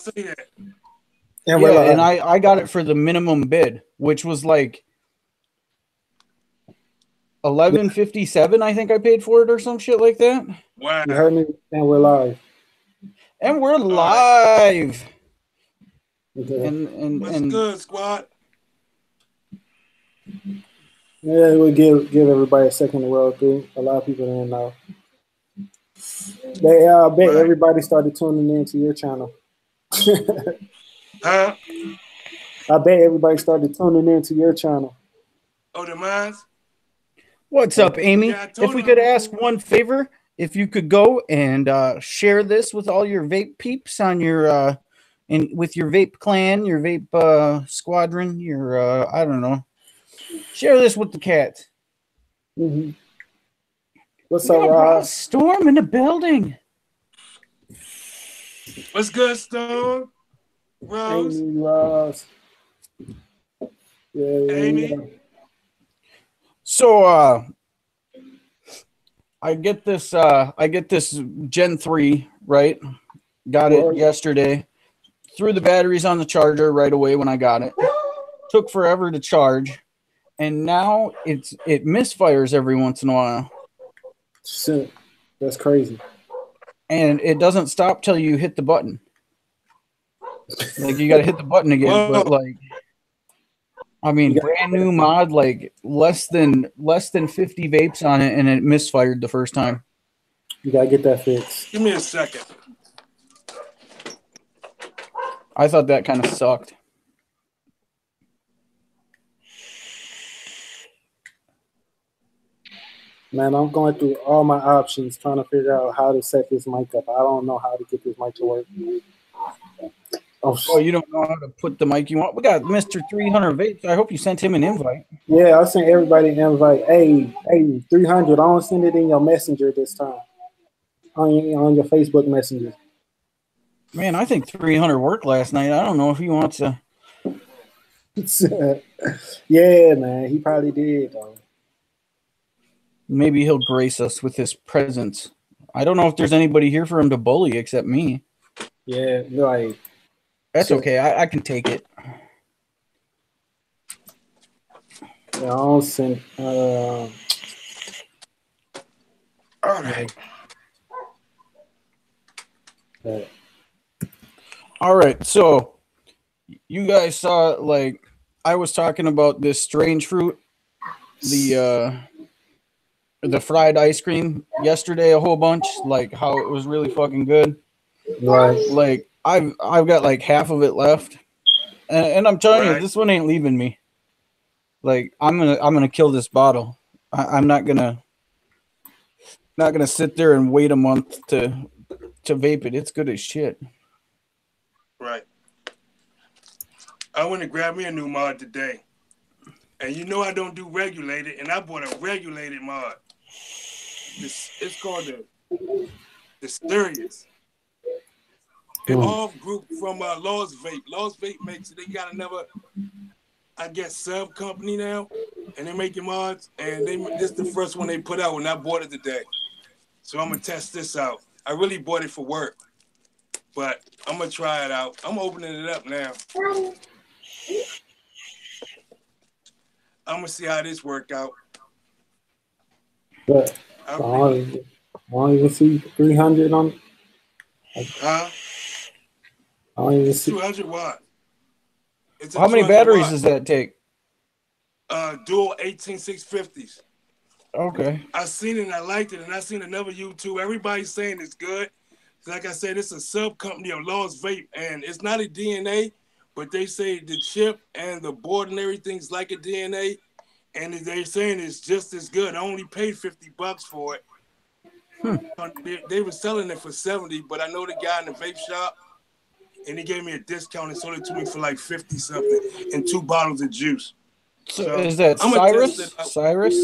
say that. And yeah, and I got it for the minimum bid, which was like $11.57. I think I paid for it or some shit like that. Wow. You heard me, and we're live. And we're live. Okay. What's good, squad? Yeah, we'll give everybody a second to roll through. A lot of people didn't know. They bet everybody started tuning into your channel. Huh? I bet everybody started tuning into your channel. Oh, the mines? What's up, Amy? Yeah, if we could ask one favor, if you could go and share this with all your vape peeps on your and with your vape clan, your vape squadron, your I don't know. Share this with the cats. Mm-hmm. What's we up, got Ross? Storm in the building. What's good, Storm? Rose? Amy, Ross. Yeah, Amy? yeah. So I get this Gen 3, right? Got it yesterday. Threw the batteries on the charger right away when I got it. Took forever to charge. And now it misfires every once in a while. Shit. That's crazy. And it doesn't stop till you hit the button. Like you gotta hit the button again. Whoa. But like I mean brand new mod, like less than 50 vapes on it, and it misfired the first time. You gotta get that fixed. Give me a second. I thought that kind of sucked. Man, I'm going through all my options trying to figure out how to set this mic up. I don't know how to get this mic to work. Oh, you don't know how to put the mic you want? We got Mr. 300 Vapes. I hope you sent him an invite. Yeah, I sent everybody an invite. Hey, 300, I don't send it in your messenger this time. On your Facebook Messenger. Man, I think 300 worked last night. I don't know if he wants to. Yeah, man, he probably did, though. Maybe he'll grace us with his presence. I don't know if there's anybody here for him to bully except me. Yeah, like... That's okay. I can take it. Yeah, I don't send... All right. All right, so you guys saw, like, I was talking about this strange fruit, the fried ice cream yesterday a whole bunch, like how it was really fucking good. Right. Like I've got like half of it left, and I'm telling you, this one ain't leaving me. Like I'm gonna kill this bottle. I'm not gonna sit there and wait a month to vape it. It's good as shit. Right. I went to grab me a new mod today. And you know I don't do regulated, and I bought a regulated mod. It's called the Sirius. It off group from Lost Vape. Lost Vape makes it. They got another, I guess, sub company now, and they're making mods. And this is the first one they put out, and I bought it today. So I'm gonna test this out. I really bought it for work, but I'm gonna try it out. I'm opening it up now. I'm gonna see how this work out. But I don't even see 300 on. Huh? I don't even see 200 watt. How many batteries does that take? Dual 18650s. Okay. I seen it and I liked it, and I seen another YouTube. Everybody's saying it's good. Like I said, it's a sub company of Lost Vape, and it's not a DNA, but they say the chip and the board and everything's like a DNA, and they're saying it's just as good. I only paid $50 for it. They were selling it for $70, but I know the guy in the vape shop, and he gave me a discount and sold it to me for like 50 something and 2 bottles of juice. So is that Cyrus? Cyrus?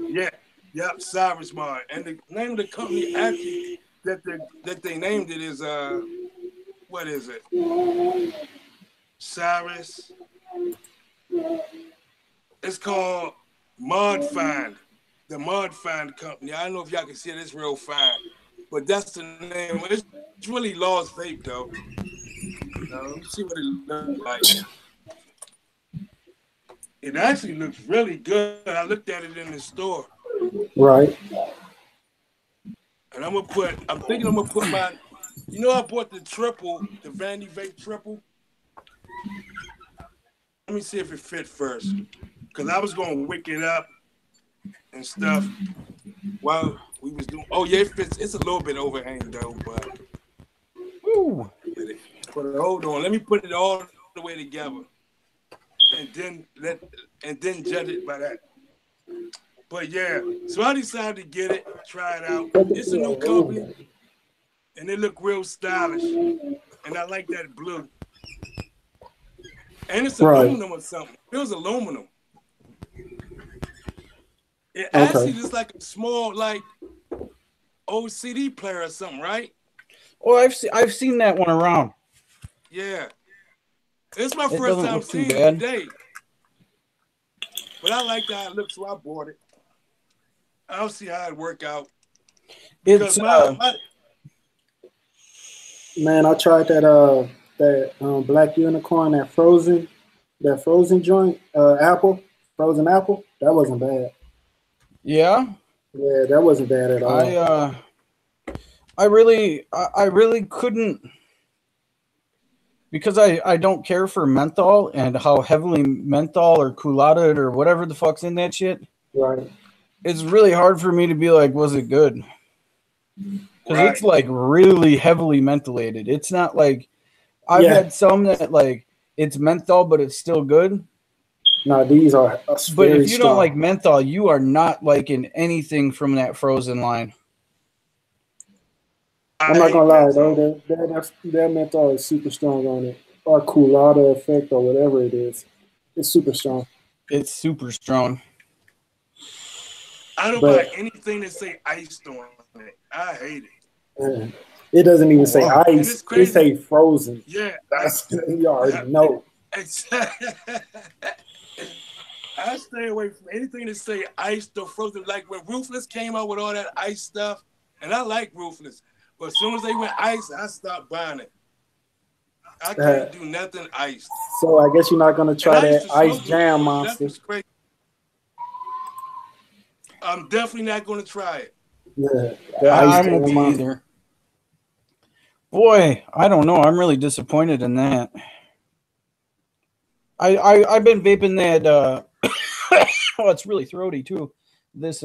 Yeah, yep, Cyrus Mod. And the name of the company actually that they named it is what is it? Cyrus. It's called Mod Find. The Mod Find company. I don't know if y'all can see it, it's real fine. But that's the name. It's really Lost Vape though. Now, let me see what it looks like. It actually looks really good. I looked at it in the store. Right. And I'm thinking I'm gonna put my, I bought the Vandy Vape triple. Let me see if it fit first. Cause I was gonna wick it up and stuff while we was doing. Oh yeah, it fits. It's a little bit overhang though, but. Ooh. But hold on, let me put it all the way together, and then judge it by that. But yeah, so I decided to get it, try it out. It's a new company, and it look real stylish, and I like that blue. And it's aluminum or something. It was aluminum. It actually looks like a small, like old CD player or something, right? Oh, I've seen that one around. Yeah, it's my first time seeing it today. But I like how it looks, so I bought it. I'll see how it work out. It's man, I tried that black unicorn, that frozen joint, frozen apple. That wasn't bad. Yeah. Yeah, that wasn't bad at all. I really couldn't, because I don't care for menthol and how heavily menthol or culatted or whatever the fuck's in that shit. Right. It's really hard for me to be like, was it good? Because it's like really heavily mentholated. It's not like I've had some that like it's menthol, but it's still good. No, these are. But if you don't like menthol, you are not liking anything from that frozen line. I'm not gonna lie, though. That menthol is super strong on it, or culotta effect, or whatever it is. It's super strong. It's super strong. I don't buy anything that say iced on it. I hate it. It doesn't even say ice. It say frozen. Yeah, you already know. I stay away from anything that say iced or frozen. Like when Ruthless came out with all that ice stuff, and I like Ruthless, but as soon as they went ice, I stopped buying it. I can't do nothing iced. So I guess you're not gonna try that ice jam monster. I'm definitely not gonna try it. Yeah, I won't be either. Boy, I don't know. I'm really disappointed in that. I've been vaping that. Oh, it's really throaty too. This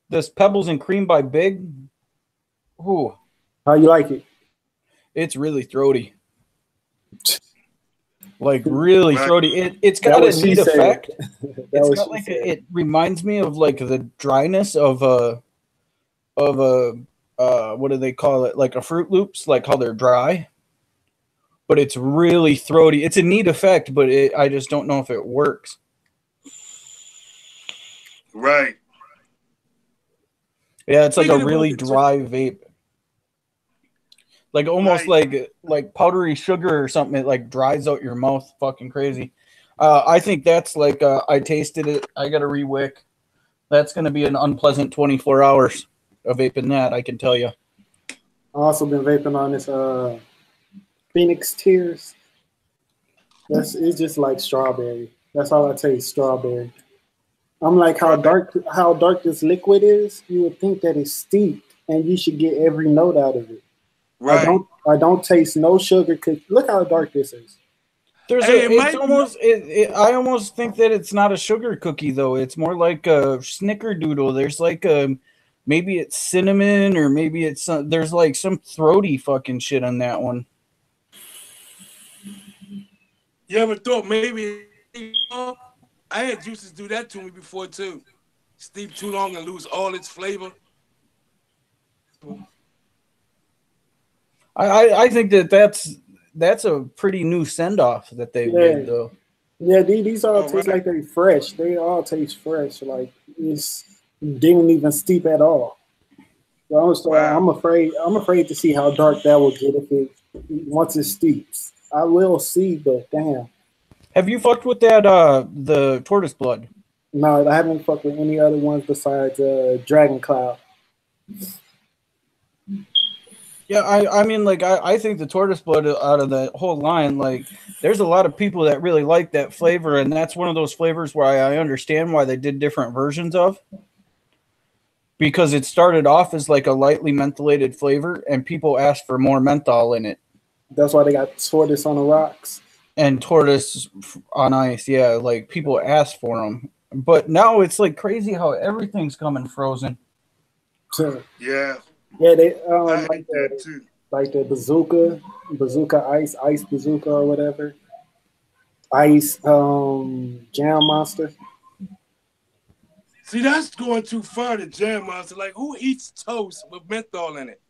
this Pebbles and Cream by Big. Ooh, how you like it? It's really throaty. Like really throaty. It's got a neat effect. It's got like it reminds me of like the dryness of a what do they call it? Like a Fruit Loops, like how they're dry. But it's really throaty. It's a neat effect, but I just don't know if it works. Right. Yeah, it's like a really dry vape. Like almost like powdery sugar or something. It like dries out your mouth fucking crazy. I think that's like I tasted it. I got a re-wick. That's going to be an unpleasant 24 hours of vaping that, I can tell you. I've also been vaping on this Phoenix Tears. It's just like strawberry. That's all I taste, strawberry. I'm like how dark this liquid is. You would think that it's steeped, and you should get every note out of it. Right. I don't taste no sugar. Look how dark this is. I almost think that it's not a sugar cookie though. It's more like a snickerdoodle. There's like maybe it's cinnamon or maybe it's there's like some throaty fucking shit on that one. You ever thought maybe I had juices do that to me before too? Steep too long and lose all its flavor. I think that's a pretty new send off that they did though. Yeah, these all taste like they're fresh. They all taste fresh. Like it didn't even steep at all. So I'm afraid to see how dark that will get once it steeps. I will see, but damn. Have you fucked with that the tortoise blood? No, I haven't fucked with any other ones besides Dragon Cloud. Yeah, I mean, like, I think the tortoise blood out of the whole line, like, there's a lot of people that really like that flavor, and that's one of those flavors where I understand why they did different versions of, because it started off as like a lightly mentholated flavor, and people asked for more menthol in it. That's why they got tortoise on the rocks. And tortoise on ice, yeah, like people asked for them. But now it's like crazy how everything's coming frozen. So, Yeah, yeah, they I hate that too. like the bazooka ice bazooka or whatever. Ice jam monster. See, that's going too far to jam monster. Like, who eats toast with menthol in it?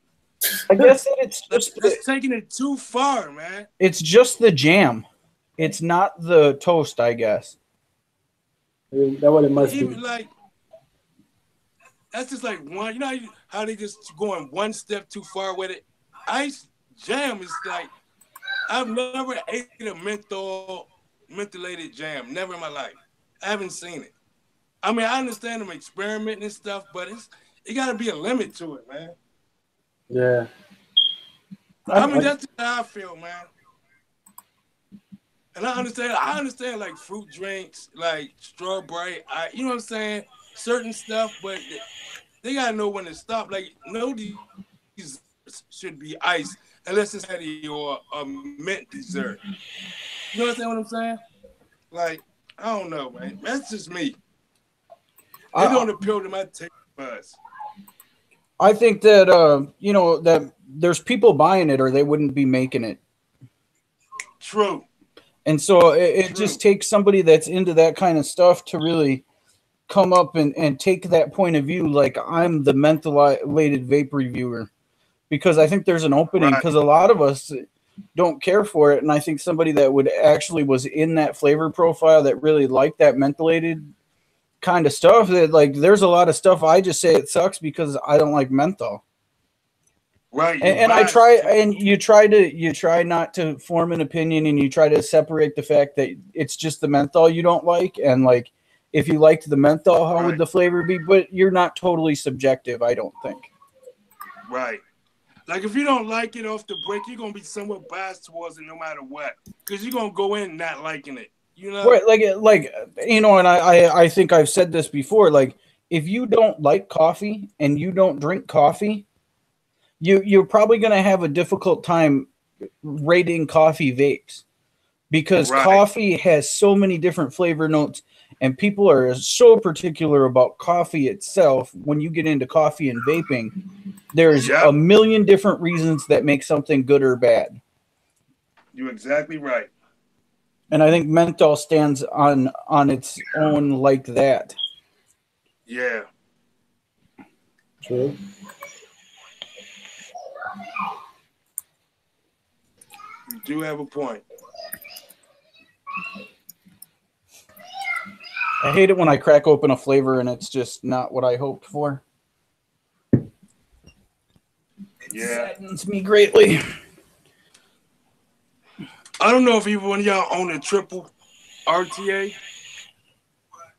I guess it's That's taking it too far, man. it's just the jam. It's not the toast, I guess. That what it must be. Even like that's just like one. You know how they just going one step too far with it. Ice jam is like I've never ate a mentholated jam. Never in my life. I haven't seen it. I mean, I understand them experimenting and stuff, but it got to be a limit to it, man. Yeah. I mean, that's how I feel, man. And I understand like fruit drinks, like strawberry, you know what I'm saying? Certain stuff, but they gotta know when to stop. Like, no desserts should be ice unless it's heady or a mint dessert. You understand what I'm saying? Like, I don't know, man. That's just me. They don't appeal to my taste buds. I think that that there's people buying it or they wouldn't be making it. True. And so it just takes somebody that's into that kind of stuff to really come up and take that point of view. Like, I'm the mentholated vape reviewer, because I think there's an opening, because a lot of us don't care for it. And I think somebody that would actually was in that flavor profile that really liked that mentholated kind of stuff, that like, there's a lot of stuff I just say it sucks because I don't like menthol. Right. And I try, and you try not to form an opinion, and you try to separate the fact that it's just the menthol you don't like. And like, if you liked the menthol, how would the flavor be? But you're not totally subjective, I don't think. Right. Like, if you don't like it off the break, you're going to be somewhat biased towards it no matter what. Because you're going to go in not liking it. You know? Right, like you know, and I think I've said this before, like, if you don't like coffee and you don't drink coffee, you're probably going to have a difficult time rating coffee vapes, because coffee has so many different flavor notes, and people are so particular about coffee itself. When you get into coffee and vaping, there's a million different reasons that make something good or bad. You're exactly right. And I think menthol stands on its own like that. Yeah. True. You do have a point. I hate it when I crack open a flavor and it's just not what I hoped for. It saddens me greatly. I don't know if either one of y'all own a triple RTA,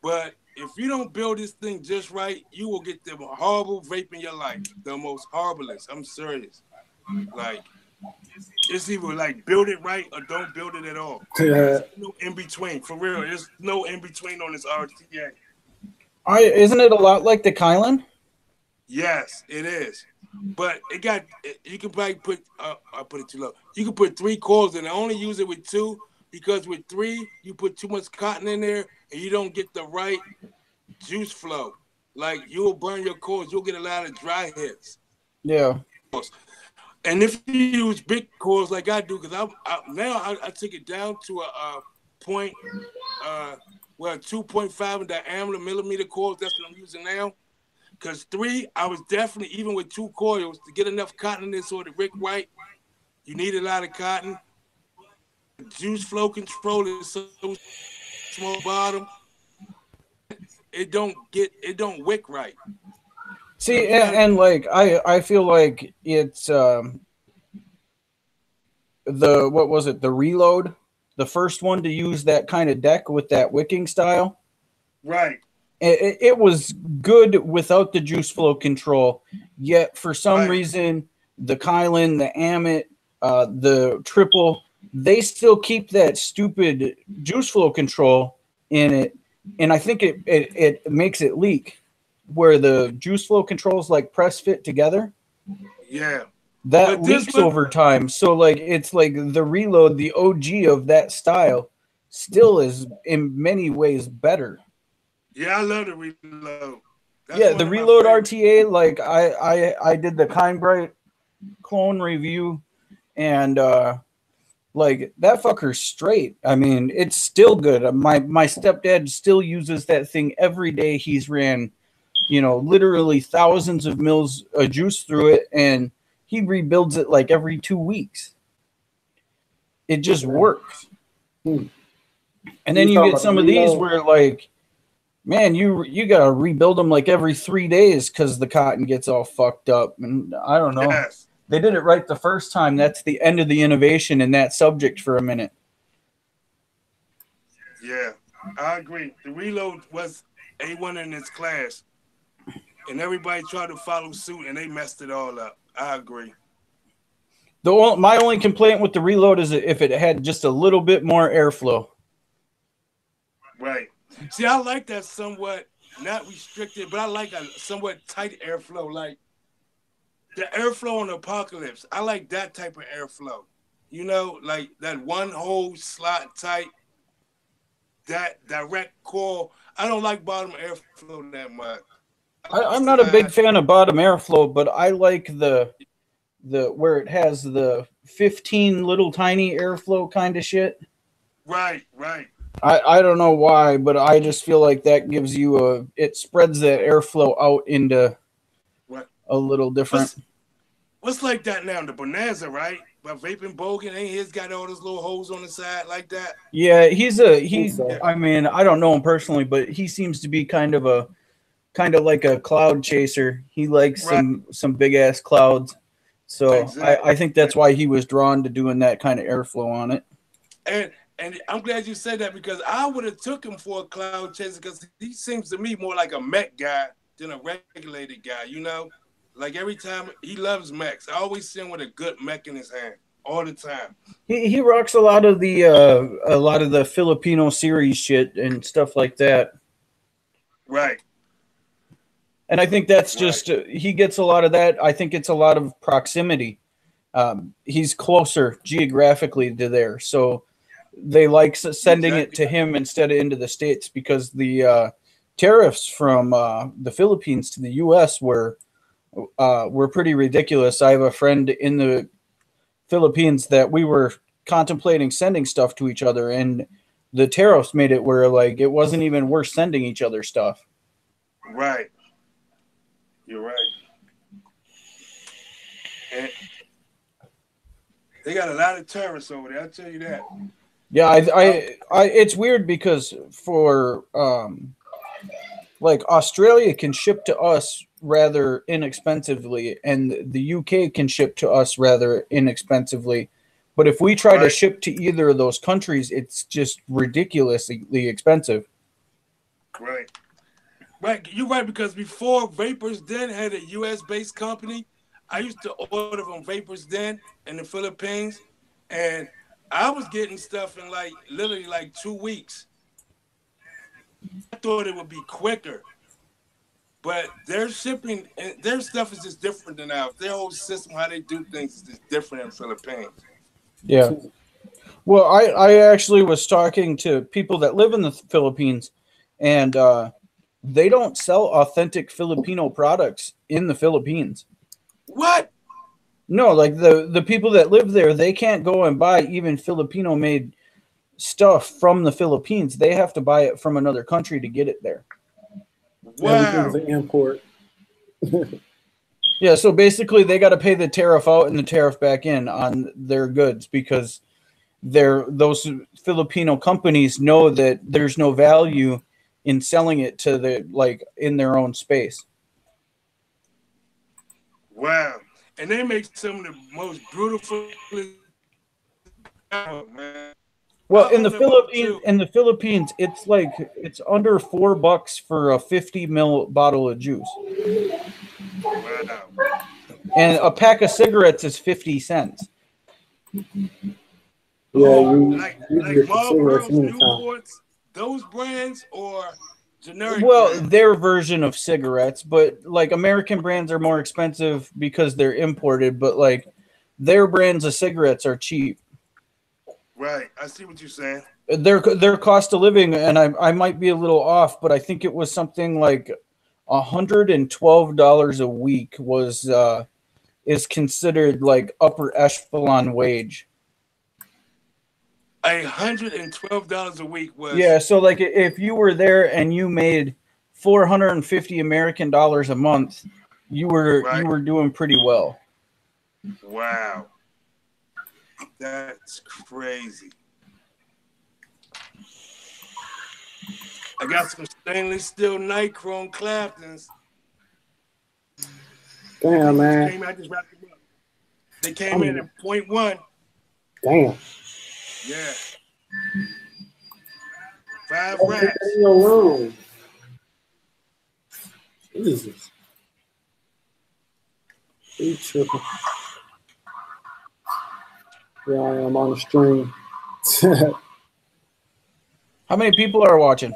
but if you don't build this thing just right, you will get the horrible vape in your life. The most horriblest. I'm serious. Like, it's either like build it right or don't build it at all. There's no in between. For real, there's no in between on this RTA. Isn't it a lot like the Kylan? Yes, it is. But you can probably put, I put it too low. You can put 3 coils in. I only use it with 2 because with 3, you put too much cotton in there and you don't get the right juice flow. Like, you'll burn your coils. You'll get a lot of dry hits. Yeah. And if you use big coils like I do, because I took it down to a point, 2.5 in diameter millimeter coils. That's what I'm using now. Because 3, I was definitely, even with 2 coils, to get enough cotton in there so to wick right, you need a lot of cotton. Juice flow control is so small bottom. It don't wick right. See, and like I feel like it's the reload, the first one to use that kind of deck with that wicking style. Right. It was good without the juice flow control, yet for some reason the Kylan, the Amit, the Triple, they still keep that stupid juice flow control in it, and I think it makes it leak where the juice flow controls like press fit together. Yeah. That But this leaks one, over time. So like it's like the Reload, the OG of that style, still is in many ways better. yeah, I love the Reload. That's Yeah, one the of my Reload favorites. RTA, like I did the Kindbright clone review, and like that fucker's straight. I mean, it's still good. My stepdad still uses that thing every day. He's ran, literally thousands of mils of juice through it, and he rebuilds it like every 2 weeks. It just works. Hmm. And then You you talking get about the some of these Reload? where like, man, you gotta rebuild them like every 3 days because the cotton gets all fucked up. And I don't know. Yes. They did it right the first time. That's the end of the innovation in that subject for a minute. Yeah, I agree. The Reload was A1 in its class, and everybody tried to follow suit, and they messed it all up. I agree. My only complaint with the Reload is if it had just a little bit more airflow. Right. See, I like that somewhat not restricted, but I like a somewhat tight airflow, like the airflow on Apocalypse. I like that type of airflow. Like that one hole slot tight, that direct coil. I don't like bottom airflow that much. I'm not a big fan of bottom airflow, but I like the where it has the 15 little tiny airflow kind of shit. Right, right. I don't know why, but I just feel like that gives you it spreads that airflow out into Right. a little different. What's like that now? The Bonanza, right? But Vaping Bogan, ain't his got all those little holes on the side like that? Yeah, he. So. I mean, I don't know him personally, but he seems to be kind of like a cloud chaser. He likes Right. some big ass clouds. So Exactly. I think that's why he was drawn to doing that kind of airflow on it. And I'm glad you said that because I would have took him for a cloud chaser because he seems to me more like a mech guy than a regulated guy, Like every time he loves mechs. I always see him with a good mech in his hand all the time. He rocks a lot of the Filipino series shit and stuff like that. Right. And I think that's just he gets a lot of that. I think it's a lot of proximity. He's closer geographically to there, so they like sending it to him instead of into the States because the tariffs from the Philippines to the U.S. were pretty ridiculous. I have a friend in the Philippines that we were contemplating sending stuff to each other, and the tariffs made it where like it wasn't even worth sending each other stuff. Right. You're right. And they got a lot of terrorists over there. I'll tell you that. Yeah, I it's weird because for like Australia can ship to us rather inexpensively, and the UK can ship to us rather inexpensively. But if we try to ship to either of those countries, it's just ridiculously expensive. Right. Right. You're right, because before Vapors Den had a US based company, I used to order from Vapors Den in the Philippines, and I was getting stuff in literally 2 weeks. I thought it would be quicker. But their shipping and their stuff is just different than ours. Their whole system, how they do things, is just different in the Philippines. Yeah. Well, I actually was talking to people that live in the Philippines, and they don't sell authentic Filipino products in the Philippines. What? No, like the people that live there, they can't go and buy even Filipino made stuff from the Philippines. They have to buy it from another country to get it there. Wow. Everything's an import. Yeah, so basically they got to pay the tariff out and the tariff back in on their goods because those Filipino companies know that there's no value in selling it to in their own space. Wow. And they make some of the most beautiful man. Well, in the Philippines, it's under $4 for a 50 ml bottle of juice. Wow. And a pack of cigarettes is 50 cents. Yeah, like you can get the cigarettes Marlboro's, anytime. Newports, those brands or generic Well, brands? their version of cigarettes, but like American brands are more expensive because they're imported, but like their brands of cigarettes are cheap. Right. I see what you're saying. Their cost of living, and I might be a little off, but I think it was something like $112 a week was is considered like upper echelon wage. $112 a week Yeah, was so like if you were there and you made 450 American dollars a month, you right. were doing pretty well. Wow. That's crazy. I got some stainless steel Nichrome Claptons. Damn, man. I just wrapped them up. They came in at 0.1. Damn. Yeah. 5 Put racks. that in your room. Jesus. You tripping. Yeah, I am on the stream. How many people are watching?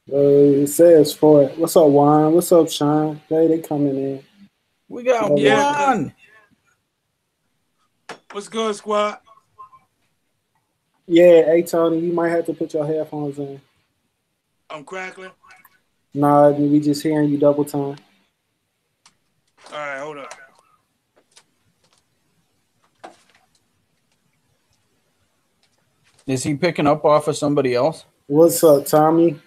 It says for it. What's up, Juan? What's up, Sean? They coming in. We got Yeah, one. What's good, squad? Yeah, hey Tony, you might have to put your headphones in. I'm crackling. Nah, we just hearing you double time. All right, hold up. Is he picking up off of somebody else? What's up, Tommy?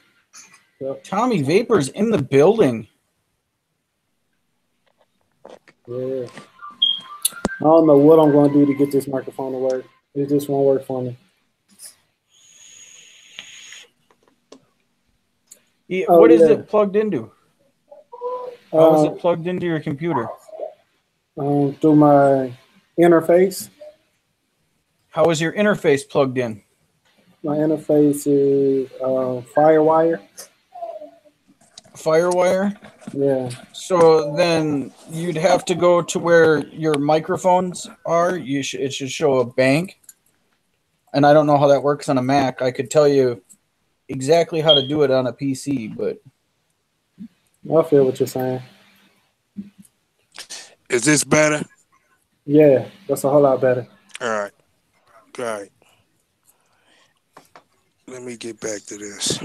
Tommy Vapor's in the building. Yeah. I don't know what I'm going to do to get this microphone to work. It just won't work for me. What is it plugged into? How is it plugged into your computer? Through my interface. How is your interface plugged in? My interface is FireWire. FireWire? Yeah. So then you'd have to go to where your microphones are. It should show a bank. And I don't know how that works on a Mac. I could tell you exactly how to do it on a PC, but I feel what you're saying. Is this better? Yeah, that's a whole lot better. All right. All right. Let me get back to this.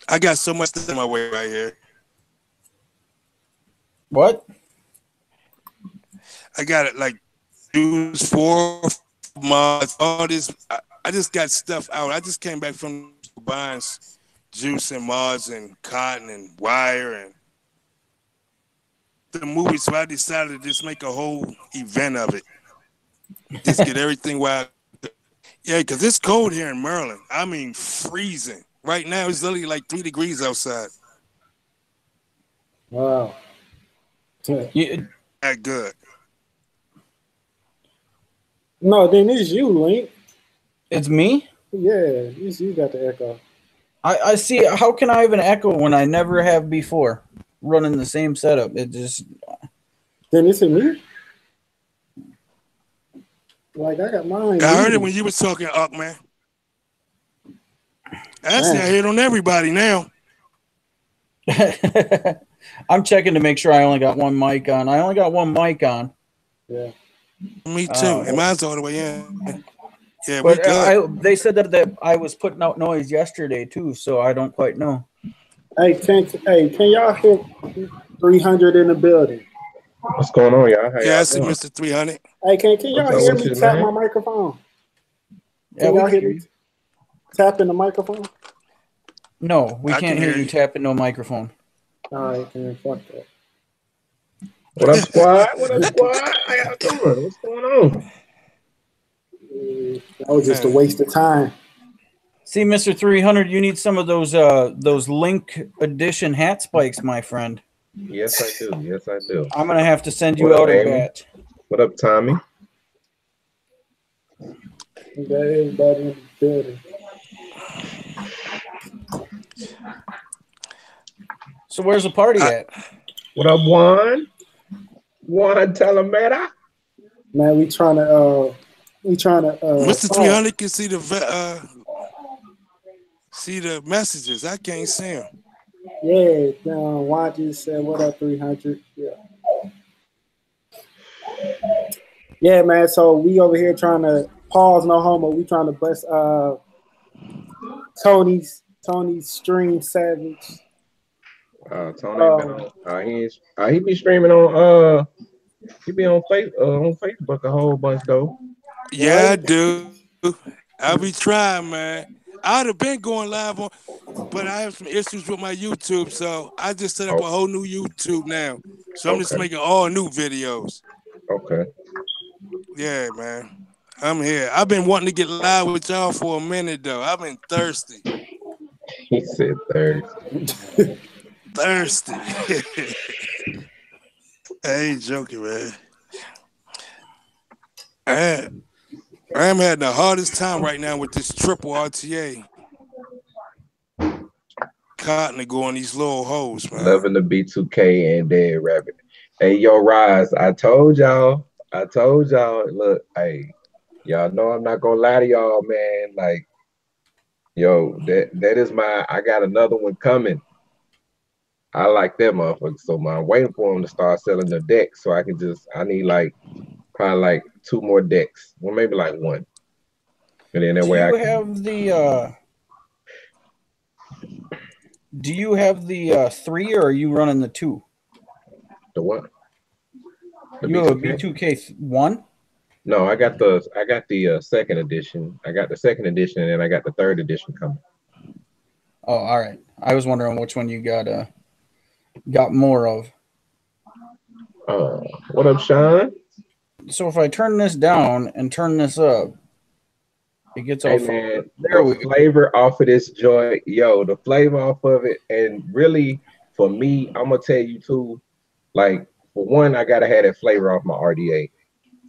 I got so much stuff in my way right here. What? I got it like juice, 4 mods, all this. I just got stuff out. I just came back from buying juice and mods and cotton and wire and the movie, so I decided to just make a whole event of it. Just get everything wild. Yeah, because it's cold here in Maryland. I mean, freezing. Right now, it's literally like 3 degrees outside. Wow. That good. No, then it's you, Link. It's me? Yeah, it's you got the echo. I see. How can I have an echo when I never have before running the same setup? It just. Then it's me? Like, I got mine. I heard it when you was talking, AnkhMan. Actually, I hear it on everybody now. I'm checking to make sure I only got one mic on. I only got one mic on. Yeah. Me too. And mine's all the way in. Yeah, but we good. they said that I was putting out noise yesterday too, so I don't quite know. Hey, can y'all hit 300 in the building? What's going on, y'all? How Yeah, I see doing? Mr. 300. Hey, can y'all What's hear up with me you, tap man? my microphone? Yeah, Can we y'all can hear me tapping the microphone? No, we I can't can hear hear you you. tapping no microphone. All right, then fuck that. What up, squad? What up, squad? How y'all doing? What's going on? That was just a waste of time. See, Mr. 300, you need some of those Link Edition hat spikes, my friend. Yes, I do. Yes, I do. I'm gonna have to send you What up, out a Amy? batch. What up, Tommy? We got everybody in the building. So where's the party at? What up, Juan? One telemeter. Man, we trying to Mr. talk. 300 can see the messages. I can't see them. Yeah, YG said, what up, 300? Yeah. Yeah, man. So we over here trying to pause no homo. We trying to bust Tony's stream savage. Tony been on. He be streaming on. He be on Facebook a whole bunch though. Yeah, I Right? do. I be trying, man. I'd have been going live on, but I have some issues with my YouTube, so I just set up a Oh, whole new YouTube now. So I'm just okay, making all new videos. okay. Yeah, man. I'm here. I've been wanting to get live with y'all for a minute though. I've been thirsty. He said third. Thirsty. I ain't joking, man. I, I'm having the hardest time right now with this triple RTA. Cotton to go on these little holes, man. Loving the B2K and Dead Rabbit. Hey, yo, Rise, I told y'all. Look, hey, y'all know I'm not gonna lie to y'all, man. Like, yo, that is I got another one coming. I like that motherfucker. So man, I'm waiting for him to start selling the decks so I need like probably like 2 more decks. Well, maybe like one. And then that way I can Do you have the 3 or are you running the 2? the what? The You have a B2K? B2K 1? No, I got the second edition. I got the second edition and then I got the third edition coming. Oh, all right. I was wondering which one you got more of. What up, Sean? So if I turn this down and turn this up, it gets all Hey man, there. the flavor off of this joint, yo, the flavor off of it, and really for me, I'm gonna tell you too. Like for one, I gotta have that flavor off my RDA.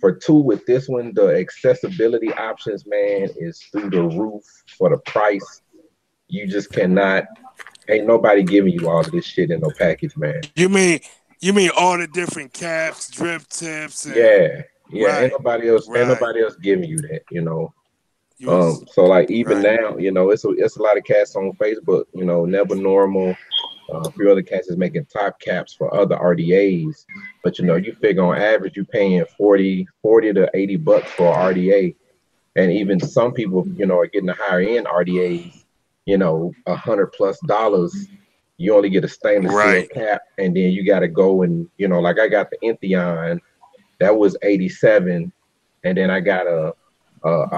For two, with this one, the accessibility options, man, is through the roof for the price. You just cannot. Ain't nobody giving you all of this shit in no package, man. You mean all the different caps, drip tips, and Yeah. Ain't right, right. nobody else giving you that, you know. You was So like even right, now, you know, it's a lot of cats on Facebook, you know, Never Normal, a few other cats is making top caps for other RDAs. But you know, you figure on average you paying 40 to $80 for a RDA. And even some people, you know, are getting the higher end RDAs, you know, $100+ you only get a stainless steel right, cap, and then you got to go and, you know, like I got the Entheon, that was 87, and then I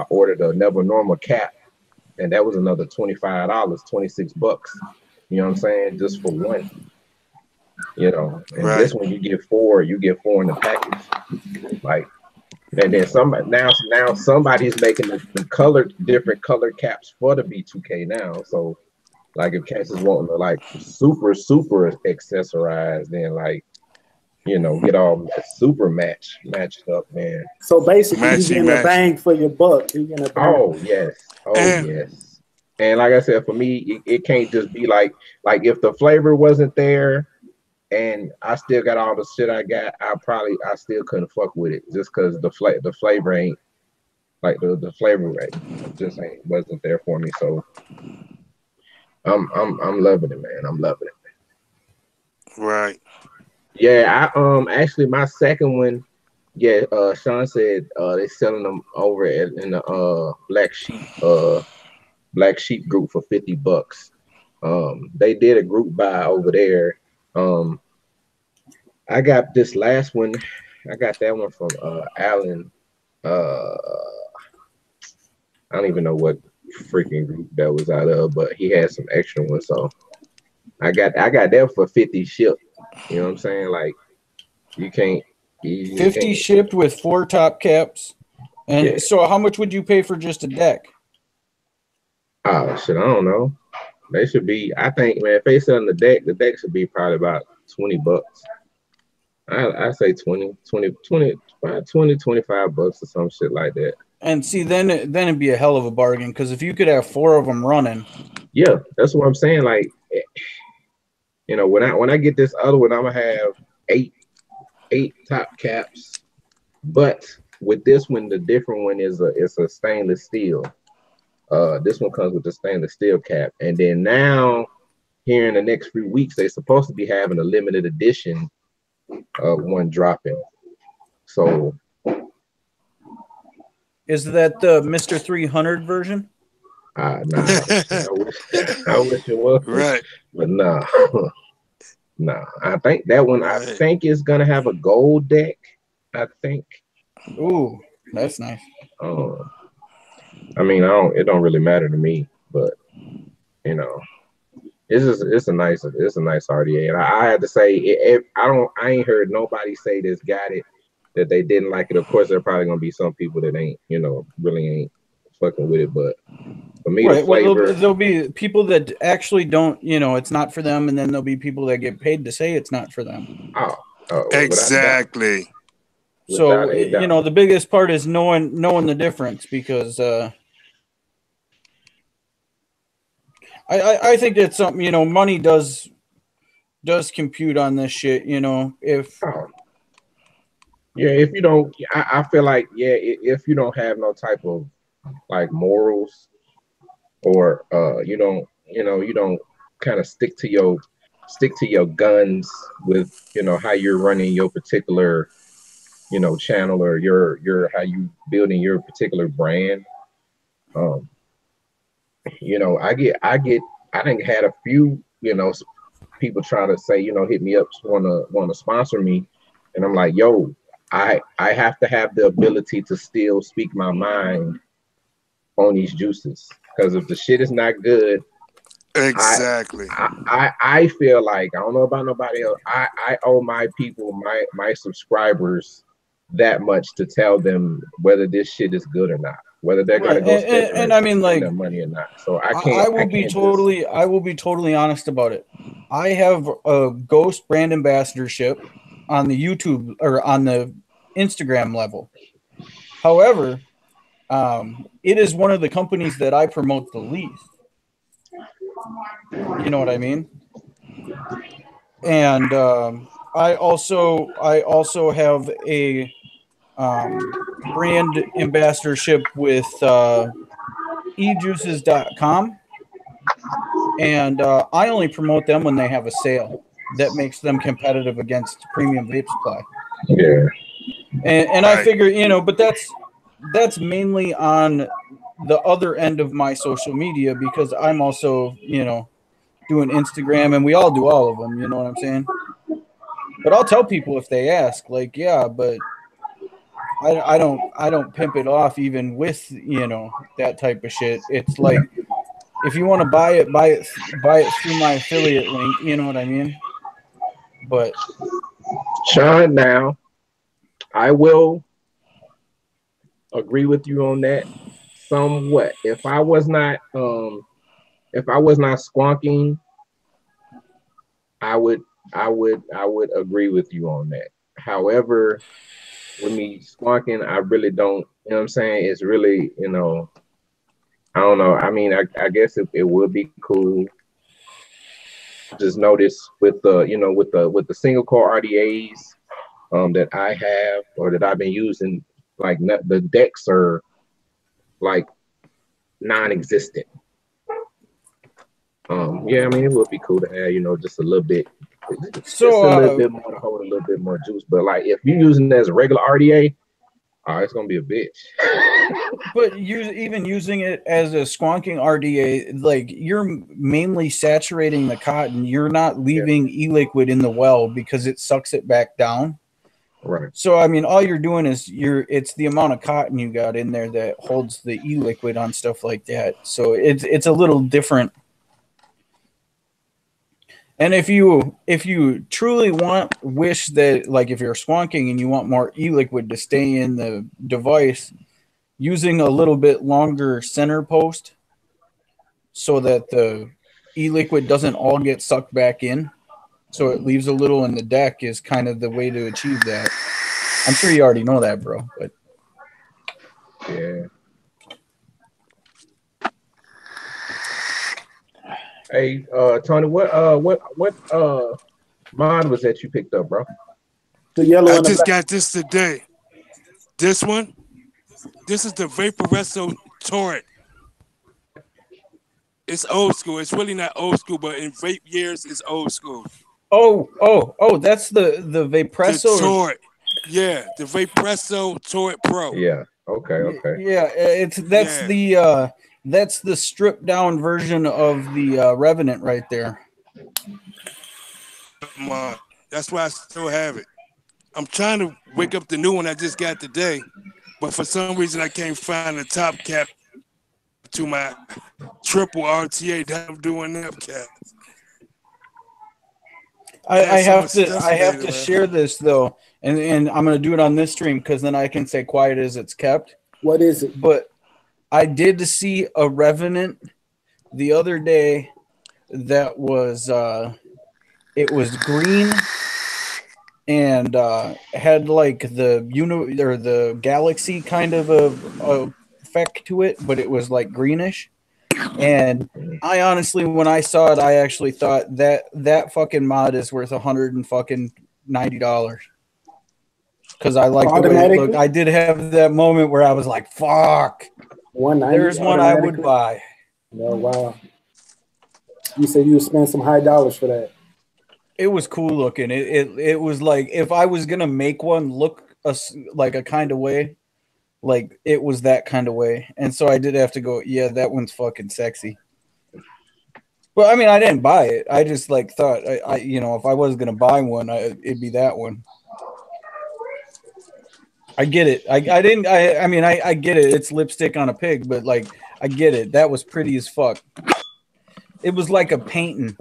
ordered a Never Normal cap, and that was another $25, $26. You know what I'm saying? Just for one, you know. And right, this one you get four in the package, like. And then now somebody's making the different color caps for the B2K now. So like if cats is wanting to like super accessorize, then like, you know, get all super matched up, man. So basically, you matchy getting a match. bang for your buck. You getting a bang. Oh yes, And yes. And like I said, for me, it can't just be like if the flavor wasn't there and I still got all the shit I got, I still couldn't fuck with it just because the flavor ain't like the flavor just wasn't there for me. So I'm loving it, man. I'm loving it. right, Yeah, I actually my second one, yeah, Sean said they selling them over in the Black Sheep group for $50. They did a group buy over there. I got this last one. I got that one from Alan. I don't even know what freaking group that was out of, but he had some extra ones. So I got that for 50 shipped. You know what I'm saying? Like you can't. 50 shipped with 4 top caps. And Yeah. so how much would you pay for just a deck? Oh shit, I don't know. They should be. I think, man, if they selling the deck should be probably about $20. I say 20, 25 bucks or some shit like that. And see, then it'd be a hell of a bargain because if you could have 4 of them running. Yeah, that's what I'm saying. Like, you know, when I get this other one, I'm gonna have 8. 8 top caps, but with this one, the different one is it's a stainless steel. This one comes with the stainless steel cap, and then now here in the next few weeks, they're supposed to be having a limited edition of one dropping. So, is that the Mr. 300 version? nah, I wish it was, Right. but nah, nah. I think that one, I Right. think is gonna have a gold deck. I think. Ooh, that's nice. I mean, it don't really matter to me, but you know, it's a nice RDA, and I had to say, I ain't heard nobody say this got it that they didn't like it. Of course, there are probably gonna be some people that ain't, really ain't fucking with it, but for me, the Right. Well, flavor. there'll be people that actually don't, it's not for them, and then there'll be people that get paid to say it's not for them. Oh, Exactly. So, a doubt. the biggest part is knowing the difference, because I think that's something, money does compute on this shit. If Oh, yeah, if you don't, I feel like, yeah, if you don't have no type of like morals, or you don't kind of stick to your guns with how you're running your particular channel, or your how you building your particular brand. um I think had a few people try to say, hit me up, want to sponsor me, and I'm like, yo, I have to have the ability to still speak my mind on these juices, because if the shit is not good, Exactly. I feel like, I don't know about nobody else, I owe my people, my subscribers, that much to tell them whether this shit is good or not, whether they're right, gonna go and I mean, spend like, their money or not. So I will be totally honest about it. I have a ghost brand ambassadorship on the YouTube or on the Instagram level. However, it is one of the companies that I promote the least. You know what I mean? And I also have a brand ambassadorship with ejuices.com, and I only promote them when they have a sale that makes them competitive against premium vape supply. Yeah. And I Right. figure, but that's mainly on the other end of my social media, because I'm also, doing Instagram, and we all do all of them, you know what I'm saying? But I'll tell people if they ask, like, yeah, but I don't pimp it off even with, that type of shit. It's like, if you want to buy it through my affiliate link, you know what I mean? But Sean, now I will agree with you on that somewhat. If I was not squonking, I would agree with you on that. However, with me squonking, I really don't, you know what I'm saying? It's really, I don't know. I mean, I guess it would be cool. Just notice with the single core RDAs that I have, or that I've been using, like, the decks are like non-existent. Yeah, I mean, it would be cool to have, just a little bit, just a little bit more to hold a little bit more juice. But like, if you're using it as a regular RDA, it's gonna be a bitch. But even using it as a squonking RDA, like, you're mainly saturating the cotton. You're not leaving e-liquid in the well because it sucks it back down. Right. So I mean, all you're doing is it's the amount of cotton you got in there that holds the e-liquid on stuff like that. So it's a little different. And if you truly wish that, like, if you're swanking and you want more e-liquid to stay in the device, using a little bit longer center post so that the e-liquid doesn't all get sucked back in, so it leaves a little in the deck, is kind of the way to achieve that. I'm sure you already know that, bro. But yeah. Hey, Tony, what mod was that you picked up, bro? The yellow I and the just black. got this today. This one, this is the Vaporesso Torrent. It's old school. It's really not old school, but in vape years, it's old school. Oh, that's the The Vapresso. Torrent. Yeah, the Vaporesso Torrent Pro. Yeah. Okay. Yeah, that's the stripped down version of the Revenant right there. That's why I still have it. I'm trying to wake up the new one I just got today, but for some reason I can't find the top cap to my triple RTA that I'm doing that cap. I have to share this though, and I'm gonna do it on this stream because then I can say quiet as it's kept. What is it? But I did see a Revenant the other day that was it was green and had like the or the galaxy kind of a effect to it, but it was like greenish. And I honestly, when I saw it, I actually thought that fucking mod is worth $190 because I like the way it looked. I did have that moment where I was like, "Fuck, there's one I would buy." Oh wow! You said you would spend some high dollars for that. It was cool looking. It was like if I was gonna make one look like a kind of way, like it was that kind of way. And so I did have to go, yeah, that one's fucking sexy. Well, I mean, I didn't buy it. I just like thought I if I was gonna buy one, it'd be that one. I get it. I get it. It's lipstick on a pig, but like I get it. That was pretty as fuck. It was like a painting.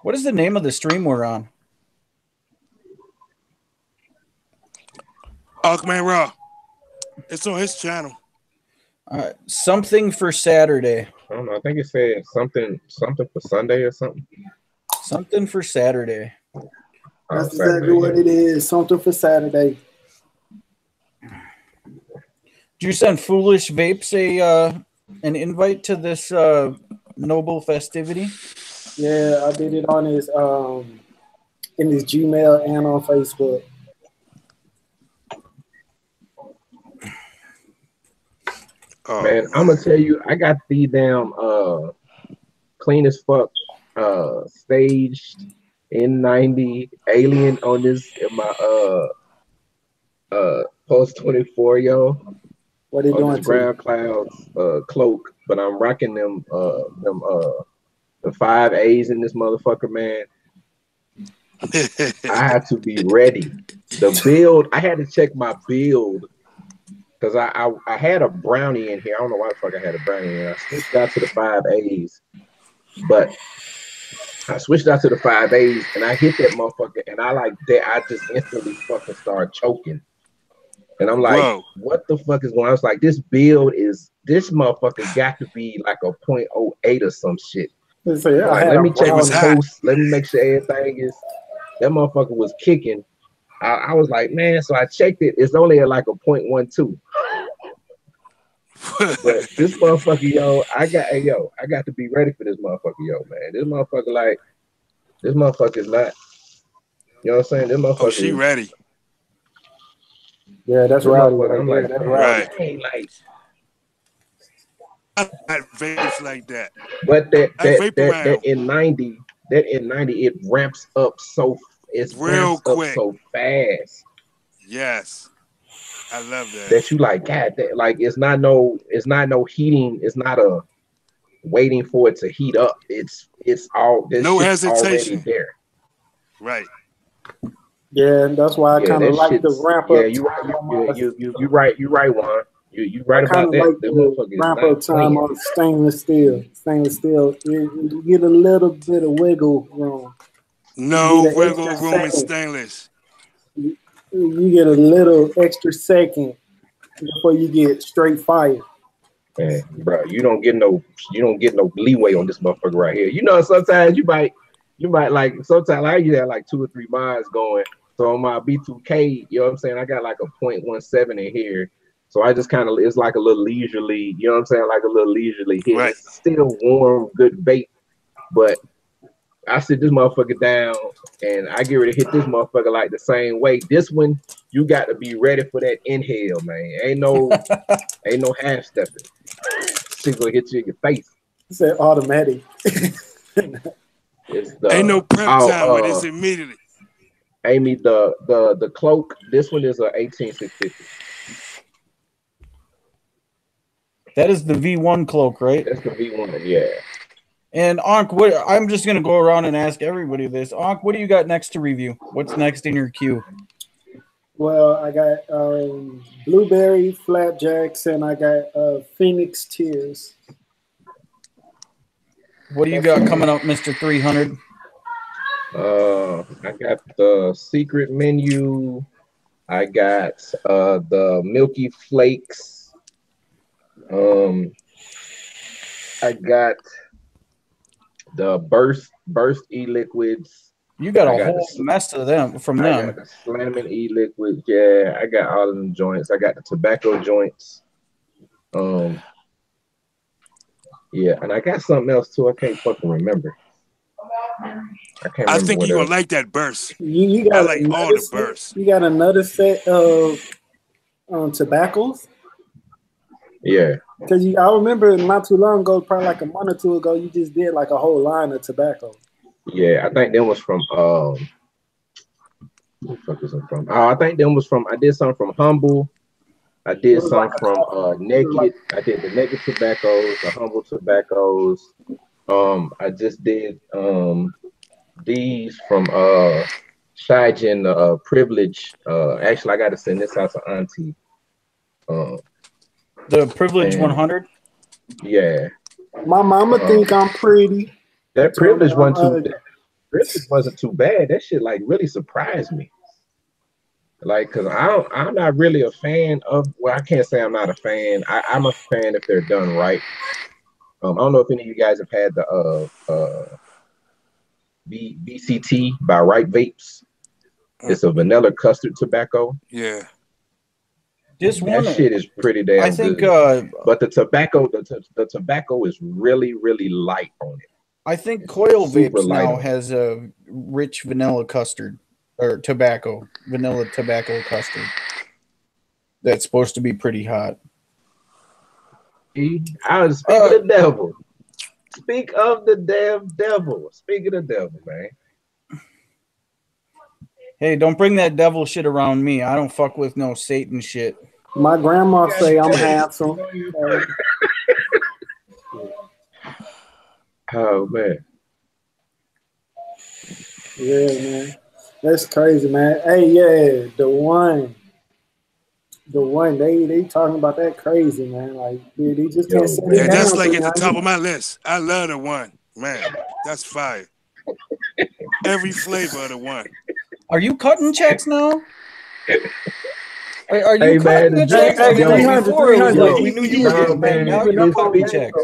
What is the name of the stream we're on? AnkhManRaw. It's on his channel. Something for Saturday. I don't know. I think it said something for Sunday or something. Something for Saturday. That's exactly what it is. Something for Saturday. Did you send Foolish Vapes an invite to this noble festivity? Yeah, I did it on his in his Gmail and on Facebook. Oh, man, I'm gonna tell you, I got the damn clean as fuck staged N90 alien on this in my post 24, yo. What are you doing? Ground clouds cloak, but I'm rocking them the 5 A's in this motherfucker, man. I had to be ready. The build, I had to check my build because I had a brownie in here. I don't know why the fuck I had a brownie in here. I switched out to the 5 A's, but I switched out to the 5 A's and I hit that motherfucker and I just instantly fucking started choking. And I'm like, whoa, what the fuck is going on? I was like, this motherfucker got to be like a 0.08 or some shit. So, yeah, like, let me check my post. Let me make sure everything is. That motherfucker was kicking. I was like, man. So I checked it. It's only at like a 0.12. But this motherfucker, yo, I got to be ready for this motherfucker, yo, man. This motherfucker is not. You know what I'm saying? This motherfucker. Oh, she ready. Yeah, that's right. I'm like, right. Like, I got vapes like that. But that N90, it ramps up so real quick, so fast. Yes, I love that. That you like, God, like it's not no heating. It's not a waiting for it to heat up. It's all no hesitation there. Right. Yeah, that's why I kind of like the ramp up. Yeah, you right, Juan. You right about that. Like the ramp up time on stainless steel. You get a little bit of wiggle room. No wiggle room in stainless. You get a little extra second before you get straight fire. Man, bro, you don't get no leeway on this motherfucker right here. You know, sometimes you might like sometimes I usually have like 2 or 3 miles going. So on my B2K, you know what I'm saying? I got like a 0.17 in here. So I just kind of, it's like a little leisurely, you know what I'm saying? Like a little leisurely hit. Right. It's still warm, good vape, but I sit this motherfucker down and I get ready to hit this motherfucker like the same way. This one, you got to be ready for that inhale, man. Ain't no half stepping. Shit gonna hit you in your face. You said automatic. It's the Ain't no prep time with this immediately. Amy, the cloak. This one is a 18650. That is the V1 cloak, right? That's the V1, yeah. And Ankh, I'm just gonna go around and ask everybody this. Ankh, what do you got next to review? What's next in your queue? Well, I got blueberry flapjacks and I got Phoenix Tears. What do you got coming up, Mr. 300? I got the secret menu. I got the Milky Flakes. I got the burst e-liquids. You got a whole mess of them from them. I got the slamming e-liquids. Yeah, I got all of them joints. I got the tobacco joints. Yeah, and I got something else too. I can't fucking remember. I think you're gonna like that burst. You got I like all the bursts. You got another set of tobaccos. Yeah. Because I remember not too long ago, probably like a month or two ago, you just did like a whole line of tobacco. Yeah, I think that was from who the fuck is it from? I think that was from, I did something from Humble. I did some from Naked. I did the Naked tobaccos, the Humble tobaccos. I just did these from Shijin Privilege. Actually, I got to send this out to Auntie. The Privilege 100. Yeah. My mama think I'm pretty. That Privilege one too. Privilege wasn't too bad. That shit like really surprised me. Like, cause I'm not really a fan of. Well, I can't say I'm not a fan. I'm a fan if they're done right. I don't know if any of you guys have had the BCT by Right Vapes. It's a vanilla custard tobacco. Yeah. This one, that shit is pretty damn I think, good. But the tobacco, the tobacco is really, really light on it. I think Coil Vapes now has a rich vanilla custard or vanilla tobacco custard. That's supposed to be pretty hot. I was speaking of the devil. Speak of the damn devil. Speak of the devil, man. Hey, don't bring that devil shit around me. I don't fuck with no Satan shit. My grandma say I'm handsome. Oh man. Yeah, man. That's crazy, man. Hey, yeah, the one they talking about that crazy, man. Like, dude, they just can't say it. Yeah, that's like at the top of my list. I love the one, man. That's fire. Every flavor of the one. Are you cutting checks now? Are you hey, cutting man, the checks? Hey, 300. We knew you were getting paid. Now you're cutting checks.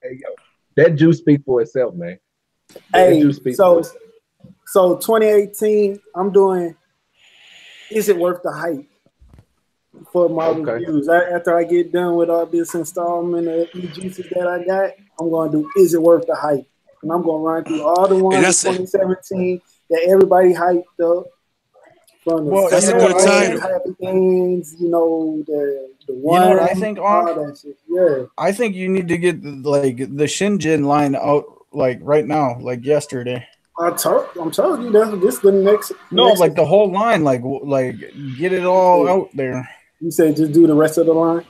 Hey, yo, that juice speak for itself, man. Hey, so 2018, I'm doing. Is it worth the hype for my reviews? After I get done with all this installment of e-juices that I got, I'm going to do. Is it worth the hype? And I'm going to run through all the ones in 2017 that everybody hyped up. That's a good title. Happy Ends, you know, the one. You know what I think, all that shit. Yeah. I think you need to get like the Shinjin line out like right now, like yesterday. I'm telling you, this the next. No, like the whole line, like get it all out there. You say just do the rest of the line.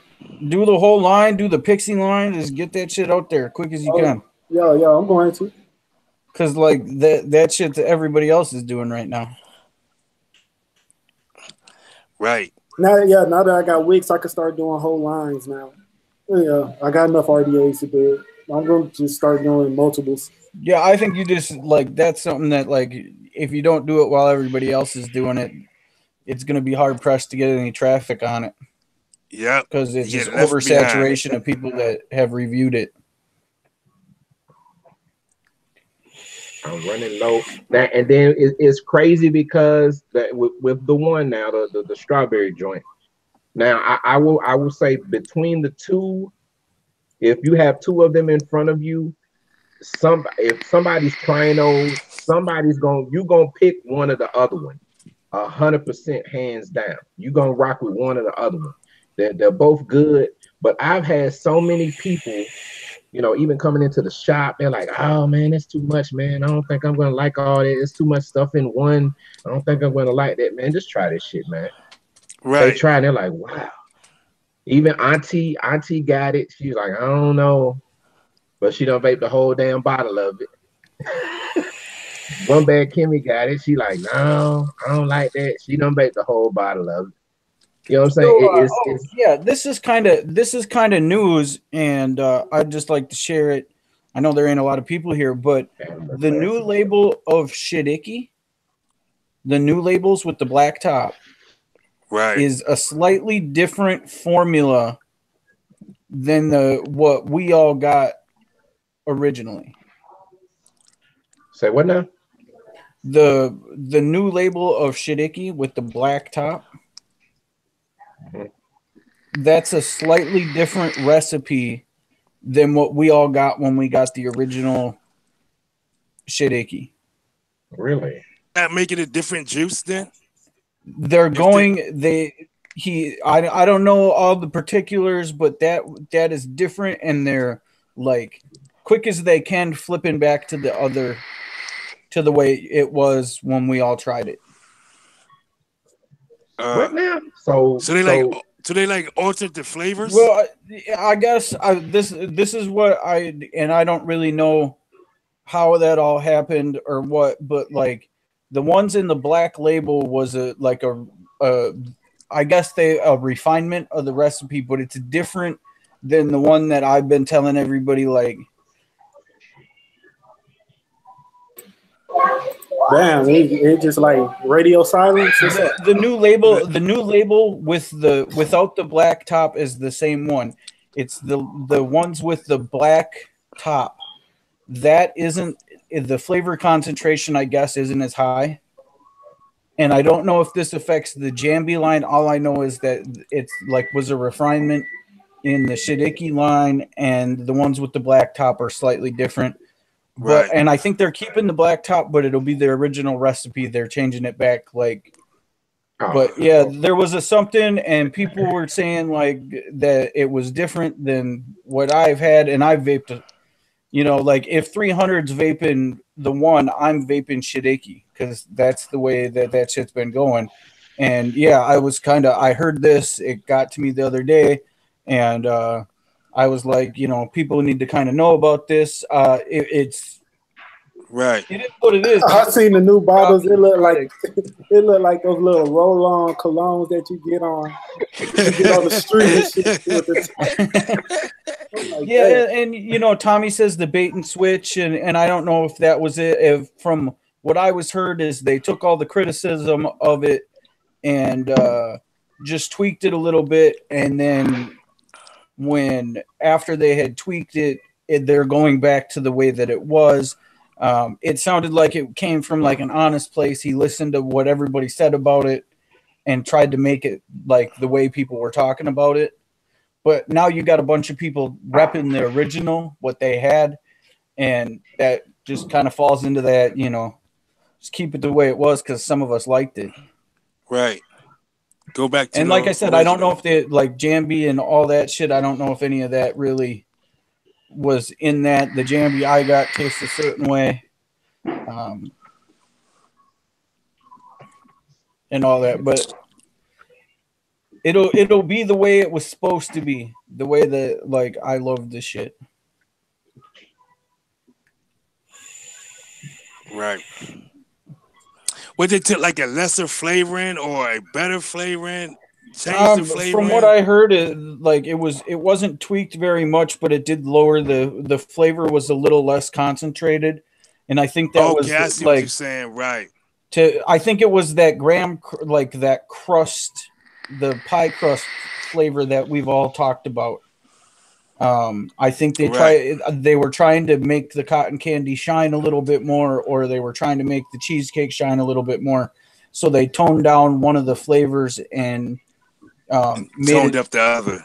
Do the whole line. Do the Pixie line. Just get that shit out there quick as you can. Yeah, I'm going to. Cause like that shit that everybody else is doing right now. Right. Now that I got wigs, I can start doing whole lines now. Yeah, I got enough RDAs to do it. I'm going to just start doing multiples. Yeah, I think you just like that's something that like if you don't do it while everybody else is doing it, it's going to be hard pressed to get any traffic on it. Yeah, because it's just oversaturation of people that have reviewed it. I'm running low now, and then it's crazy because that with the one now, the strawberry joint, Now I will say between the two, if you have two of them in front of you, if somebody's trying those, you gonna pick one of the other one. 100% hands down. You gonna rock with one or the other one. They're both good. But I've had so many people, even coming into the shop, they're like, "Oh man, that's too much, man. I don't think I'm gonna like all that. It's too much stuff in one. I don't think I'm gonna like that, man. Just try this shit, man." They Right. try and they're like, "Wow." Even Auntie got it. She's like, "I don't know," but she done vape the whole damn bottle of it. One bad Kimmy got it. She like, "No, I don't like that." She done vape the whole bottle of it. You know what I'm saying? So, It's yeah, this is kind of news, and I'd just like to share it. I know there ain't a lot of people here, but the new label of Shidiki, the new labels with the black top, Right. is a slightly different formula than what we all got originally. Say what now? The new label of Shidiki with the black top, that's a slightly different recipe than what we all got when we got the original Shidiki. Really? That make it a different juice then? They're going I don't know all the particulars, but that is different, and they're like quick as they can flipping back to the way it was when we all tried it. What now? So they like altered the flavors? Well, I guess this is what I don't really know how that all happened or what, but like the ones in the black label was a I guess a refinement of the recipe, but it's different than the one that I've been telling everybody. Like, Damn, it just like radio silence. the new label without the black top is the same one. It's the ones with the black top. That isn't the flavor concentration, I guess, isn't as high. And I don't know if this affects the Jambi line. All I know is that it's like was a refinement in the Shidiki line, and the ones with the black top are slightly different. But and I think they're keeping the black top, but it'll be their original recipe. They're changing it back, like. But yeah, there was a something, and people were saying like that it was different than what I've had, and I've vaped. Like if 300's vaping the one, I'm vaping Shideki because that's the way that shit's been going. And yeah, I heard this. It got to me the other day, and I was like, people need to kind of know about this. It's right. It is what it is. I seen the new bottles. It look like those little roll-on colognes that you get on the street and shit. With the yeah, and Tommy says the bait and switch, and I don't know if that was it. If from what I was heard is they took all the criticism of it and just tweaked it a little bit, and then after they had tweaked it, they're going back to the way that it was. It sounded like it came from like an honest place. He listened to what everybody said about it and tried to make it like the way people were talking about it. But now you got a bunch of people repping the original, what they had, and that just kind of falls into that, just keep it the way it was because some of us liked it. Right. Go back to and like I said, original. I don't know if they like Jambi and all that shit. I don't know if any of that really was in that. The Jambi I got tastes a certain way, and all that, but it'll be the way it was supposed to be. The way that like I love this shit. Right. Was it to like a lesser flavoring or a better flavoring? Change the flavoring? From what I heard, it wasn't tweaked very much, but it did lower the flavor was a little less concentrated, and I think that was I see like what you're saying, right? I think it was that graham, like that crust, the pie crust flavor that we've all talked about. I think they were trying to make the cotton candy shine a little bit more, or they were trying to make the cheesecake shine a little bit more. So they toned down one of the flavors and toned up the other.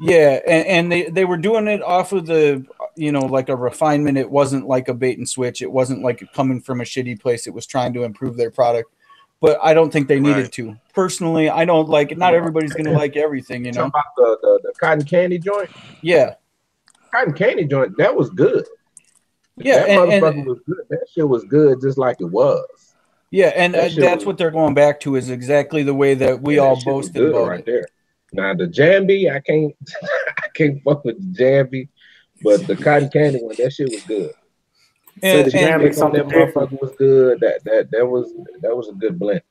Yeah, and they were doing it off of the, like a refinement. It wasn't like a bait and switch. It wasn't like coming from a shitty place. It was trying to improve their product. But I don't think they needed to. Personally, I don't like it. Not everybody's going to like everything, Talking about the cotton candy joint? Yeah. Cotton candy joint, that was good. Yeah, that motherfucker was good. That shit was good just like it was. Yeah, and that's what they're going back to is exactly the way that we all boasted about right there. Now the Jambi, I can't fuck with the Jambi, but the cotton candy one, that shit was good. And the Jambi something motherfucker was good. That was a good blend.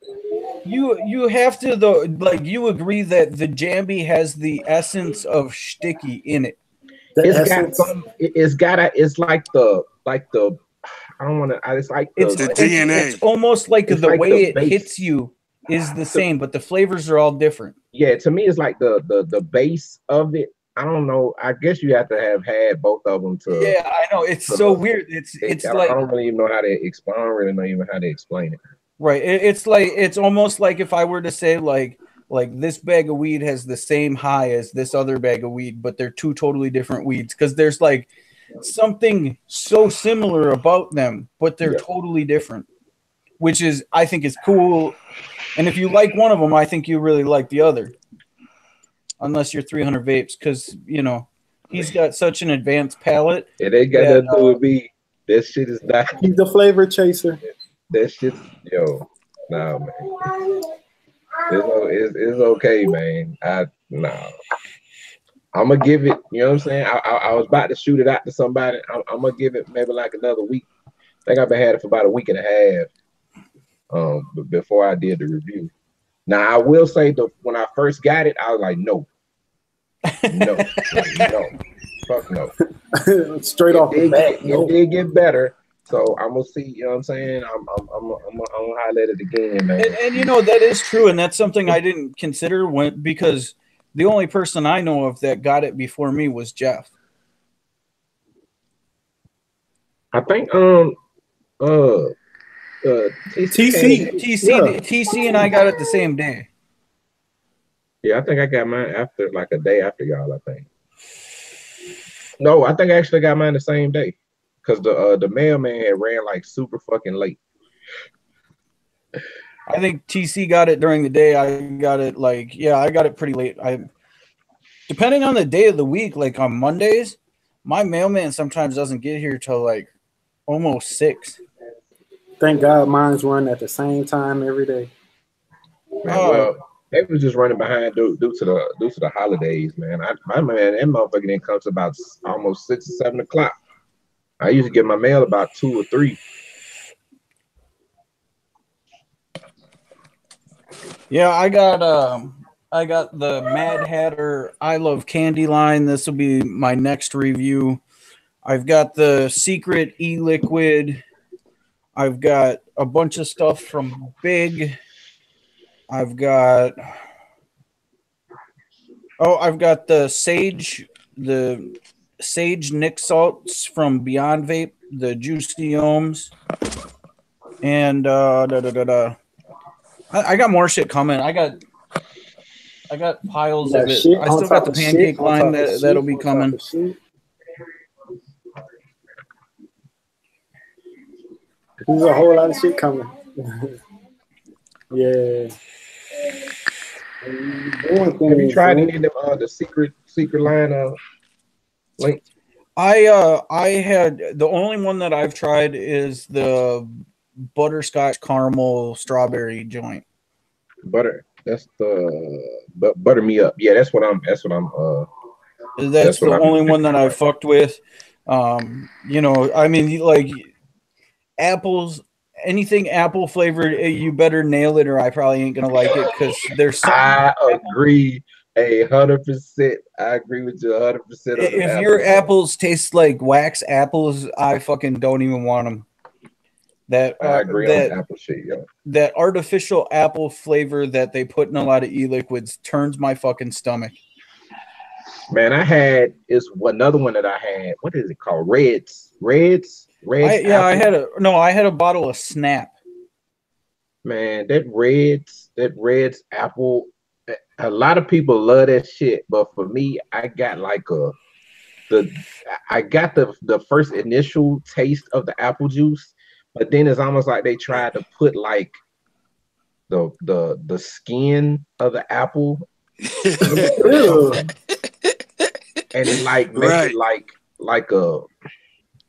You have to though, like you agree that the Jambi has the essence of sticky in it. It's like the I don't want to. It's like the DNA. It's almost like the way it hits you is the same, but the flavors are all different. Yeah, to me, it's like the base of it. I don't know. I guess you have to have had both of them to. Yeah, I know. It's so weird. It's like I don't really even know how to explain. I don't really know even how to explain it. Right. It's almost like if I were to say like this bag of weed has the same high as this other bag of weed, but they're two totally different weeds because there's like something so similar about them, but they're totally different, which is I think is cool. And if you like one of them, I think you really like the other. Unless you're 300 vapes, because he's got such an advanced palate. It ain't got nothing to do with me. That shit is not. He's the flavor chaser. That shit's nah, man. It's okay, man. I'm gonna give it. You know what I'm saying? I was about to shoot it out to somebody. I'm gonna give it maybe like another week. I think I've been had it for about a week and a half. Before I did the review. Now I will say when I first got it, I was like, no, fuck no. Straight off the bat. It did get better. So I'm gonna see, you know what I'm saying? I'm gonna highlight it again, man. And that is true, and that's something I didn't consider because the only person I know of that got it before me was Jeff. I think TC and I got it the same day. Yeah, I think I got mine after like a day after y'all, I think. No, I think I actually got mine the same day. Because the mailman had ran like super fucking late. I think TC got it during the day. I got it I got it pretty late. Depending on the day of the week, like on Mondays, my mailman sometimes doesn't get here till like almost 6. Thank God mine's run at the same time every day. Man, well, they was just running behind due to the holidays, man. My man, that motherfucker didn't come to about almost 6 or 7 o'clock. I used to get my mail about 2 or 3. Yeah, I got the Mad Hatter I Love Candy line. This will be my next review. I've got the Secret e-liquid. I've got a bunch of stuff from Big. I've got the Sage Nick Salts from Beyond Vape, the Juicy Ohms. And I got more shit coming. I got piles of it. I still got the pancake line that'll be coming. There's a whole lot of shit coming. Yeah. Have you tried any of the secret line links? I had the only one that I've tried is the butterscotch caramel strawberry joint. That's the butter me up. Yeah, that's the only one that I fucked with. I mean, like apples, anything apple flavored, you better nail it or I probably ain't gonna like it because there's I agree 100%. I agree with you 100%. If your apples taste like wax apples, I fucking don't even want them. I agree on apple shit, yo. That artificial apple flavor that they put in a lot of e-liquids turns my fucking stomach. Man, I had another one that I had. What is it called? Reds. I had a bottle of Snap. Man, that Reds apple a lot of people love that shit, but for me, I got like the first initial taste of the apple juice, but then it's almost like they tried to put like the skin of the apple in the Ew. and then like make it Right. like a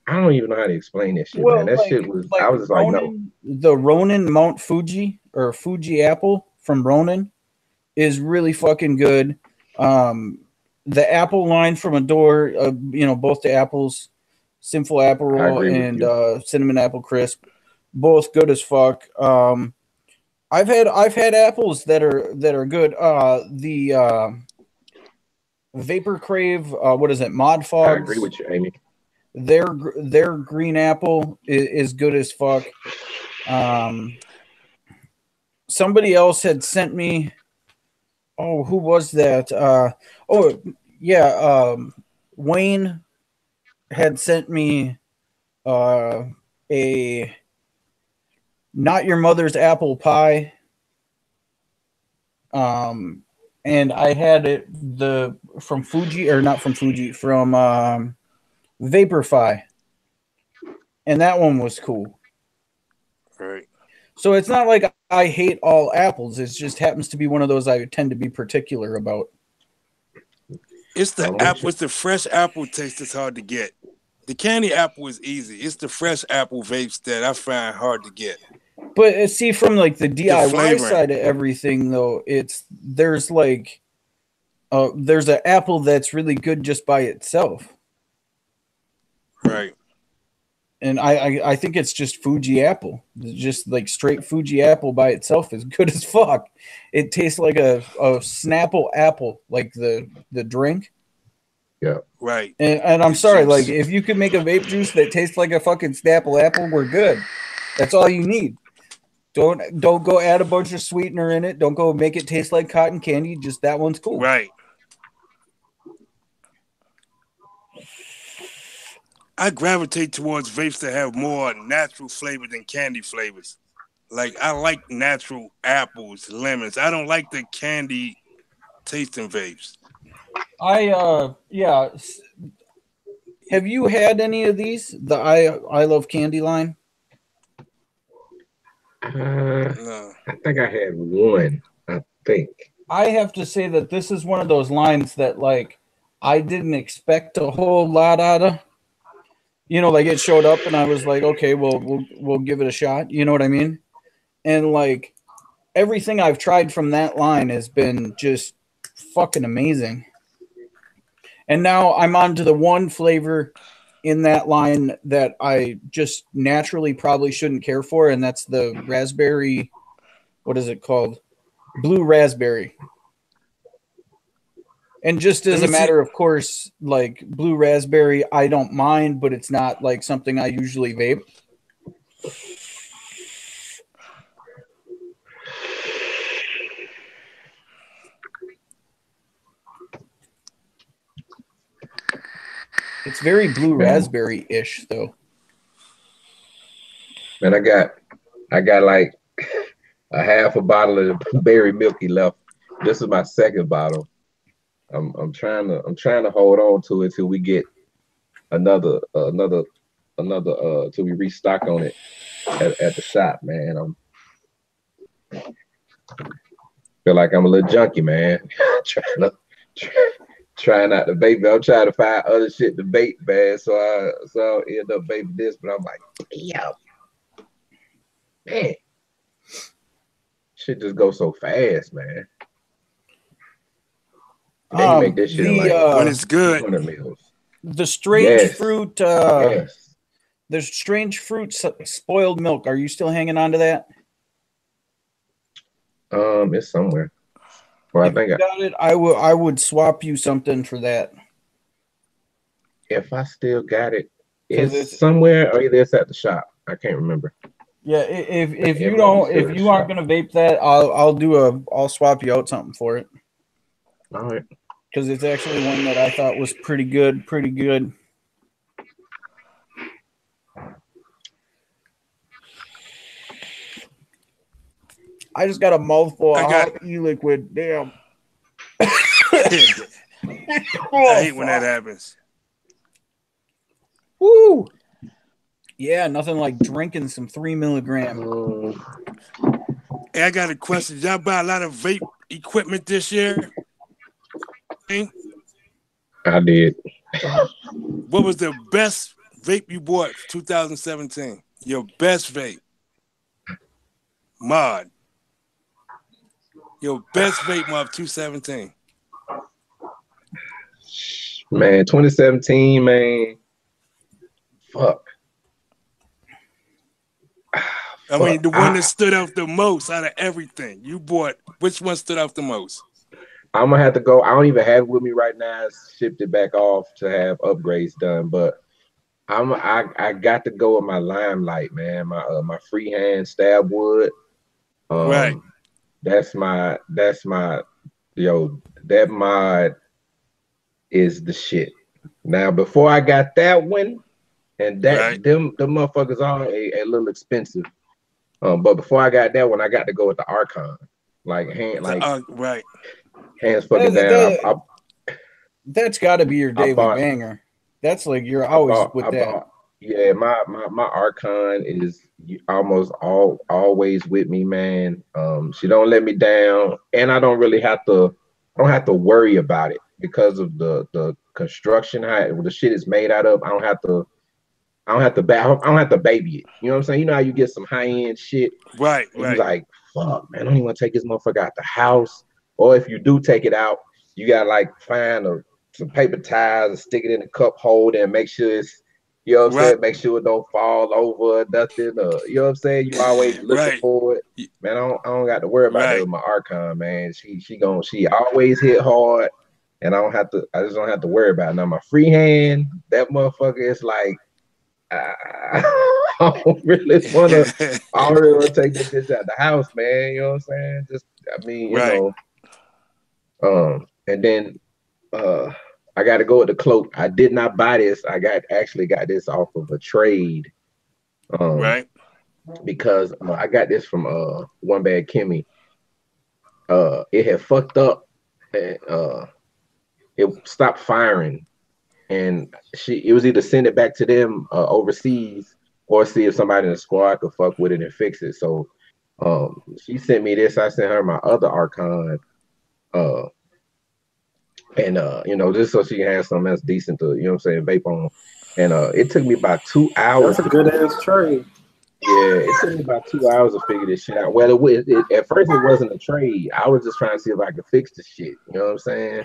I don't even know how to explain that shit, man. Well, That shit was I like was just like, no. Ronin, the Ronin Mount Fuji or Fuji apple from Ronin is really fucking good. Um, the apple line from Adore, both the apples, Sinful Apple I Roll agree with and you. Cinnamon Apple Crisp, both good as fuck. I've had apples that are good. The Vapor Crave, what is it? Mod I agree Fogs. with you, Amy. Their green apple is good as fuck. Um, Somebody else had sent me. Oh, who was that? Oh, yeah. Wayne had sent me a not your mother's apple pie. Um, and I had it from Fuji or not from Fuji from Vaporfy, and that one was cool. Right. So it's not like I hate all apples. It just happens to be one of those I tend to be particular about. It's the I'm with apple. you. It's the fresh apple taste that's hard to get. The candy apple is easy. It's the fresh apple vapes that I find hard to get. But see, from like the The DIY flavoring. side of everything, though, there's an apple that's really good just by itself, Right. and I think it's just Fuji apple, just like straight Fuji apple by itself is good as fuck. It tastes like a Snapple apple, like the drink. Yeah. Right. And I'm The sorry, like juice. if you could make a vape juice that tastes like a fucking Snapple apple, we're good. That's all you need. Don't go add a bunch of sweetener in it. Don't go make it taste like cotton candy. Just that one's cool. Right. I gravitate towards vapes that have more natural flavor than candy flavors. Like I like natural apples, lemons. I don't like the candy tasting vapes. Yeah. Have you had any of these? The I love candy line. No. I think I had one. I think. I have to say that this is one of those lines that like I didn't expect a whole lot out of. Like it showed up and I was like, okay, well we'll give it a shot. You know what I mean? And like everything I've tried from that line has been just fucking amazing. And now I'm on to the one flavor in that line that I just naturally probably shouldn't care for, and that's the raspberry. What is it called? Blue raspberry. And just Let as me a see. matter of course, like blue raspberry, I don't mind, but it's not like something I usually vape. It's very blue Man, raspberry ish, though. man, I got like a half a bottle of the berry milky left. This is my second bottle. I'm trying to hold on to it till we get another till we restock on it at the shop, man. Feel like I'm a little junkie, man. trying to try, trying not to vape. I'm trying to find other shit to vape, man. So I end up vaping this, but I'm like, yeah, man, shit just goes so fast, man. And then you make this shit in like When it's good. 200 mils. The strange Yes, fruit. yes. There's strange fruit spoiled milk. Are you still hanging on to that? It's somewhere. Well, I If think you got it, I would swap you something for that if I still got it, because it's it's somewhere or either it's at the shop. I can't remember. yeah. If It you might be don't still if at the you aren't shop. gonna vape that, I'll swap you out something for it All right. because it's actually one that I thought was pretty good, pretty good. I just got a mouthful I of got hot e-liquid. Damn. I hate when that happens. Woo! Yeah, nothing like drinking some 3 milligram. Hey, I got a question. Did y'all buy a lot of vape equipment this year? I did. What was the best vape you bought 2017? Your best vape. Mod. Your best vape of 2017. Man, 2017, man. Fuck. I mean, the one that stood out the most out of everything you bought, which one stood out the most? I'm gonna have to go. I don't even have it with me right now. I shipped it back off to have upgrades done, but I got to go with my Limelight, man. My freehand stab wood. Right. That's my that mod is the shit. Now before I got that one, and that them motherfuckers are a little expensive. But before I got that one, I got to go with the Archon. Like hands fucking down. That's got to be your daily banger. That's like you're always with that. Yeah, my Archon is almost always with me, man. She don't let me down, and I don't have to worry about it because of the construction, how the shit is made out of. I don't have to baby it. You know what I'm saying? You know how you get some high end shit, right? You like, fuck, man, I don't even want to take this motherfucker out the house. Or if you do take it out, you gotta like find some paper ties and stick it in the cup holder and make sure it's, you know what I'm saying, make sure it don't fall over or nothing. You know what I'm saying? You always looking for it. Man, I don't got to worry about that with my Archon, man. She always hit hard, and I just don't have to worry about it. Now my freehand, that motherfucker is like, I don't really want to take this bitch out the house, man. You know what I'm saying? Just, I mean, you know. And then I got to go with the cloak. I did not buy this. I actually got this off of a trade. Because I got this from One Bad Kimmy. It had fucked up and it stopped firing. And it was either send it back to them overseas or see if somebody in the squad could fuck with it and fix it. So she sent me this. I sent her my other Archon. And you know, just so she can have something that's decent to, you know what I'm saying, vape on. And it took me about 2 hours. That's a good ass trade. Yeah, it took me about 2 hours to figure this shit out. Well, at first it wasn't a trade. I was just trying to see if I could fix the shit. You know what I'm saying?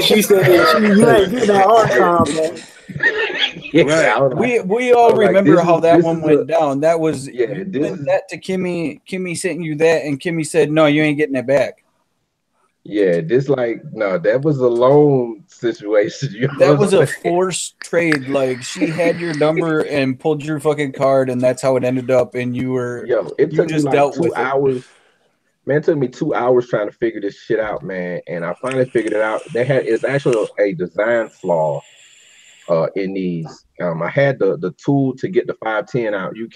She said, "You ain't getting that Archon, man." Yeah, we all remember how that one went down. That was that to Kimmy. Kimmy sent you that, and Kimmy said, "No, you ain't getting it back." Yeah, that was a loan situation. You know that was a forced trade. Like she had your number and pulled your fucking card, and that's how it ended up. And you were it took me like 2 hours. Man, it took me 2 hours trying to figure this shit out, man. And I finally figured it out. It's actually a design flaw in these. I had the tool to get the 510 out. You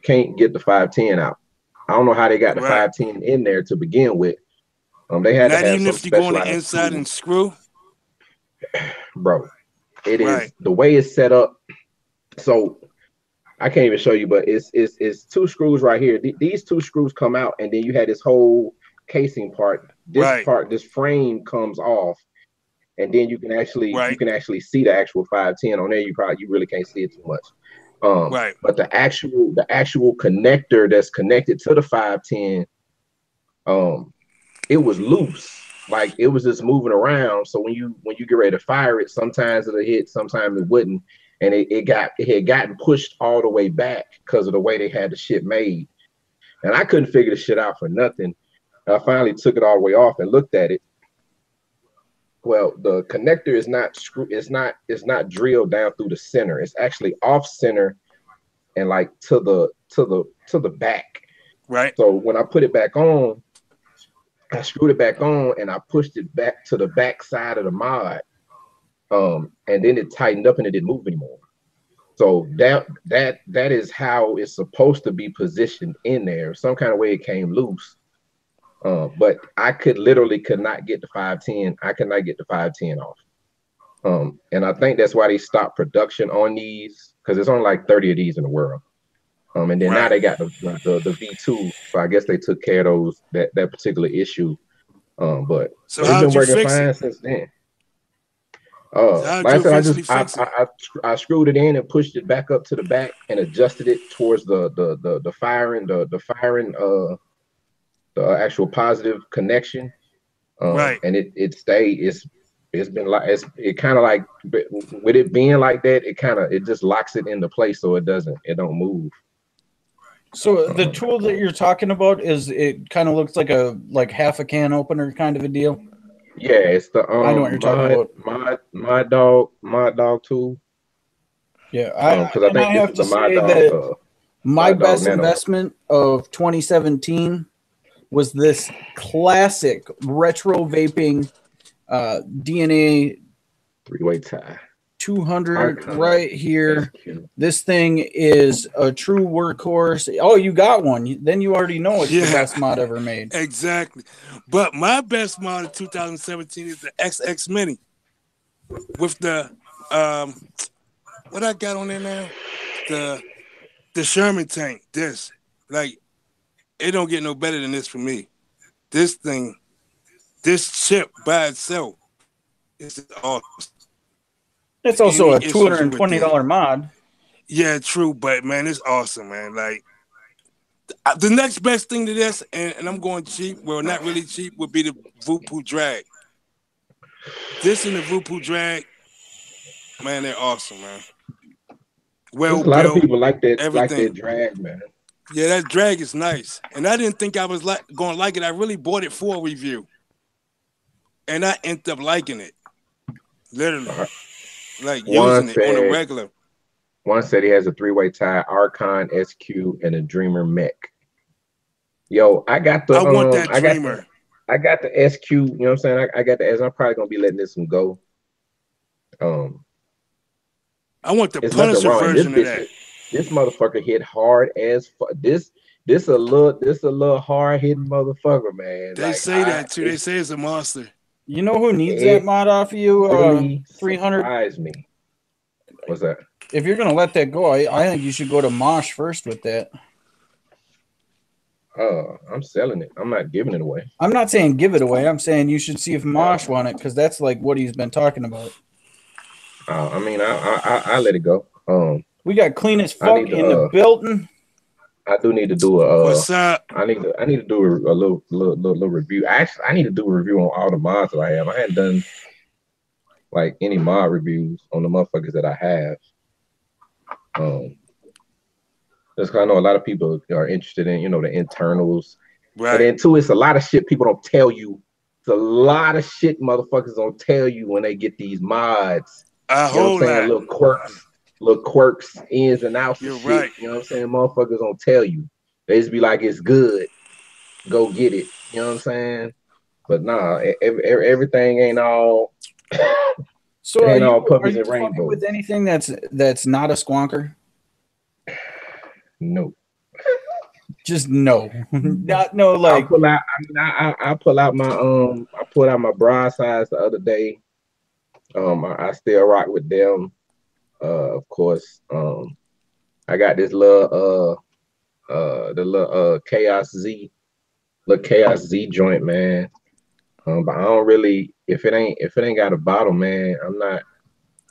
can't get the 510 out. I don't know how they got the 510 in there to begin with. They had not to have even some if you go on the specialized inside tool. and screw. Bro, it is the way it's set up. So I can't even show you, but it's 2 screws right here. These 2 screws come out, and then you had this whole casing part. This frame comes off, and then you can actually see the actual 510 on there. You really can't see it too much. But the actual connector that's connected to the 510, it was loose. Like it was just moving around. So when you get ready to fire it, sometimes it'll hit, sometimes it wouldn't. And it had gotten pushed all the way back because of the way they had the shit made. And I couldn't figure the shit out for nothing. I finally took it all the way off and looked at it. Well, the connector is it's not drilled down through the center. It's actually off center and like to the back. Right. So when I put it back on, I screwed it back on and I pushed it back to the back side of the mod. And then it tightened up and it didn't move anymore. So that is how it's supposed to be positioned in there. Some kind of way it came loose. But I could not get the 510. I could not get the 510 off. And I think that's why they stopped production on these, because there's only like 30 of these in the world. And then now they got the V2, so I guess they took care of that particular issue. But so it's been working fine since then. Like I said, I screwed it in and pushed it back up to the back and adjusted it towards the firing, the actual positive connection. And it stayed. It's been like it kind of like with it being like that, it just locks it into place so it don't move. So the tool that you're talking about it kind of looks like half a can opener kind of a deal. Yeah, it's the I know what you're talking about. My dog tool. Yeah, because I think this is the my dog. That my best investment of 2017 was this classic retro vaping DNA 3-way tie 200 right here. This thing is a true workhorse. Oh, you got one. Then you already know it's the best mod ever made. Exactly. But my best mod of 2017 is the XX Mini with the what I got on there now? The Sherman tank. This, like, it don't get no better than this for me. This thing, this chip by itself is awesome. It's also a $220 mod. Yeah, true, but man, it's awesome, man. Like, the next best thing to this, and I'm going cheap, well, not really cheap, would be the Vupu Drag. This and the Vupu Drag, man, they're awesome, man. Well, a lot of people like that drag, man. Yeah, that drag is nice, and I didn't think I was going to like it. I really bought it for a review, and I ended up liking it, literally, like using it on a regular. One said he has a 3-way tie, Archon SQ, and a Dreamer mech. Yo, I got the. I want that Dreamer. I got the SQ. You know what I'm saying? I got the S. I'm probably gonna be letting this one go. I want the Punisher version of that. This motherfucker hit hard as fuck. This a little hard hitting motherfucker, man. They say that too. They say it's a monster. You know who needs that mod off of you? 300. Surprise me. What's that? If you're gonna let that go, I think you should go to Mosh first with that. I'm selling it. I'm not giving it away. I'm not saying give it away. I'm saying you should see if Mosh want it, because that's like what he's been talking about. I mean, I let it go. We got clean as fuck in the building. I do need to do a. What's up? I need to do a little review. Actually, I need to do a review on all the mods that I have. I hadn't done like any mod reviews on the motherfuckers that I have. Just 'cause I know a lot of people are interested in, the internals. Right. And then too, it's a lot of shit people don't tell you. It's a lot of shit motherfuckers don't tell you when they get these mods. A whole lot. Little quirks, ins and outs. You're shit, right. You know what I'm saying? Motherfuckers don't tell you. They just be like, it's good. Go get it. You know what I'm saying? But nah, everything ain't all. So ain't all are puppies you and rainbows. with anything that's not a squonker? No. Just no. Not no like. I pull out my broadsides the other day. I still rock with them. Of course. I got this the little Chaos Z joint, man. But I don't really, if it ain't got a bottle, man,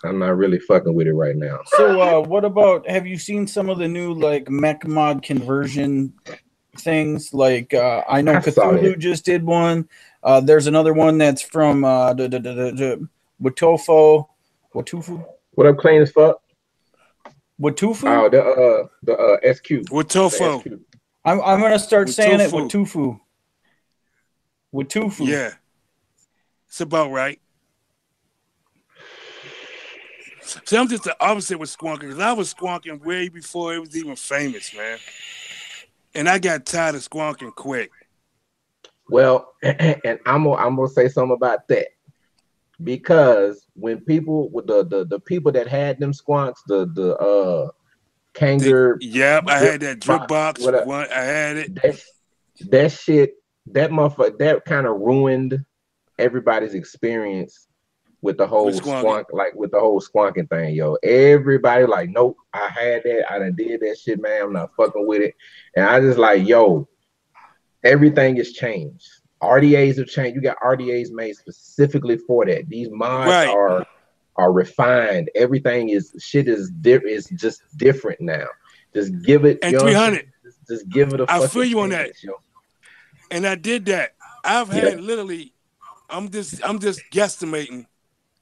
I'm not really fucking with it right now. So what about, have you seen some of the new like mech mod conversion things? Like I know Cthulhu just did one. There's another one that's from Watufu. What up, clean as fuck? Watufu? Oh, the SQ. Watufu. I'm gonna start saying it Watufu. Watufu. Yeah. It's about right. See, I'm just the opposite with squonking, because I was squonking way before it was even famous, man. And I got tired of squonking quick. Well, and I'm gonna say something about that. Because when people with the people that had them squonks, the Kanger, I had that drip box. I had it. That shit that motherfucker, that kind of ruined everybody's experience with the whole squonk, like with the whole squonking thing, yo. Everybody like, nope, I had that, I done did that shit, man. I'm not fucking with it. And I just like, yo, everything has changed. RDAs have changed. You got RDAs made specifically for that. These mods are refined. Everything is just different now. Just give it, and 300. Just give it a I fucking feel you chance, on that. yo. And I did that. I've had literally, I'm just guesstimating,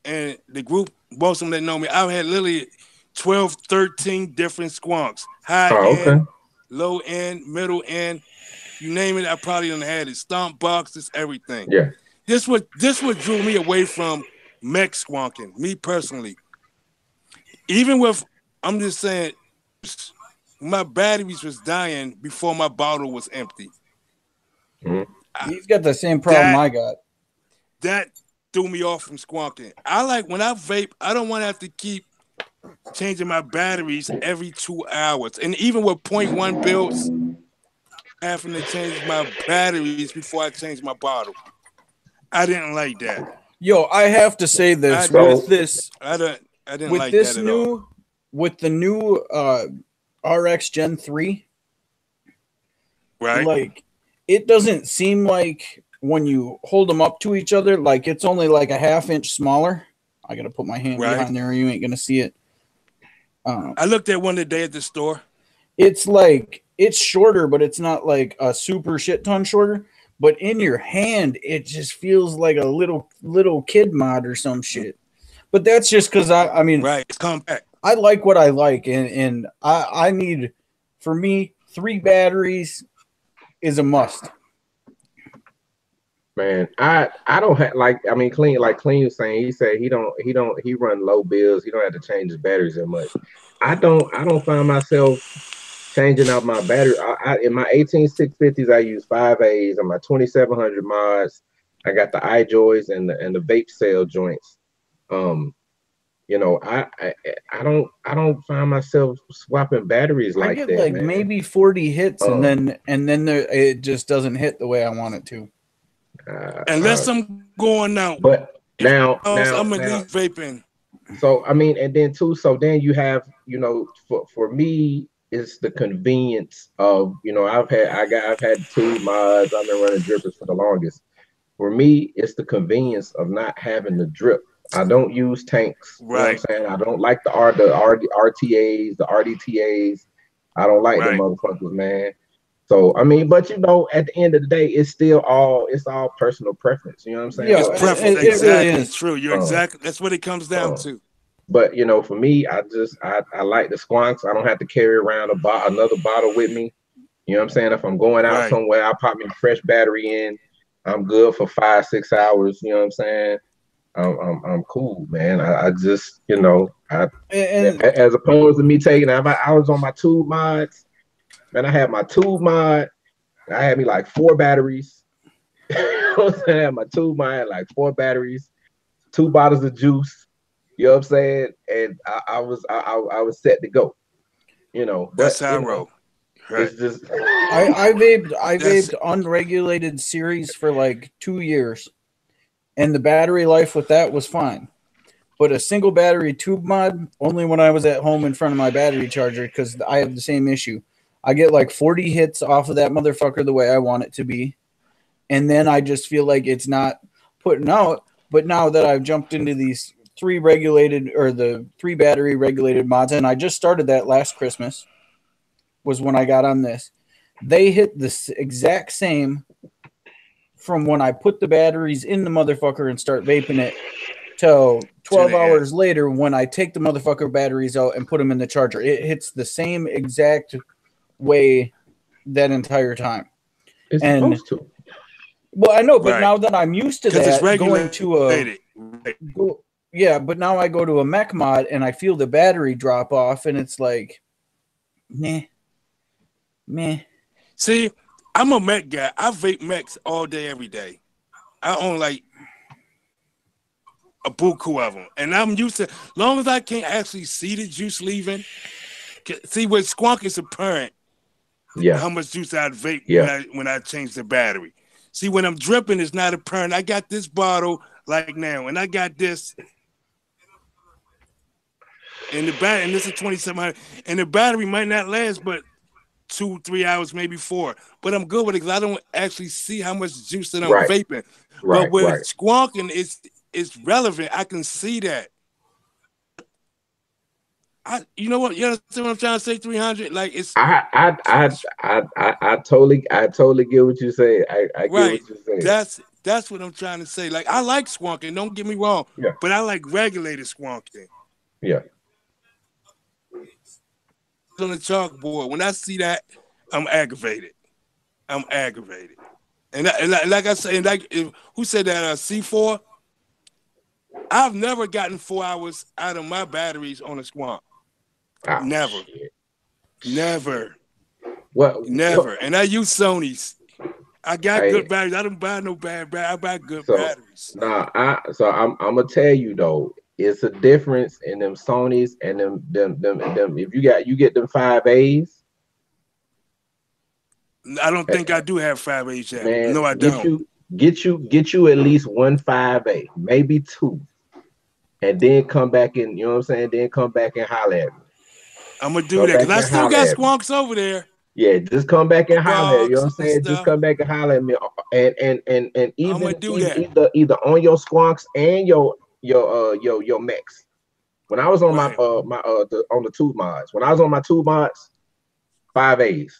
and the group, most of them that know me, I've had literally 12, 13 different squonks. High end, low end, middle end, you name it, I probably done had it. Stomp boxes, everything. Yeah. This what drew me away from mech squonking, me personally. Even with, I'm just saying, my batteries was dying before my bottle was empty. He's got the same problem I got. That threw me off from squonking. I like when I vape, I don't want to have to keep changing my batteries every 2 hours. And even with 0.1 builds, having to change my batteries before I change my bottle. I didn't like that. Yo, I have to say this I didn't with like this that at new all. with the new RX Gen 3, right? Like, it doesn't seem like when you hold them up to each other, like it's only like a ½ inch smaller. I gotta put my hand behind there, or you ain't gonna see it. I looked at one today at the store. It's like it's shorter, but it's not like a super shit ton shorter. But in your hand, it just feels like a little kid mod or some shit. But that's just because I mean, it's compact. I like what I like, and I need, for me, 3 batteries is a must. Man, I don't have clean was saying, he said he run low bills, he don't have to change his batteries that much. I don't find myself changing out my battery. In my 18650s, I use 5As. On my 2700 mods, I got the iJoys and the vape cell joints. You know, I don't find myself swapping batteries like that. I get like maybe 40 hits, and then it just doesn't hit the way I want it to. Unless I'm going out. But now I'm at least vaping. So I mean, and then too, so then you have, you know, for me, it's the convenience of, you know, I've had 2 mods, I've been running drippers for the longest. For me, it's the convenience of not having the drip. I don't use tanks. You know what I'm saying? I don't like the RTAs, the RDTAs. I don't like them motherfuckers, man. So I mean, but you know, at the end of the day, it's all personal preference. You know what I'm saying? Yeah, it's preference. Exactly. It's true. You're exactly. That's what it comes down to. But you know, for me, I like the squonks. I don't have to carry around another bottle with me. You know what I'm saying? If I'm going out somewhere, I pop me a fresh battery in. I'm good for 5-6 hours. You know what I'm saying? I'm cool, man. I just, you know, as opposed to me taking, I was on my tube mods. Man, I had my tube mod. I had me like 4 batteries. I had my tube mod, I had like 4 batteries, 2 bottles of juice. You know what I'm saying? And I was set to go. You know, that's how I roll. It's just I vaped unregulated series for like 2 years, and the battery life with that was fine. But a single battery tube mod only when I was at home in front of my battery charger, because I have the same issue. I get like 40 hits off of that motherfucker the way I want it to be. And then I just feel like it's not putting out. But now that I've jumped into these 3 regulated, or the 3 battery regulated mods, and I just started that last Christmas, was when I got on this. They hit the exact same from when I put the batteries in the motherfucker and start vaping it till 12 hours later when I take the motherfucker batteries out and put them in the charger. It hits the same exact way that entire time. It's supposed to. Well, I know, but now that I'm used to that, it's going to but now I go to a mech mod and I feel the battery drop off, and it's like, meh. See, I'm a mech guy. I vape mechs all day, every day. I own like a buku of them, and I'm used to. Long as I can't actually see the juice leaving, see with squonk is apparent. Yeah, how much juice I'd vape when I change the battery. See, when I'm dripping, it's not apparent. I got this bottle like now, and I got this. And the battery, and this is 2700, and the battery might not last but 2-3 hours, maybe 4. But I'm good with it because I don't actually see how much juice that I'm Right. vaping. But Right. with Right. squonking, it's relevant. I can see that. You know what? You understand what I'm trying to say? 300, like it's. I totally get what you say. I get Right. what you say. That's what I'm trying to say. Like I like squonking. Don't get me wrong. Yeah. But I like regulated squonking. Yeah. On the chalkboard. When I see that, I'm aggravated. I'm aggravated. And like I say, who said that? C4. I've never gotten 4 hours out of my batteries on a squonk. Oh, Never. shit. Never. What? Never. And I use Sony's. I got Hey, good batteries. I don't buy no bad batteries. I buy good so batteries. I'm gonna tell you though, it's a difference in them Sonys and them. If you get them 5As, I don't think I do have 5As yet. man, No, I don't. get you at least one 5A, maybe 2, and then come back in. You know what I'm saying? Then come back and holler at me. I'm gonna do Come that back because I and still holler got at me. squonks over there. Yeah, just come back and holler. You know what Box I'm and saying? Just stuff. come back and holler at me, and I'm gonna even do that. either on your squonks and your mix. When I was on Right. on the tube mods, when I was on my tube mods, 5As,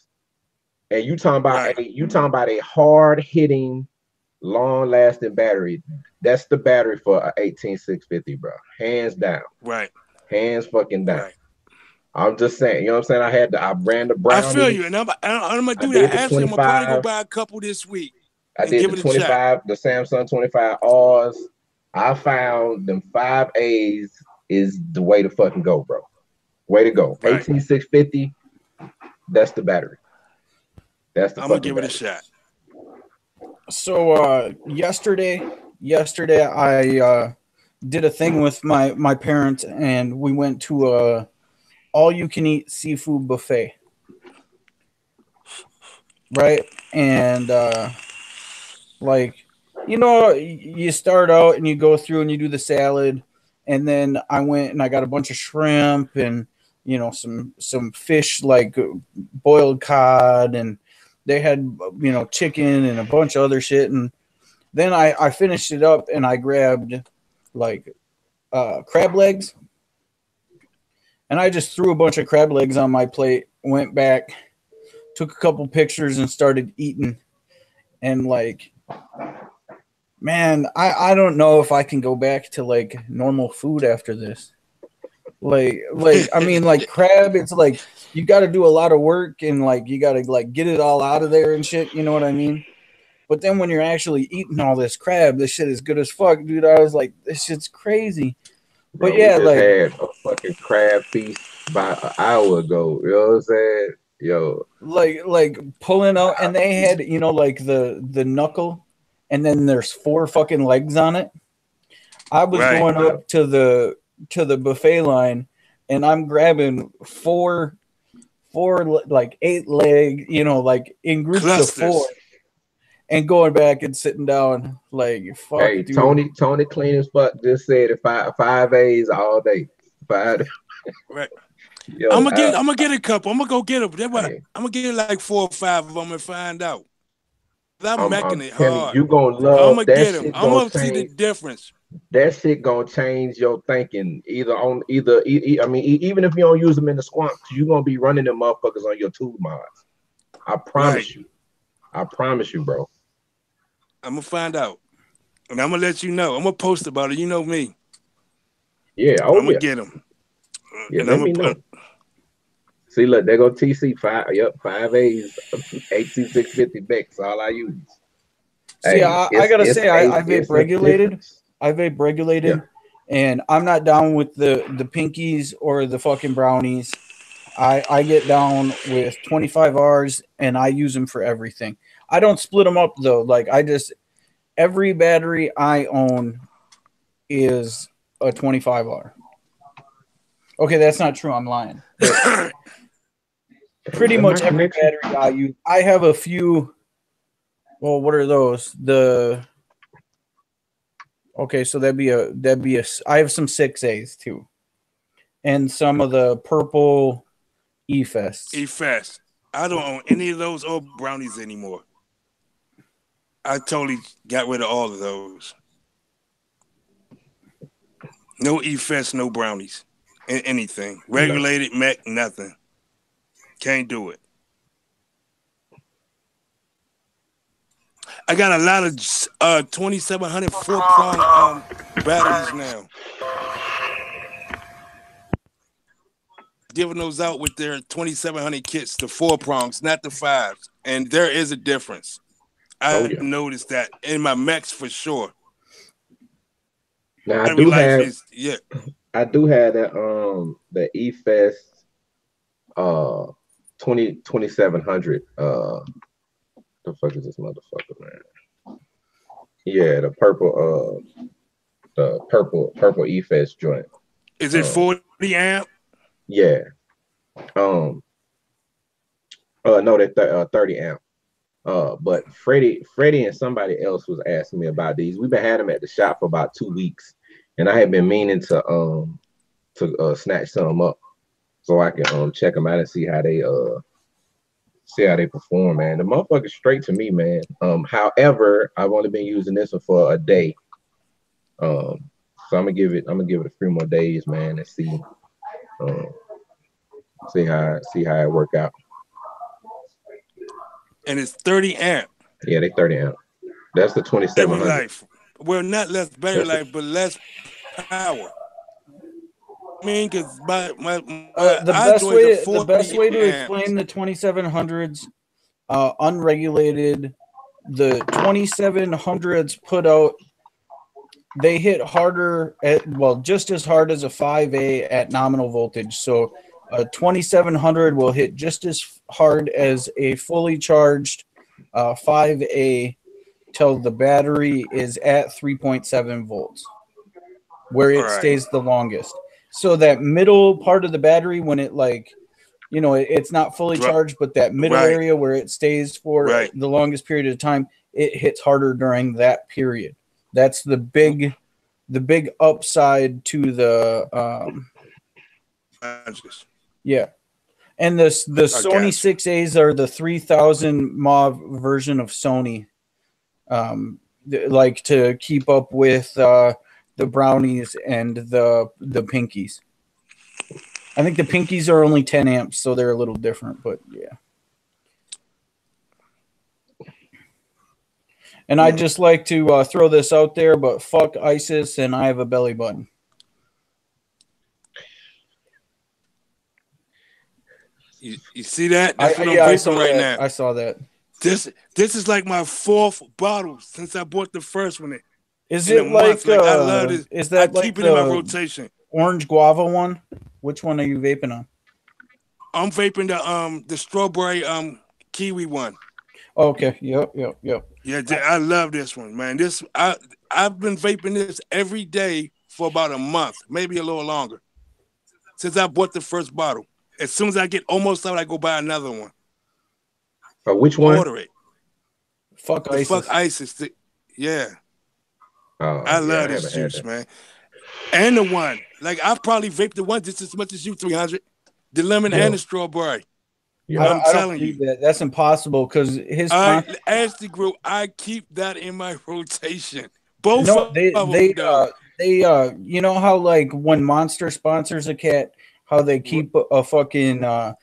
and you talking about a hard hitting, long lasting battery. That's the battery for an 18650, bro. Hands down. Right. Hands fucking down. Right. I'm just saying, you know what I'm saying? I ran the I feel brownies. you, and I'm gonna I do did that. the Actually, I'm gonna probably go 25. buy a couple this week I and did give the it a shot. 25, the Samsung 25 R's. I found them 5As is the way to fucking go, bro. Way to go. Right. 18650, that's the battery. That's the I'm gonna fucking give it a battery. shot. So yesterday I did a thing with my parents, and we went to a all-you-can-eat seafood buffet. Right? And like, you start out and you go through and you do the salad, and then I went and I got a bunch of shrimp and some fish, like boiled cod, and they had chicken and a bunch of other shit. And then I finished it up and I grabbed like crab legs, and I just threw a bunch of crab legs on my plate, went back, took a couple pictures, and started eating. And like, man, I don't know if I can go back to like normal food after this. Like I mean, like crab, it's like you got to do a lot of work, and like you got to like get it all out of there and shit. You know what I mean? But then when you're actually eating all this crab, this shit is good as fuck, dude. I was like, this shit's crazy. Bro, But yeah, we just like had a fucking crab feast about an hour ago. You know what I'm saying? Yo, like pulling out, and they had like the knuckle, and then there's 4 fucking legs on it. I was Right. going up to the buffet line, and I'm grabbing four like 8 leg, like in groups Clusters. of 4, and going back and sitting down. Like, fuck, hey, dude. Tony clean as fuck just said it 5As all day. 5. Right. Yo, I'm gonna get a couple. I'm gonna go get them. Hey. I'm gonna get like 4 or 5 of them and find out. I'm making it telling hard. you gonna I'm love gonna that get them. shit. I'm gonna see the difference. That shit gonna change your thinking. Even if you don't use them in the squonks, you gonna be running them motherfuckers on your tube mods. I promise you. I promise you, bro. I'm gonna find out, and I'm gonna let you know. I'm gonna post about it. You know me. Yeah. I'm gonna get them. Yeah, and let me know. See, look, there go TC 5. Yep, 5As, 18650 Bex. All I use. See, I gotta say, I vape regulated. I vape regulated, Yeah. and I'm not down with the pinkies or the fucking brownies. I get down with 25Rs, and I use them for everything. I don't split them up though. Like every battery I own is a 25R. Okay, that's not true. I'm lying. But pretty much every battery I use. I have a few Well, what are those? Okay, so that'd be a. I have some 6As too, and some of the purple E-Fests. E-Fest. I don't own any of those or brownies anymore. I totally got rid of all of those. No E-Fest, no brownies, anything. Regulated, mech, nothing. Can't do it. I got a lot of 2700 4-prong batteries now. Giving those out with their 2700 kits, the 4-prongs, not the 5s. And there is a difference. I noticed that in my mechs for sure. Now I do have that the E-Fest 2700 the fuck is this motherfucker, man? Yeah, the purple E-Fest joint. Is it 40 amp? Yeah. No, they're 30 amp. But Freddie and somebody else was asking me about these. We've been had them at the shop for about 2 weeks, and I had been meaning to snatch some up so I can check them out and see how they perform, man. The motherfucker's straight to me, man. However, I've only been using this one for a day. So I'm gonna give it a few more days, man, and see how it work out. And it's 30 amp. Yeah, they 30 amp. That's the 2700. Life. Well, not less battery life, but less power. I mean, because the best way to explain the 2700s unregulated, the 2700s put out, they hit harder just as hard as a 5A at nominal voltage. So a 2700 will hit just as hard as a fully charged 5A till the battery is at 3.7 volts, where it stays the longest. So that middle part of the battery, when it it's not fully charged, but that middle area where it stays for the longest period of time, it hits harder during that period. That's the big upside to the yeah. And the Sony 6As are the 3000 mAh version of Sony, like to keep up with the brownies and the pinkies. I think the pinkies are only 10 amps, so they're a little different, but yeah. And I'd just like to throw this out there, but fuck ISIS, and I have a belly button. You see that? That's what I'm vaping right now. I saw that. This is like my 4th bottle since I bought the first one. Is it like I love it. Is that I keep it in my rotation. Orange guava one? Which one are you vaping on? I'm vaping the strawberry kiwi one. Okay. Yep. Yeah, I love this one, man. I've been vaping this every day for about a month, maybe a little longer, since I bought the first bottle. As soon as I get almost out, I go buy another one. Which one? Order it. Fuck ISIS. Fuck ISIS. Yeah. I love this juice, man. And the one, like I've probably vaped the one just as much as you, 300. The lemon and the strawberry. Yeah. I'm telling you. That's impossible because his Ashley Group, I keep that in my rotation. Both they you know how like when Monster sponsors a cat, how they keep a fucking a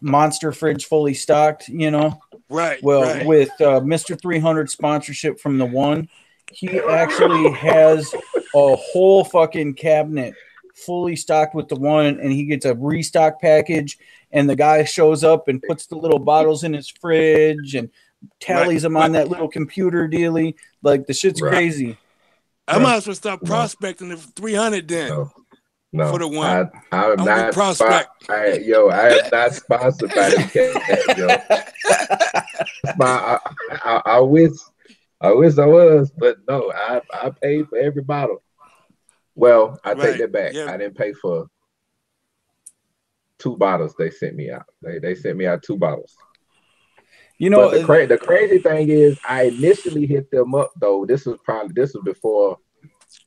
Monster fridge fully stocked, you know? Right. Well, with Mr. 300 sponsorship from the one, he actually has a whole fucking cabinet fully stocked with the one, and he gets a restock package, and the guy shows up and puts the little bottles in his fridge and tallies them on that little computer dealy. Like, the shit's crazy. I might as well start prospecting the 300 then. No, for the one. I'm not prospect. I am not sponsored by this cat, yo. I wish I was, but no, I paid for every bottle. Well, I take that back. Yeah. I didn't pay for 2 bottles they sent me out. They sent me out 2 bottles. You But know, the crazy thing is, I initially hit them up though. This was before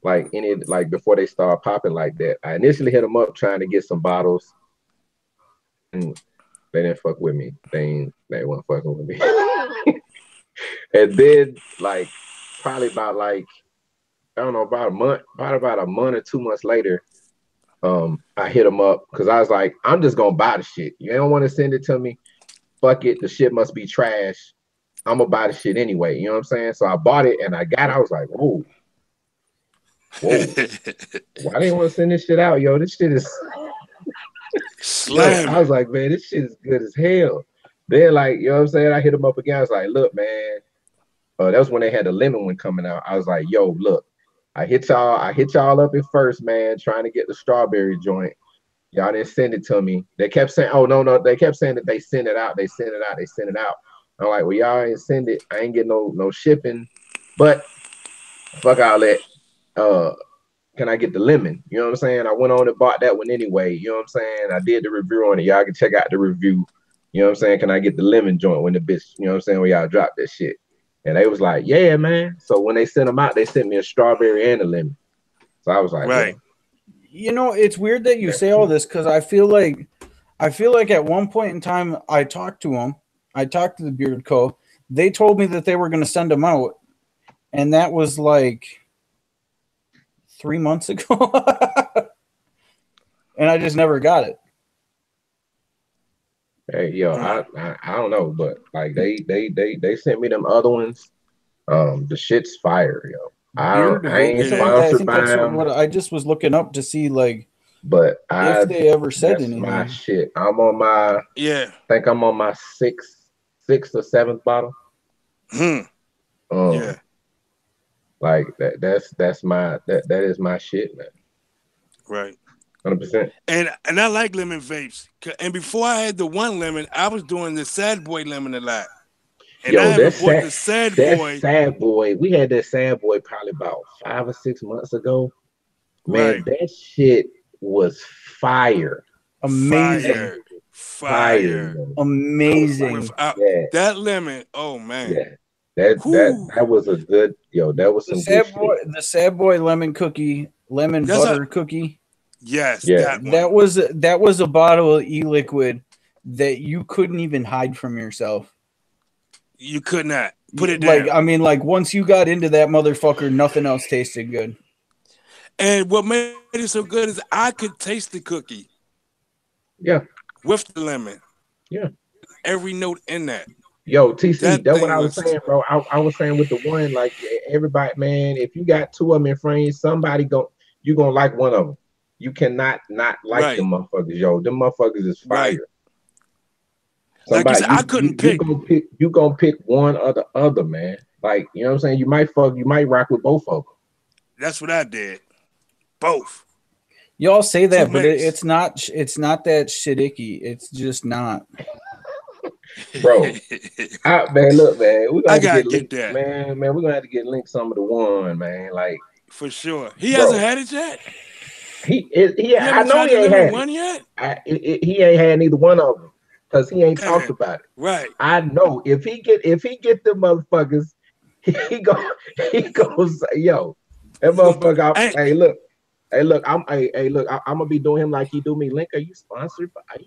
before they started popping like that. I initially hit them up trying to get some bottles, and they didn't fuck with me. They weren't fucking with me. And then like probably about like I don't know about a month or 2 months later, I hit them up because I was like, I'm just gonna buy the shit. You don't want to send it to me? Fuck it, the shit must be trash. I'm gonna buy the shit anyway. You know what I'm saying? So I bought it and I got it. I was like, whoa. Why they want to send this shit out, yo? This shit is Slam. I was like, man, this shit is good as hell. Then, like, you know what I'm saying? I hit them up again. I was like, look, man. That was when they had the lemon one coming out. I was like, yo, look, I hit y'all up at first, man, trying to get the strawberry joint. Y'all didn't send it to me. They kept saying, oh, no. They kept saying that they sent it out. They sent it out. I'm like, well, y'all ain't send it. I ain't getting no shipping. But fuck all that. Can I get the lemon? You know what I'm saying? I went on and bought that one anyway. You know what I'm saying? I did the review on it. Y'all can check out the review. You know what I'm saying? Can I get the lemon joint when the bitch, you know what I'm saying, when y'all drop that shit? And they was like, yeah, man. So when they sent them out, they sent me a strawberry and a lemon. So I was like, right. Well, you know, it's weird that you say all this because I feel like at one point in time I talked to them. I talked to the Beard Co. They told me that they were going to send them out, and that was like 3 months ago, and I just never got it. hey, yo, I don't know, but like they sent me them other ones. The shit's fire, yo. I ain't sponsored by them. What I just was looking up to see, like, but if they ever said that's anything. My shit. I'm on my I think I'm on my sixth or seventh bottle. Yeah. Like that's my that is my shit, man. Right. 100%. And I like lemon vapes. And before I had the one lemon, I was doing the Sad Boy lemon a lot. And yo, I haven't bought the Sad Boy. Sad Boy. We had that Sad Boy probably about 5 or 6 months ago. Man, that shit was fire. Amazing. Fire. Amazing. That lemon, oh man. Yeah. That was a good, yo, that was some good shit. The Sad Boy lemon butter cookie. Yes, yeah. That was a bottle of e-liquid that you couldn't even hide from yourself. You could not put it down. I mean, like once you got into that motherfucker, nothing else tasted good. And what made it so good is I could taste the cookie. Yeah. With the lemon. Yeah. Every note in that. Yo, TC, that's what I was saying, bro. I was saying with the one, like everybody, man, if you got two of them in frames, you gonna like one of them. You cannot not like them motherfuckers, yo. Them motherfuckers is fire. Right. Somebody, like you said, I couldn't pick. You gonna pick one or the other, man. Like, you know what I'm saying? You might rock with both of them. That's what I did. Both. Y'all say that, but it's not that shit icky. It's just not. Bro, man, look, man, we're gonna have to get that. Man, we're gonna have to get linked some of the one, man. Like, for sure. He hasn't had it yet. I know he ain't had one yet. He ain't had neither one of them because he ain't talked about it. Right. I know if he get the motherfuckers, he goes say, yo, that motherfucker. Hey, look, I'm gonna be doing him like he do me. Link, are you sponsored by them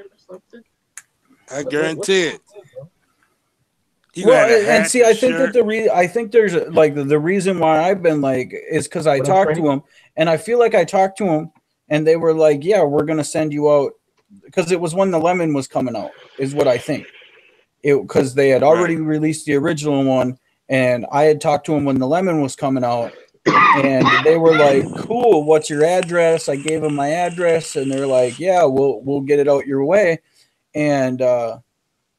or something? I guarantee it. And see, I think that I think there's like the reason why I've been like is because I talked to him, and I feel like I talked to him, and they were like, "Yeah, we're gonna send you out," because it was when the lemon was coming out, is what I think. Because they had already released the original one, and I had talked to him when the lemon was coming out, and they were like, "Cool, what's your address?" I gave them my address, and they're like, "Yeah, we'll get it out your way." And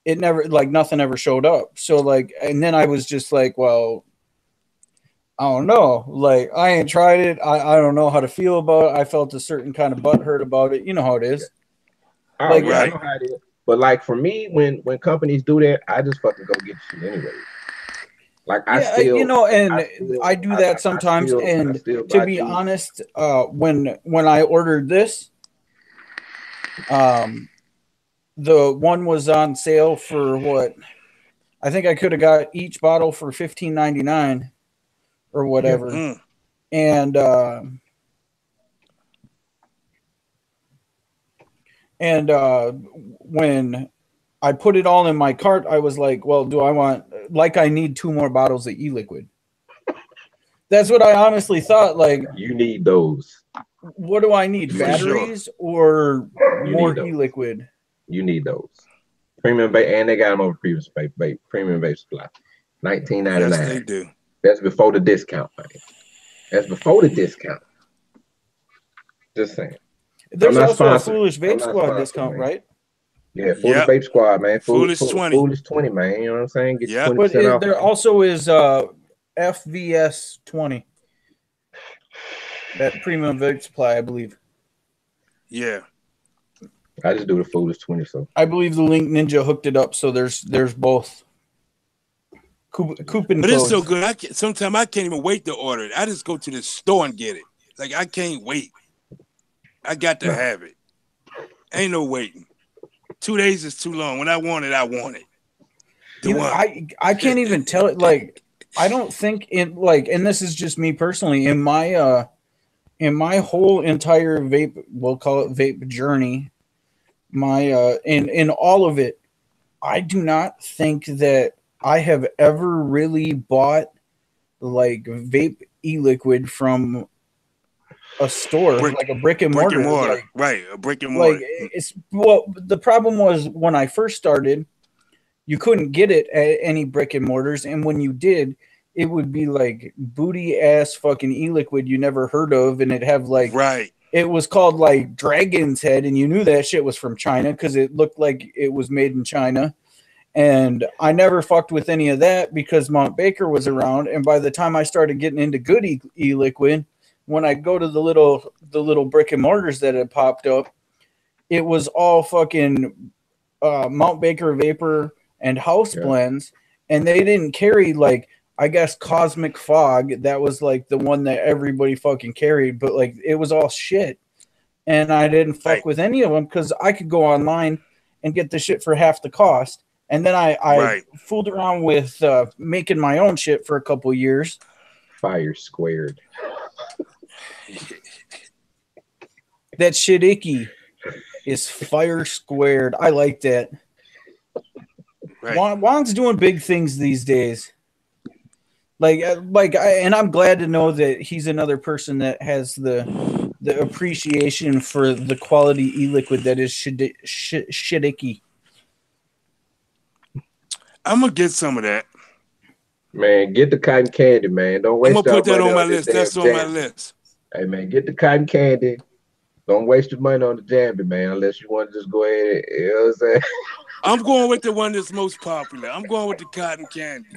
it never, like, nothing ever showed up. So like, and then I was just like, well, I don't know, like I ain't tried it. I don't know how to feel about it. I felt a certain kind of butthurt about it. You know how it is. I know how it is. But like for me, when companies do that, I just fucking go get shit anyway. Like I do that sometimes. And to be honest, when I ordered this, the one was on sale for what, I think I could have got each bottle for $15.99 or whatever. Yeah. And when I put it all in my cart, I was like, well, I need 2 more bottles of e-liquid. That's what I honestly thought. Like, you need those. What do I need? Batteries or more e-liquid? You need those. Premium vape, and they got them over premium vape supply. $19.99. Yes, they do. That's before the discount, man. That's before the discount. Just saying. There's also a Foolish Vape Squad discount, man. Right? Yeah, Foolish Vape Squad, man. Foolish 20. Foolish 20, man. You know what I'm saying? Get 20% but off. There also is FVS 20. That premium vape supply, I believe. Yeah. I just do the Foolish 20, so. I believe the Link Ninja hooked it up, so there's both. Coupon But codes. it's so good. Sometimes I can't even wait to order it. I just go to the store and get it. Like, I can't wait. I got to have it. Ain't no waiting. 2 days is too long. When I want it, I want it. I can't even tell it. Like, I don't think it, like, and this is just me personally, in my whole entire vape, we'll call it vape journey, in all of it, I do not think that I have ever really bought like vape e-liquid from a store, like a brick and mortar. Like, right, a brick and mortar. Like, the problem was when I first started, you couldn't get it at any brick and mortars, and when you did, it would be like booty ass fucking e-liquid you never heard of, and it'd have like it was called like Dragon's Head, and you knew that shit was from China because it looked like it was made in China. And I never fucked with any of that because Mount Baker was around. And by the time I started getting into good e-liquid, when I go to the little brick and mortars that had popped up, it was all fucking Mount Baker Vapor and House blends. And they didn't carry, like, I guess Cosmic Fog. That was like the one that everybody fucking carried. But like, it was all shit. And I didn't fuck with any of them because I could go online and get the shit for half the cost. And then I fooled around with making my own shit for a couple years. Fire squared. That shit icky is fire squared. I like that. Juan's doing big things these days. And I'm glad to know that he's another person that has the appreciation for the quality e-liquid that is shit icky. I'm gonna get some of that. Man, get the cotton candy, man. Don't waste. I'm gonna put that on my list. That's on my list. Hey, man, get the cotton candy. Don't waste your money on the Jambi, man, unless you want to just go ahead. You know what I'm saying? I'm going with the one that's most popular. I'm going with the cotton candy.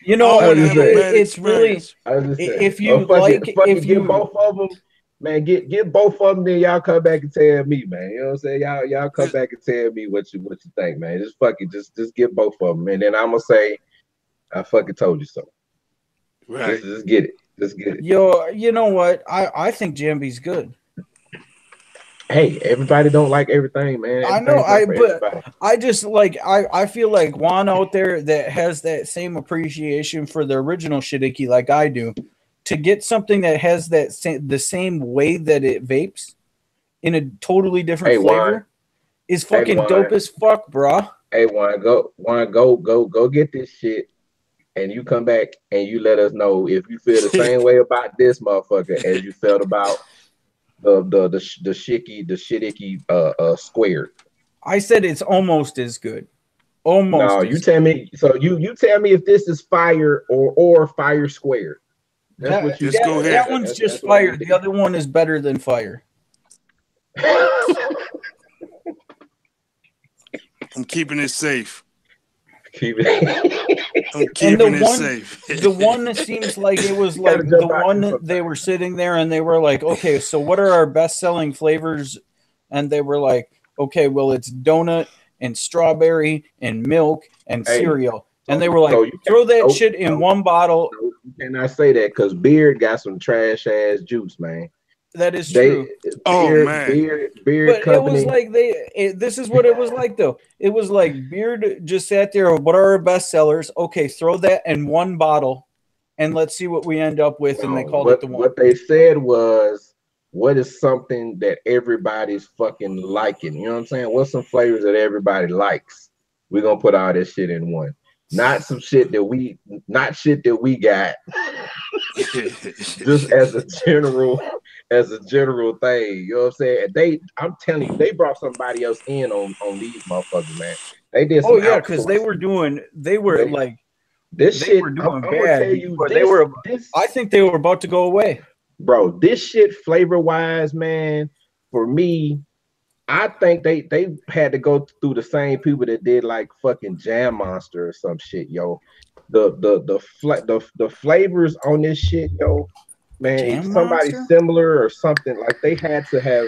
You know, it's really if you get both of them. Man, get both of them, then y'all come back and tell me, man. You know what I'm saying? Y'all come back and tell me what you think, man. Just get both of them, and then I'm gonna say, I fucking told you so. Right. Just get it. Just get it. Yo, you know what? I think Jambi's good. Hey, everybody don't like everything, man. I know, I just like I feel like Juan out there that has that same appreciation for the original Shidiki like I do. To get something that has the same way that it vapes in a totally different flavor is fucking dope as fuck, bro. Hey, go get this shit, and you come back and you let us know if you feel the same way about this motherfucker as you felt about the shitty squared. I said it's almost as good. Almost. No, you tell me. So you tell me if this is fire or fire squared. That's what you just go ahead. That one's just fire. The other one is better than fire. I'm keeping it safe. I'm keeping it safe. The one that seems like it was like the one they were sitting there and they were like, okay, so what are our best selling flavors? And they were like, okay, well, it's donut and strawberry and milk and cereal. And they were like, throw that shit in one bottle. You cannot say that because Beard got some trash ass juice, man. That is true. Oh, man. Beard But company. it was like this is what it was like though. It was like Beard just sat there. What are our best sellers? Okay, throw that in one bottle, and let's see what we end up with. And they called it the one. What they said was, what is something that everybody's fucking liking? You know what I'm saying? What's some flavors that everybody likes? We're gonna put all this shit in one. Not some shit that we got. Just as a general thing. You know what I'm saying? I'm telling you, they brought somebody else in on these motherfuckers, man. They did some because they were doing bad. I think they were about to go away. Bro, this shit flavor wise, man, for me, I think they had to go through the same people that did like fucking Jam Monster or some shit, yo. The flavors on this shit, yo, man, if somebody similar or something, like they had to have.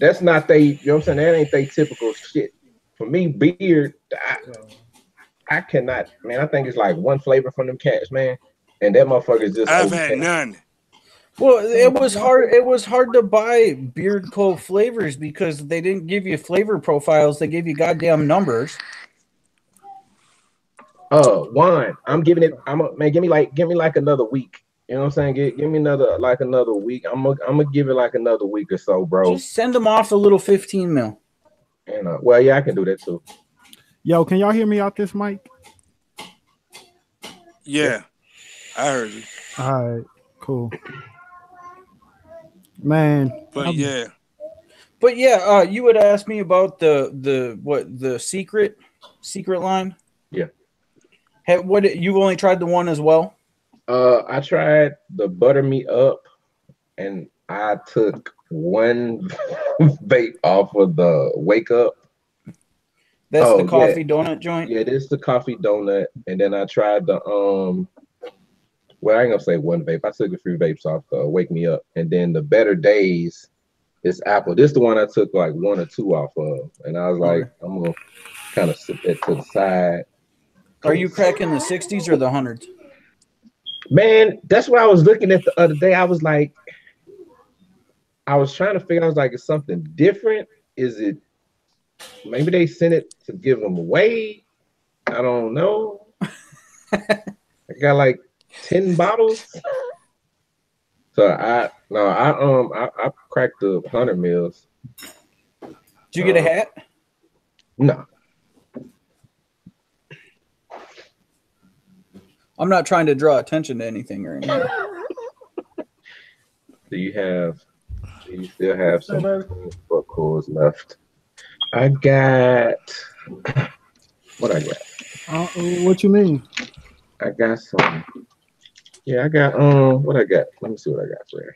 That's not you know what I'm saying? That ain't they typical shit. For me, Beard, I cannot, man. I think it's like one flavor from them cats, man, and that motherfucker is just. I've had none. Well, it was hard. It was hard to buy Beard Co. flavors because they didn't give you flavor profiles. They gave you goddamn numbers. One. I'm giving it. Man. Give me like another week. You know what I'm saying? Give me another week. I'm gonna give it like another week or so, bro. Just send them off a little 15 mil. And well, yeah, I can do that too. Yo, can y'all hear me out this mic? Yeah, I heard you. All right, cool. Man, but yeah, you would ask me about the secret line. Yeah. You've only tried the one as well? I tried the Butter Me Up, and I took one vape off of the Wake Up. That's the coffee donut joint. Yeah, this is the coffee donut, and then I tried the Well, I ain't gonna say one vape. I took a few vapes off the Wake Me Up, and then the Better Days is Apple. This is the one I took like one or two off of, and I was like, I'm gonna kind of sit that to the side. Are you cracking the 60s or the 100s? Man, that's what I was looking at the other day. I was like, I was trying to figure out, I was like, is something different? Is it maybe they sent it to give them away? I don't know. I got like 10 bottles. So I cracked the 100 mils. Did you get a hat? No. I'm not trying to draw attention to anything or anything. Do you still have some book cores left? I got what I got. What you mean? I got some. Yeah, I got what I got. Let me see what I got for you.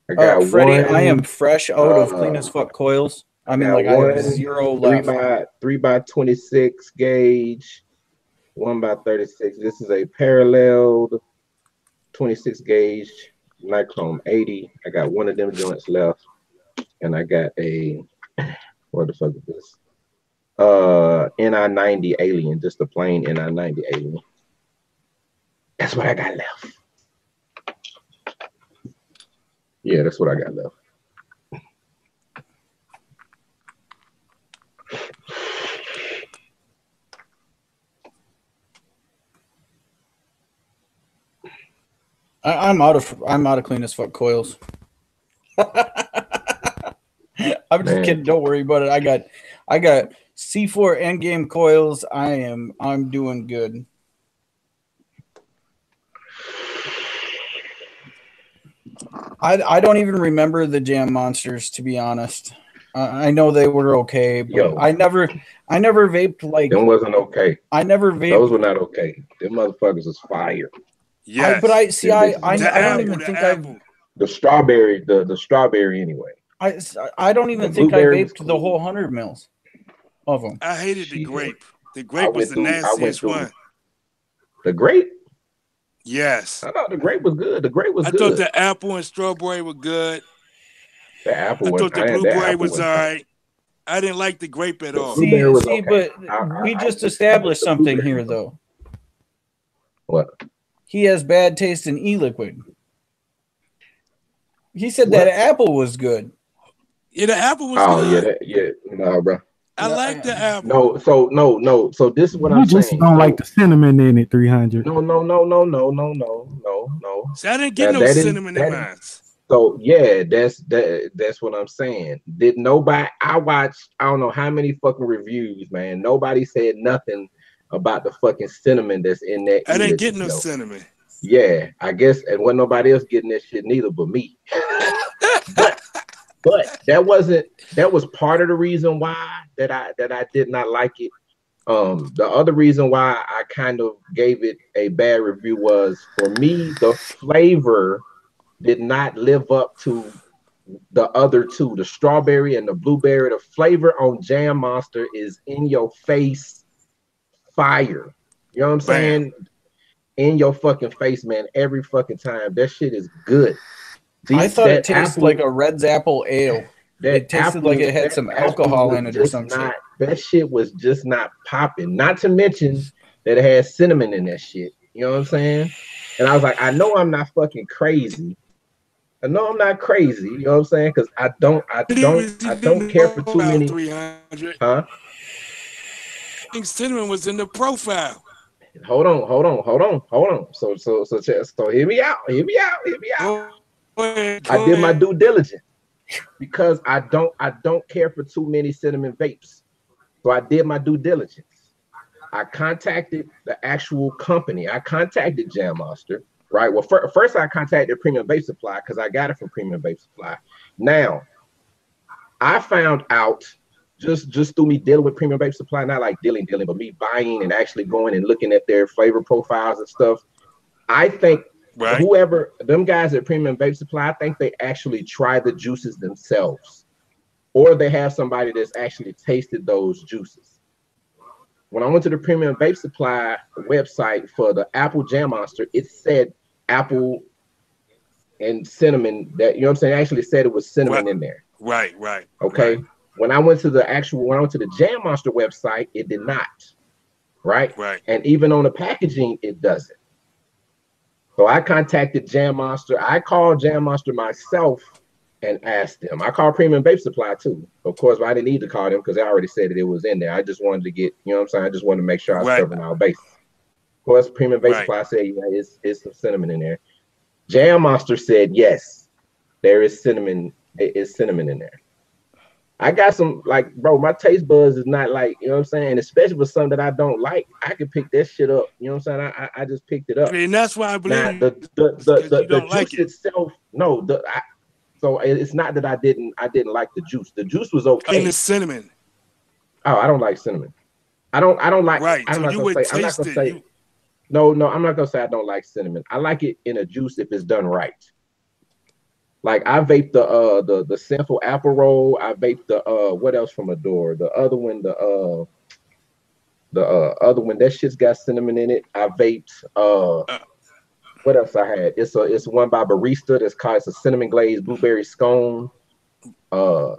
I got Freddie, one. I am fresh out of clean as fuck coils. I mean, like I have 0 left. 3 by 26 gauge. 1 by 36. This is a paralleled 26 gauge Nichrome 80. I got one of them joints left, and I got a what the fuck is this? NI90 Alien, just a plain NI90 Alien. That's what I got left. Yeah, that's what I got left. I'm out of clean as fuck coils. I'm just kidding. Don't worry about it. I got C4 endgame coils. I'm doing good. I don't even remember the Jam Monsters, to be honest. I know they were okay, but I never vaped like them. Wasn't okay. I never vaped. Those were not okay. Them motherfuckers was fire. Yeah, but I don't even think I've the strawberry anyway. I don't even think I vaped the whole 100 mils of them. I hated the grape. The grape was the nastiest one. The grape? Yes. I thought the grape was good. The grape was good. I thought the apple and strawberry were good. The apple. I thought the blueberry was all right. I didn't like the grape at all. But we just established something here, though. What? He has bad taste in e-liquid. He said that apple was good. Yeah, the apple was Oh good. no, bro. I like the apple. No, so this is what You I'm just saying. don't like the cinnamon in it. 300. No. See, I didn't get Now no cinnamon in mine. So yeah, that's what I'm saying. Did nobody? I watched I don't know how many fucking reviews, man. Nobody said nothing about the fucking cinnamon that's in that. I didn't get Elixir, no yo. cinnamon. Yeah, I guess, and wasn't nobody else getting that shit neither but me. but that was part of the reason why that I did not like it. The other reason why I kind of gave it a bad review was, for me, the flavor did not live up to the other two, the strawberry and the blueberry. The flavor on Jam Monster is in your face fire. You know what I'm saying? In your fucking face, man, every fucking time. That shit is good. I thought it tasted like a Red's Apple Ale. It tasted like it had some alcohol in it or some shit. That shit was just not popping. Not to mention that it had cinnamon in that shit. You know what I'm saying? And I was like, I know I'm not fucking crazy. I know I'm not crazy. You know what I'm saying? Because I don't care for too many. 300. Huh? I think cinnamon was in the profile. Hold on. So hear me out. I did my due diligence because I don't care for too many cinnamon vapes. So I did my due diligence. I contacted the actual company. I contacted Jam Monster, right? Well, first I contacted Premium Vape Supply because I got it from Premium Vape Supply. Now, I found out just through me dealing with Premium Vape Supply, not like dealing, but me buying and actually going and looking at their flavor profiles and stuff. I think whoever, them guys at Premium Vape Supply, I think they actually try the juices themselves, or they have somebody that's actually tasted those juices. When I went to the Premium Vape Supply website for the Apple Jam Monster, it said apple and cinnamon. That, you know what I'm saying? It actually said it was cinnamon in there. Right. Okay. Right. When I went to the Jam Monster website, it did not. Right. And even on the packaging, it doesn't. So I contacted Jam Monster. I called Jam Monster myself and asked them. I called Premium Vape Supply too. Of course, but I didn't need to call them because they already said that it was in there. I just wanted to get, you know what I'm saying? I just wanted to make sure I was covering our bases. Of course, Premium Vape Supply said, yeah, it's some cinnamon in there. Jam Monster said, yes, there is cinnamon. It is cinnamon in there. I got some, like, bro, my taste buds is not like, you know what I'm saying? And especially with something that I don't like, I can pick that shit up. You know what I'm saying? I just picked it up. And that's why I believe now, the juice itself, so it's not that I didn't like the juice. The juice was okay. And the cinnamon. Oh, I don't like cinnamon. I don't like. Right. I'm not gonna say. No, I'm not gonna say I don't like cinnamon. I like it in a juice if it's done right. Like I vape the Sinful Apple Roll. I vape the what else from Adore? The other one, the other one, that shit's got cinnamon in it. I vaped what else I had? It's one by Barista that's called, it's a cinnamon glazed blueberry scone. I've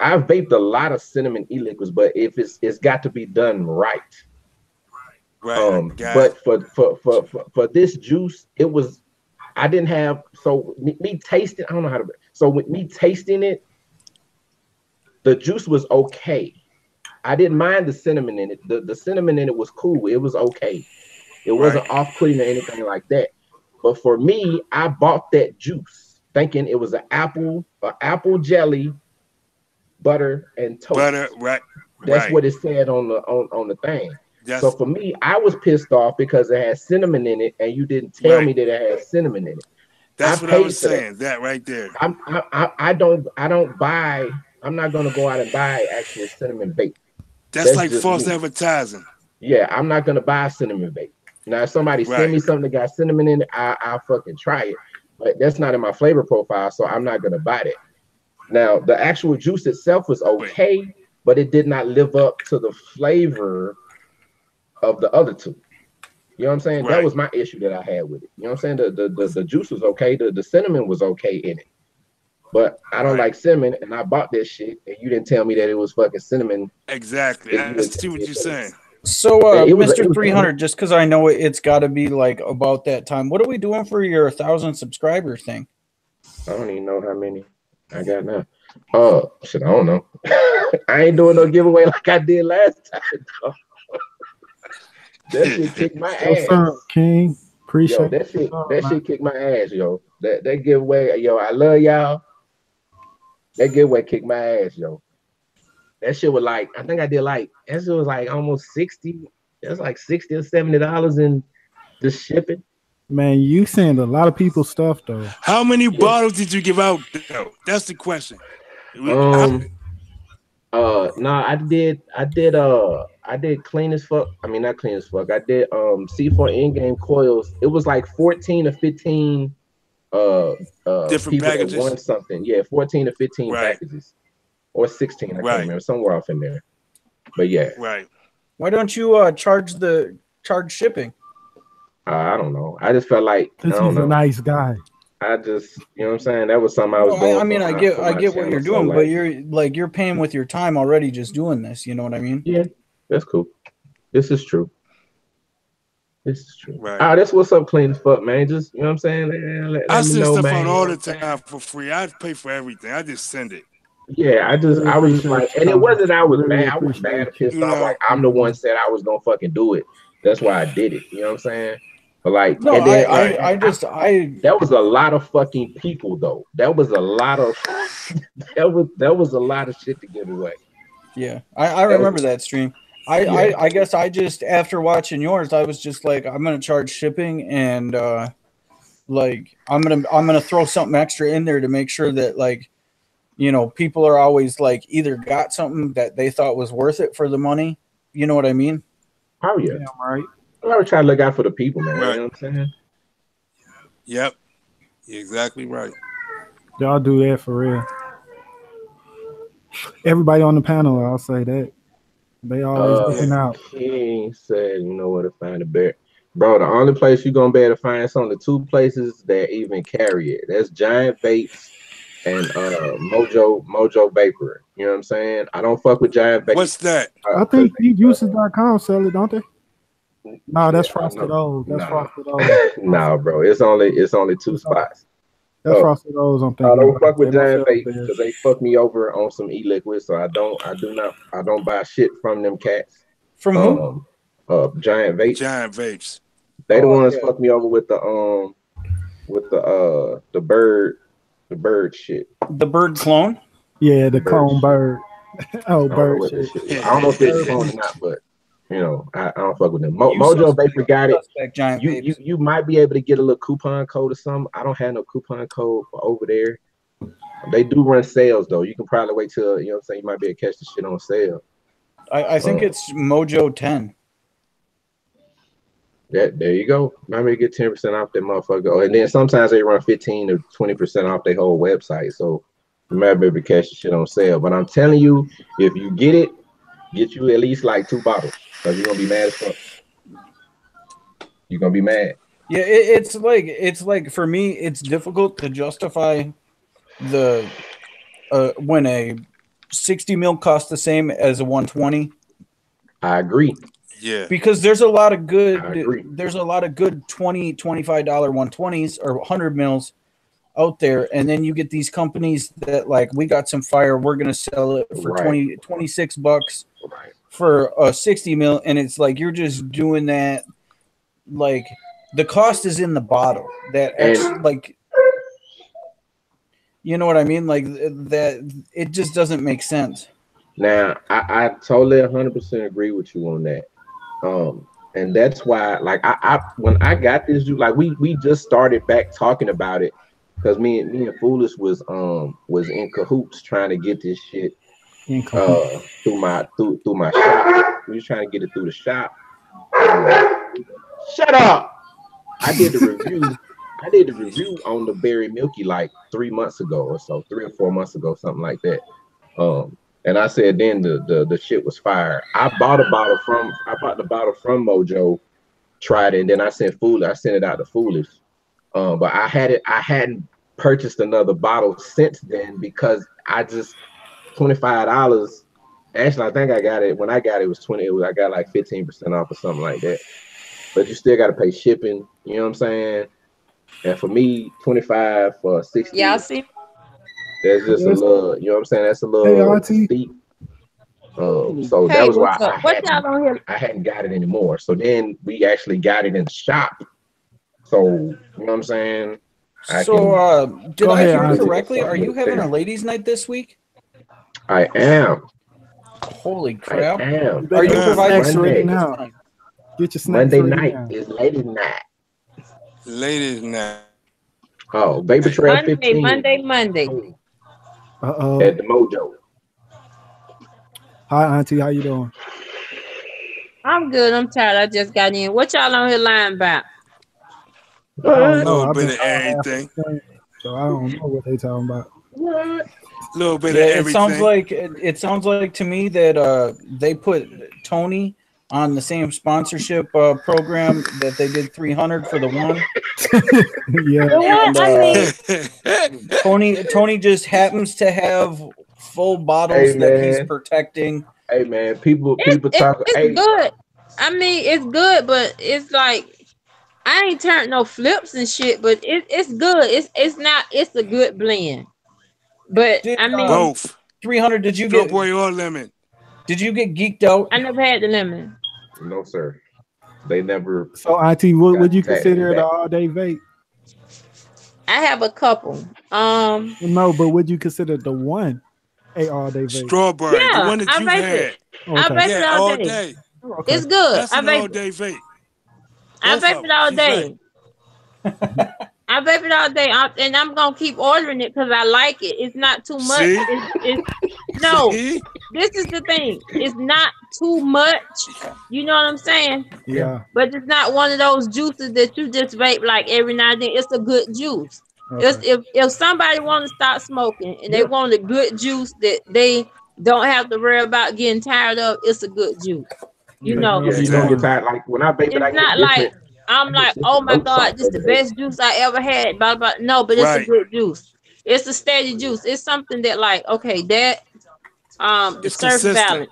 vaped a lot of cinnamon e-liquids, but if it's got to be done right. But for this juice, it was, I didn't have, so me tasting, I don't know how to, so with me tasting it, the juice was okay. I didn't mind the cinnamon in it. The cinnamon in it was cool. It was okay. It wasn't off-putting or anything like that. But for me, I bought that juice thinking it was an apple jelly, butter, and toast. Butter, That's what it said on the thing. So for me, I was pissed off because it had cinnamon in it, and you didn't tell me that it had cinnamon in it. That's what I was saying. That right there. I don't buy. I'm not gonna go out and buy actual cinnamon vape. That's like false advertising. Yeah, I'm not gonna buy cinnamon vape. Now, if somebody send me something that got cinnamon in it, I'll fucking try it. But that's not in my flavor profile, so I'm not gonna buy it. Now, the actual juice itself was okay, but it did not live up to the flavor of the other two. You know what I'm saying? That was my issue that I had with it. You know what I'm saying? The juice was okay, the cinnamon was okay in it. But I don't like cinnamon, and I bought this shit, and you didn't tell me that it was fucking cinnamon. Exactly. I see what you're saying. So, Mr. 300, just because I know it's got to be like about that time, what are we doing for your 1,000 subscriber thing? I don't even know how many I got now. Oh shit, I don't know. I ain't doing no giveaway like I did last time. Though. That shit kicked my What's ass. up, King? Yo, Appreciate that shit, it. that shit kicked my ass, yo. That giveaway, yo, I love y'all. That giveaway kicked my ass, yo. That shit was like, I think I did like, that shit was like almost 60. That's like $60 or $70 in just shipping. Man, you send a lot of people stuff though. How many Yeah. bottles did you give out though? That's the question. No, I did clean as fuck. I mean, not clean as fuck. I did C4 in-game coils. It was like 14 or 15 Different people that won packages. something. Yeah, 14 or 15 Right. packages. Or 16, I can't Right. remember. Somewhere off in there. But yeah. Right. Why don't you charge shipping? I don't know. I just felt like I Cause don't he's a know. nice guy. I just, you know what I'm saying? That was something I was No, doing. I mean, for I my get what channel, you're so, doing, but like, you're paying with your time already just doing this. You know what I mean? yeah, that's cool. This is true. This is true. Right. That's what's up, clean as fuck, man. Just, you know what I'm saying? Let I me send know, stuff man. out You know all what the I'm saying? time for free. I pay for everything. I just send it. Yeah, I was just like, and it wasn't I was Really mad. I was mad and appreciate pissed off. Like, I'm the one said I was gonna fucking do it. That's why I did it. You know what I'm saying? But like, No, and then that was a lot of fucking people though. That was a lot of that was a lot of shit to give away. Yeah, I remember that stream. Yeah. I guess I just, after watching yours, I was just like, I'm gonna charge shipping, and like I'm gonna throw something extra in there to make sure that, like, you know, people are always like either got something that they thought was worth it for the money. You know what I mean? Oh yeah. Damn right. I always try to look out for the people, man. Right. You know what I'm saying? Yep. You're exactly right. Y'all do that for real. Everybody on the panel, I'll say that. They always looking out. King said, you know where to find the bear. Bro, the only place you're gonna be able to find it's only two places that even carry it. That's Giant Vapes and Mojo Vapor. You know what I'm saying? I don't fuck with Giant Vapes. What's that? I think uses.com sell it, don't they? No, that's Frosted O's. That's Nah. Frosted O's. Nah, bro. It's only two spots. That's Frosted O's. I'm thinking. I don't fuck with They don't Giant sell Vapes there. because they fuck me over on some e-liquid, so I don't buy shit from them cats. From who? Giant Vapes. Giant Vapes. They the ones fuck me over with the bird shit. The bird clone? Yeah, the clone bird. Oh, bird shit. I don't know if it's clone or not, but you know, I don't fuck with them. Mojo Vapor got it. You might be able to get a little coupon code or something. I don't have no coupon code for over there. They do run sales though. You can probably wait till, you know what I'm saying, you might be able to catch the shit on sale. I think it's Mojo 10. There you go. Maybe get 10% off that motherfucker. Oh, and then sometimes they run 15 to 20% off their whole website. So you might be able to catch the shit on sale. But I'm telling you, if you get it, get you at least like 2 bottles. Because you're gonna be mad as fuck. You're gonna be mad. Yeah, it's like for me, it's difficult to justify the when a 60 mil costs the same as a 120. I agree. Yeah. Because there's a lot of good $20, $25 120s or 100 mils out there, and then you get these companies that, like, we got some fire, we're gonna sell it for $26 for a 60 mil, and it's like you're just doing that. Like, the cost is in the bottle. Like, you know what I mean? Like, that it just doesn't make sense. Now, I totally 100% agree with you on that. And that's why, like, I when I got this, like, we just started back talking about it because me and Foolish was in cahoots trying to get this shit through my shop. We was trying to get it through the shop. Shut up! I did the review on the Berry Milky like 3 months ago or so, 3 or 4 months ago, something like that. And I said then the shit was fire. I bought the bottle from Mojo, tried it, and then I sent it out to Foolish. But I hadn't purchased another bottle since then because I just $25. Actually, I think I got it when I got it was 20. I got like 15% off or something like that. But you still got to pay shipping. You know what I'm saying? And for me, 25 for 60. Y'all see? That's just a Yes. little, you know what I'm saying? That's a Hey, little Auntie. steep. So that Hey, was why what's up? What y'all on here? I hadn't got it anymore. So then we actually got it in the shop. So you know what I'm saying? So did Go I ahead, hear Auntie. correctly? Are you having a ladies' night this week? I am. Holy I crap! am. You better Are you get your providing snacks ready Monday. now. Get your snacks Monday ready night now. is ladies night. Ladies night. Oh, Vapor Trail 15 Monday. Uh-oh. at the Mojo. Hi, Auntie. How you doing? I'm good. I'm tired. I just got in. What y'all on here lying about? I don't know. Little I've bit been of out half everything. the thing, so I don't know what they talking about. Little bit Yeah, of it everything. sounds like to me that they put Tony on the same sponsorship program that they did 300 for the one. Yeah. The what? And I mean, Tony just happens to have full bottles Hey that he's man. protecting. Hey man. People talk. it's Hey, good. I mean, it's good, but it's like I ain't turned no flips and shit. But it's good. It's not. It's a good blend. But Did I mean, Both. 300? Did you Strawberry or lemon. get geeked out? I never had the lemon. no sir. They never So, Auntie, would got you to tag me consider it an back. all-day vape? I have a couple. No, but would you consider the one a all-day vape? Strawberry. The Yeah, one that I you vape it. had. I Okay. vape Yeah, it all all day. day. Okay. It's good. That's I an all vape it. day vape. I Both vape of it them. all She's day. right. I vape it all day, and I'm gonna keep ordering it because I like it. It's not too much. See? No. See? This is the thing. It's not too much. You know what I'm saying? Yeah. But it's not one of those juices that you just vape like every now and then. It's a good juice. It's Okay. if somebody want to stop smoking and they want a good juice that they don't have to worry about getting tired of, it's a good juice. You Take know, one Yeah, of you the don't get ones. tired. Like when I vape it, it's I get not like different. I'm I get like, oh different my notes God, off this of the it. Though. best juice I ever had. Blah blah. No, but it's a Right. good juice. It's a steady juice. It's something that like, okay, that the It's surf consistent.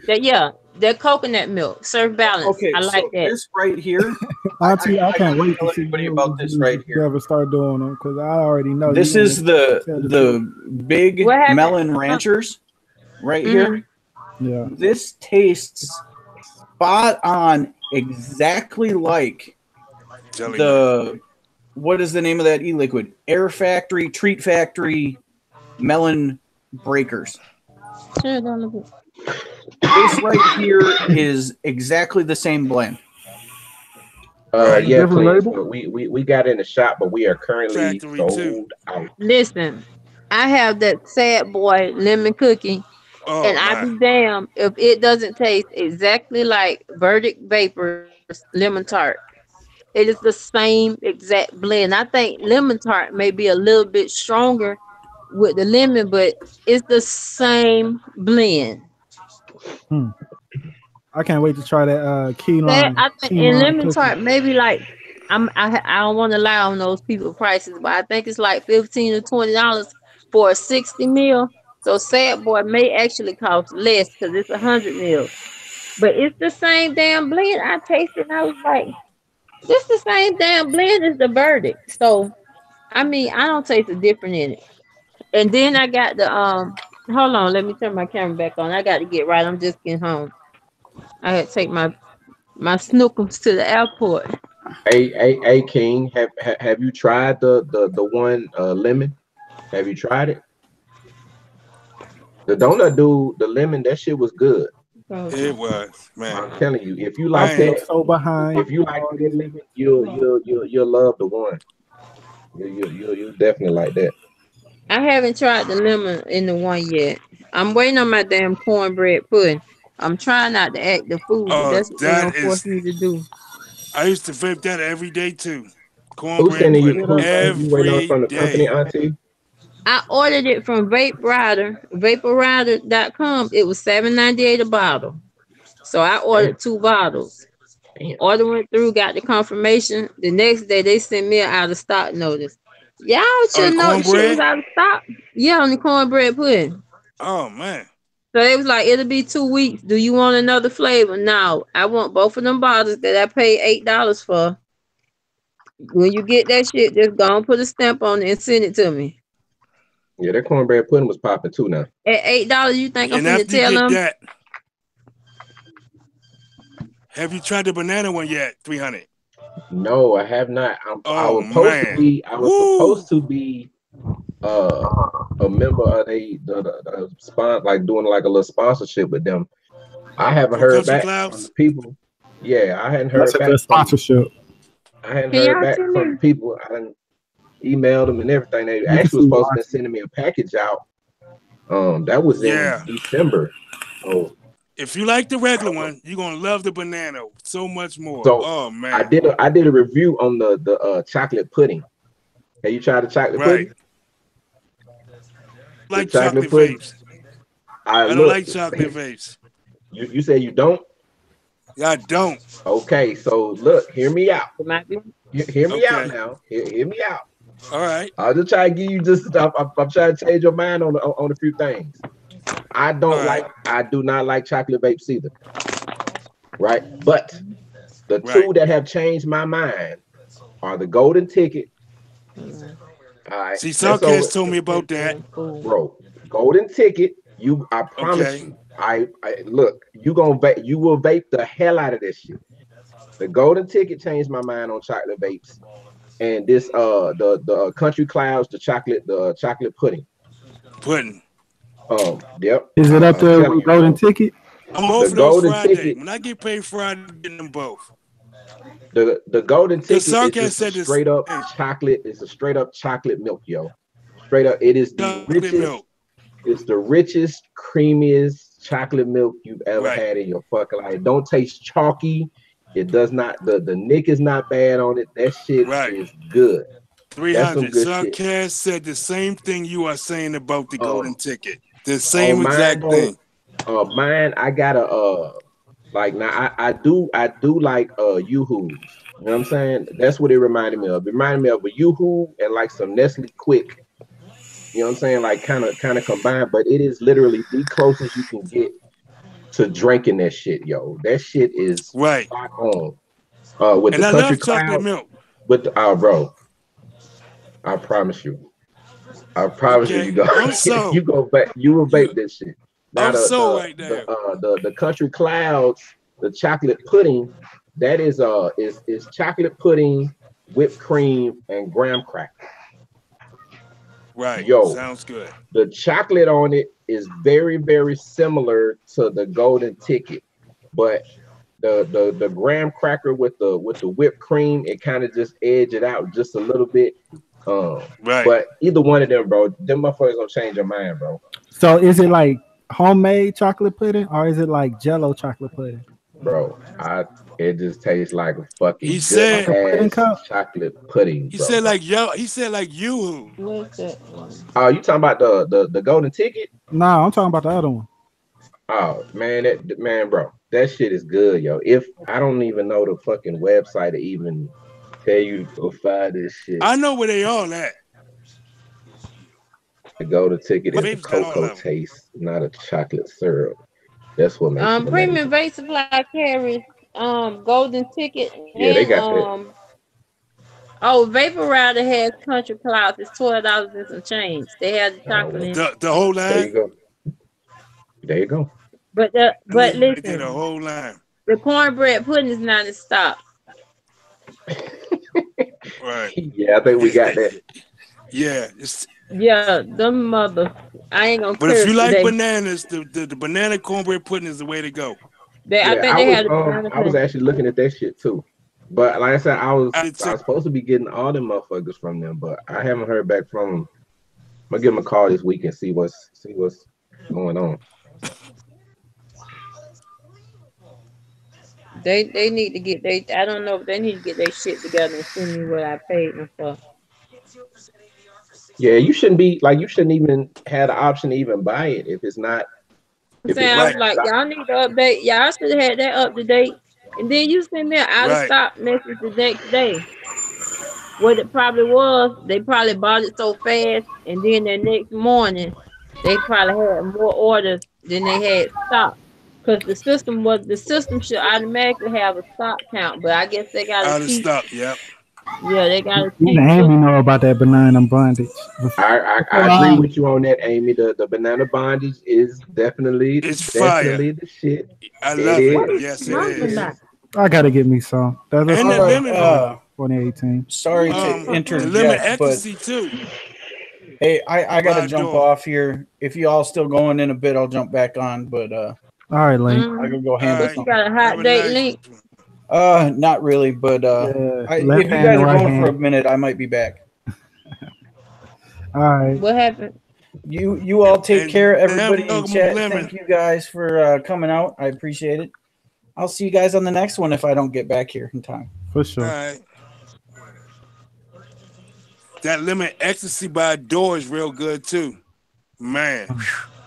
balance. That coconut milk, surf balance. Okay, I like so that. this right here, Auntie, I can't wait to tell see everybody you about this right here. ever start doing them because I already know This you is ain't tell the truth. the big What happened? melon ranchers right here. Yeah. This tastes spot on, exactly like Jelly man. the what is the name of that e-liquid? Air Factory, Treat Factory, melon breakers. Sure, don't look it. This right here is exactly the same blend. Right. Yeah, Different Clint. label? But we got in the shop, but we are currently Factory too. sold out. Listen, I have that sad boy lemon cookie, Oh and I my. be damned if it doesn't taste exactly like Verdict Vapors lemon tart. It is the same exact blend. I think lemon tart may be a little bit stronger with the lemon, but it's the same blend. I can't wait to try that key That lime I think key in lime lemon cookie. tart maybe like I don't want to lie on those people prices, but I think it's like $15 to $20 for a 60 mil. So sad boy may actually cost less because it's 100 mil. But it's the same damn blend. I tasted and I was like, this the same damn blend as the verdict. So I mean I don't taste a different in it. And then I got the hold on, let me turn my camera back on. I got to get right. I'm just getting home. I had to take my snookums to the airport. Hey, King, have you tried the one lemon? Have you tried it? The donut dude, the lemon, that shit was good. It was, man. I'm telling you, if you I like ain't I'm that, so behind. if you like that lemon, you'll love the one. You definitely like that. I haven't tried the lemon in the one yet. I'm waiting on my damn cornbread pudding. I'm trying not to act the fool, but that's what they're that gonna force is. me to do. I used to vape that every day too. Who's Cornbread sending you? pudding Who you waiting on every from the company, day. Auntie? I ordered it from vaporider.com. It was $7.98 a bottle. So I Damn, ordered 2 bottles. damn. Order went through, got the confirmation. The next day they sent me an out of stock notice. Y'all Oh, the should know the shit was cornbread? out of stock. Yeah, on the cornbread pudding. Oh man. So they was like, it'll be 2 weeks. Do you want another flavor? No, I want both of them bottles that I paid $8 for. When you get that shit, just go and put a stamp on it and send it to me. Yeah, that cornbread pudding was popping too now. At $8, you think I'm And finna after you tell get them? that, have you tried the banana one yet? 300. No, I have not. I Oh was supposed to man. be. I was Woo! supposed to be a member of the sponsor, like doing like a little sponsorship with them. I haven't For heard Country back from Clouds? the people. Yeah, I hadn't That's heard a back good from. sponsorship. I hadn't Can heard y'all back send from the me? people. I done emailed them and everything. They You can actually see was supposed to why. be sending me a package out. That was in Yeah. December. So, If you like the regular one, you're gonna love the banana so much more. so Oh I man. did a review on the chocolate pudding. Have you tried the chocolate Right. pudding? The Like chocolate chocolate pudding. vapes. I I don't look. like chocolate vapes. You say you don't? I don't. Okay, so look, hear me out. It might be. Hear me out Okay. now. Hear me out. All right. I'll just try to give you just stuff. I'm trying to change your mind on a few things. I All right. I do not like chocolate vapes either. Right? But the Right. two that have changed my mind are the golden ticket. All right. See, That's over, Sarkaz told me about that. bro. Golden ticket. I promise Okay. you. I look, you will vape the hell out of this shit. The golden ticket changed my mind on chocolate vapes. And this the country clouds, the chocolate pudding. Pudding. Yep. Is it up I'm there telling with you, golden bro. ticket? I'm The off for those golden Friday. ticket, When I get paid Friday, I'm getting them both. the golden Because ticket is Sarkaz just a said this straight up thing. chocolate. It's a straight up chocolate milk, yo. Straight up, it is the Chocolate richest. milk. It's the richest, creamiest chocolate milk you've ever Right. had in your fucking life. It don't taste chalky. It does not. The nick is not bad on it. That shit Right. is good. That's some 300. good shit. Sarkaz said the same thing you are saying about the golden Um, ticket. The on same mine exact though, thing. mine I got a like now I do like Yoo-Hoos. You know what I'm saying? That's what it reminded me of. It reminded me of a Yoo-Hoo and like some Nestle Quick. You know what I'm saying? Like kind of combined, but it is literally the closest you can get to drinking that shit, yo. That shit is Right. spot on. With And the I country love chocolate clouds, milk. with the bro, I promise you. I promise you, Okay. you go, I'm so. you will You, vape this shit. Now I'm so right there. the country clouds, the chocolate pudding, that is chocolate pudding, whipped cream, and graham cracker. Right. Yo, Sounds good. the chocolate on it is very, very similar to the golden ticket, but the graham cracker with the whipped cream, it kind of just edge it out just a little bit. Right. But either one of them, bro, them motherfuckers gonna change your mind, bro. So is it like homemade chocolate pudding or is it like Jello chocolate pudding? Bro, it just tastes like a fucking He good Like said. a pudding ass cup? chocolate pudding, He bro. said like yo. He said like you. What's that? Oh, you talking about the golden ticket? No, I'm talking about the other one. Oh man, bro, that shit is good, yo. If I don't even know the fucking website to even tell you to go find this shit. I know where they all at. The golden ticket is the Vapes got all cocoa of them. taste, not a chocolate syrup. That's what makes it amazing. Premium Vape Supply carries golden ticket Yeah, they and got that. Vaporizer has country clouds. It's $12 and some change. They have the chocolate in it. The whole There you line. go. There you go. But I did the listen, whole line. the cornbread pudding is not in stock. Right. Yeah, I think we got that. Yeah. Yeah, them mother. I ain't gonna But if curse you like today. bananas, the banana cornbread pudding is the way to go. I think they had a I was actually looking at that shit too. But like I said, I was I did too. supposed to be getting all them motherfuckers from them, but I haven't heard back from them. I'm gonna give them a call this week and see what's going on. They need to get I don't know if they need to get their shit together and send me what I paid them for. Yeah, you shouldn't even have the option to even buy it if it's not. I'm saying I was like, y'all need to update. Y'all should have had that up to date. And then you send me an out of stock message the next day. What it probably was, they probably bought it so fast, and then the next morning, they probably had more orders than they had stock. Because the system should automatically have a stock count, but I guess they got Out a of cheat. stock. Yep. Yeah, they got a Even cheap Amy look. know about that banana bondage. I agree with you on that, Amy. The banana bondage is It's fire. definitely the shit. I It love it. What is. is Yes, he it It talking is. about? is. I gotta get me some. That's And the Uh, lemon one. uh, 2018. sorry to The lemon interject, but ecstasy too. hey, I gotta By jump door. off here. If you all still going in a bit, I'll jump back on. But All right, Link. I Mm. can go All handle What right. you something. got a Have hot a date nice link? one. Not really, but Yeah, left if you hand guys and are right going for a hand. minute, I might be back. All right. What happened? You all take And care, never everybody in talk about chat. lemon. Thank you guys for coming out. I appreciate it. I'll see you guys on the next one if I don't get back here in time. For All sure. right. That lemon ecstasy by door is real good too. Man.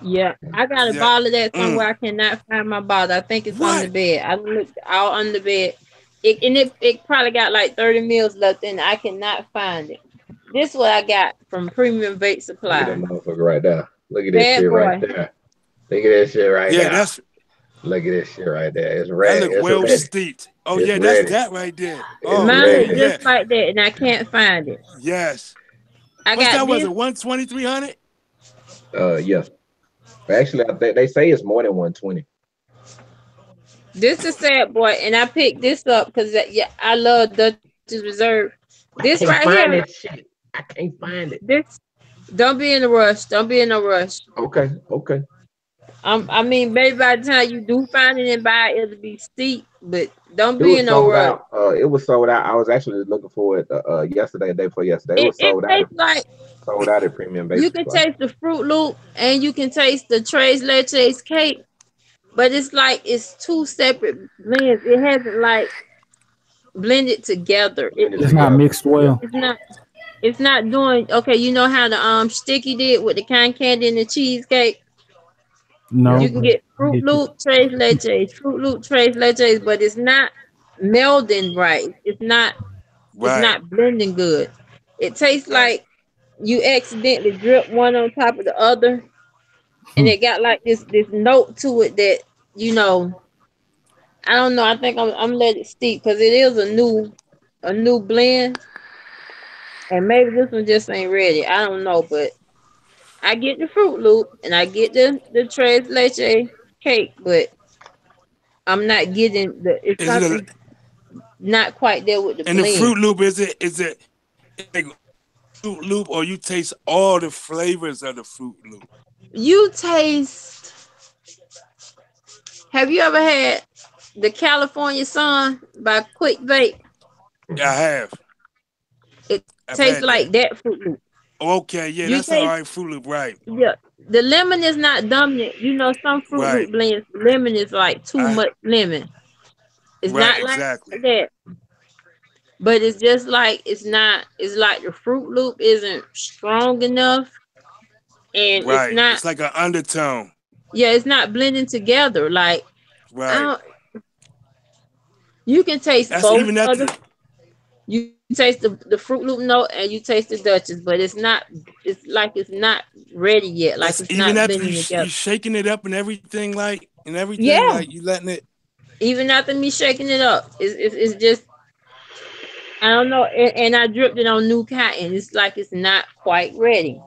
Yeah, I got a Yeah. bottle of that somewhere. I cannot find my bottle. I think it's under the What? bed. I looked all under the bed. It probably got like 30 mils left in it. I cannot find it. This is what I got from Premium Vape Look at that Supply. motherfucker right there. Look at this Bad shit right boy. there. Look at this shit right Yeah, there. that's Look at this shit right there. It's that red. look It's well ready. steeped. Oh It's yeah, that's ready. that right there. It's Oh Mine yeah, is ready. yeah. just like that, and I can't find it. Yes. I What's got that? Was this. it 12300? Yeah. Actually, I think they say it's more than 120. This is sad boy, and I picked this up because yeah, I love Dutch's Reserve. I This can't right find here. that shit. I can't find it. This. Don't be in a rush. Don't be in no rush. Okay. Okay. I mean, maybe by the time you do find it and buy it, it'll be steep, but don't It be in was no sold rush. out. It was sold out. I was actually looking for it yesterday, the day before yesterday. It was It sold out. tastes like Sold out at Premium Base you can Supply. taste the Fruit Loop and you can taste the Tres Leches cake, but it's like it's two separate blends. It hasn't like blended together. Blend it It's not together. mixed Yeah. well. It's not. It's not doing okay. You know how the Sticky did with the cotton candy and the cheesecake. No, You Yeah. can but get I Fruit get you. Loop, Tres Leches, Fruit Loop, Tres Leches, but it's not melding right. It's not. It's Right, not blending good. It tastes right. like you accidentally drip one on top of the other, and it got like this note to it that you know. I don't know. I think I'm letting it steep because it is a new blend, and maybe this one just ain't ready. I don't know, but I get the Fruit Loop and I get the Tres Leche cake, but I'm not getting the. It's Is it a something not quite there with the in the blend. Fruit Loop? Is it like Fruit Loop, or you taste all the flavors of the Fruit Loop? You taste. Have you ever had the California Sun by Quick Vape? Yeah, I have. It I've tastes had like that. that Fruit Loop. Okay, yeah, You that's all taste right. Fruit Loop, right, yeah. The lemon is not dominant. You know, some Fruit right, Loop blends, lemon is like too I much lemon. It's right, not like exactly. that, but it's just like it's not. It's like the Fruit Loop isn't strong enough, and it's Right. not. It's like an undertone. Yeah, it's not blending together. Like I Right. don't. You can taste That's both even at of the. the You taste the Fruit Loop note and you taste the Duchess, but it's not. It's like it's not ready yet. Like that's it's even not after blending you together. shaking it up and everything, Yeah, like you letting it. even after me shaking it up, it's just I don't know. And I dripped it on new cotton. It's like it's not quite ready.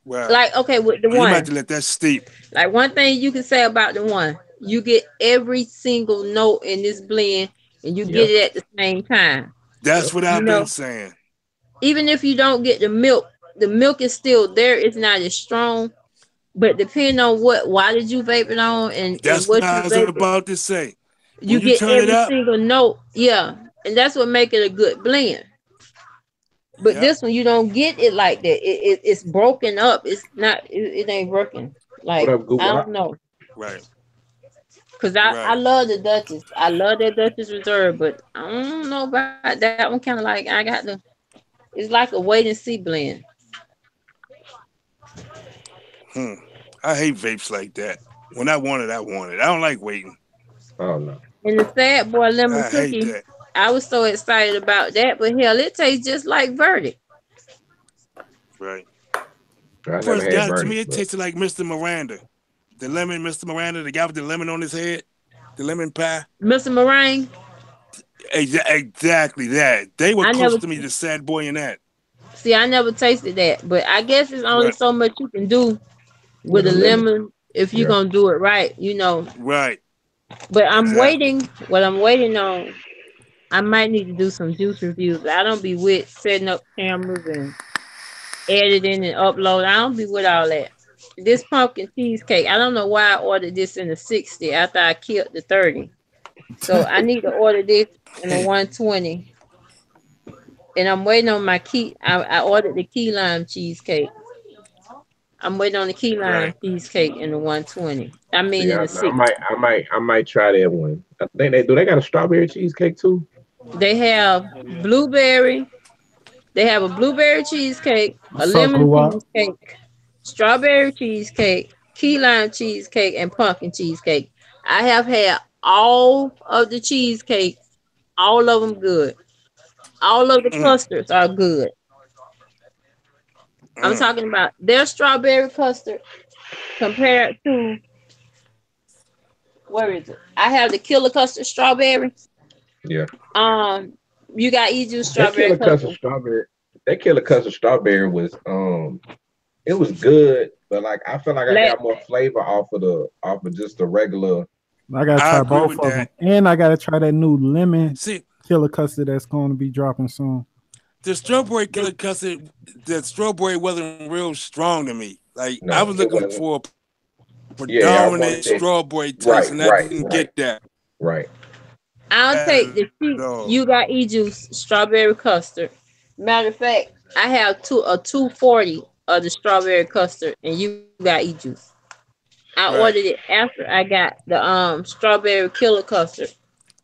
Wow. Like okay, with the Oh, you might have one, to let that steep. like one thing you can say about the one, you get every single note in this blend, and you get Yep. it at the same time. That's what You I've been know, saying. even if you don't get the milk is still there. It's not as strong. But depending on why did you vape it on and That's what what I you was vape it, about to say. When you you get turn it every up, single note. Yeah. And that's what make it a good blend. But yep. this one you don't get it like that. It's broken up. It's not it ain't working. What Like up, Goop? I don't know. Right. Cause I Right. love the Duchess. I love that Duchess Reserve, but I don't know about that one kinda like I got the it's like a wait and see blend. Hmm. I hate vapes like that. When I want it, I want it. I don't like waiting. Oh no. And the sad boy lemon I hate cookie, that. I was so excited about that, but hell, it tastes just like Verdict. Right. I never First had got it to me, verdict, it but tasted like Mr. Miranda. The lemon, Mr. Miranda, the guy with the lemon on his head, the lemon pie. Mr. Meringue, Exactly that. They were I close never to me, the sad boy in that. see. I never tasted that, but I guess it's only Right. so much you can do with With a a lemon. lemon if you're Yeah. gonna do it right, you know. Right. But I'm Exactly. waiting. What I'm waiting on, I might need to do some juice reviews. I don't be with setting up cameras and editing and upload. I don't be with all that. This pumpkin cheesecake, I don't know why I ordered this in the 60 after I killed the 30. So I need to order this in the 120. And I'm waiting on my key. I ordered the key lime cheesecake. I'm waiting on the key lime Right. cheesecake in the 120. I mean See, in I, the I 60. might, I might, I might try that one. I think they do. They got a strawberry cheesecake too. They have blueberry. They have a blueberry cheesecake, a What's up, lemon Blue Wop? cheesecake, strawberry cheesecake, key lime cheesecake, and pumpkin cheesecake. I have had all of the cheesecakes, all of them good. All of the Mm, custards are good. I'm mm. talking about their strawberry custard compared to where is it? I have the killer custard strawberry. Yeah. Um, you got Eju That strawberry killer custard custard. strawberry. That killer custard strawberry was it was good, but like I feel like I Black. got more flavor off of just the regular. I gotta I try agree both with of them, that. and I gotta try that new lemon See, killer custard that's going to be dropping soon. the strawberry killer custard, the strawberry wasn't real strong to me. Like I No, was it looking wasn't. for a Yeah, I predominant wanted that. strawberry taste, Right, and I right, didn't right, get that right. I'll take at the cheap. all. You got juice strawberry custard. Matter of fact, I have 240 of the strawberry custard, and you got juice. I ordered Right. it after I got the strawberry killer custard.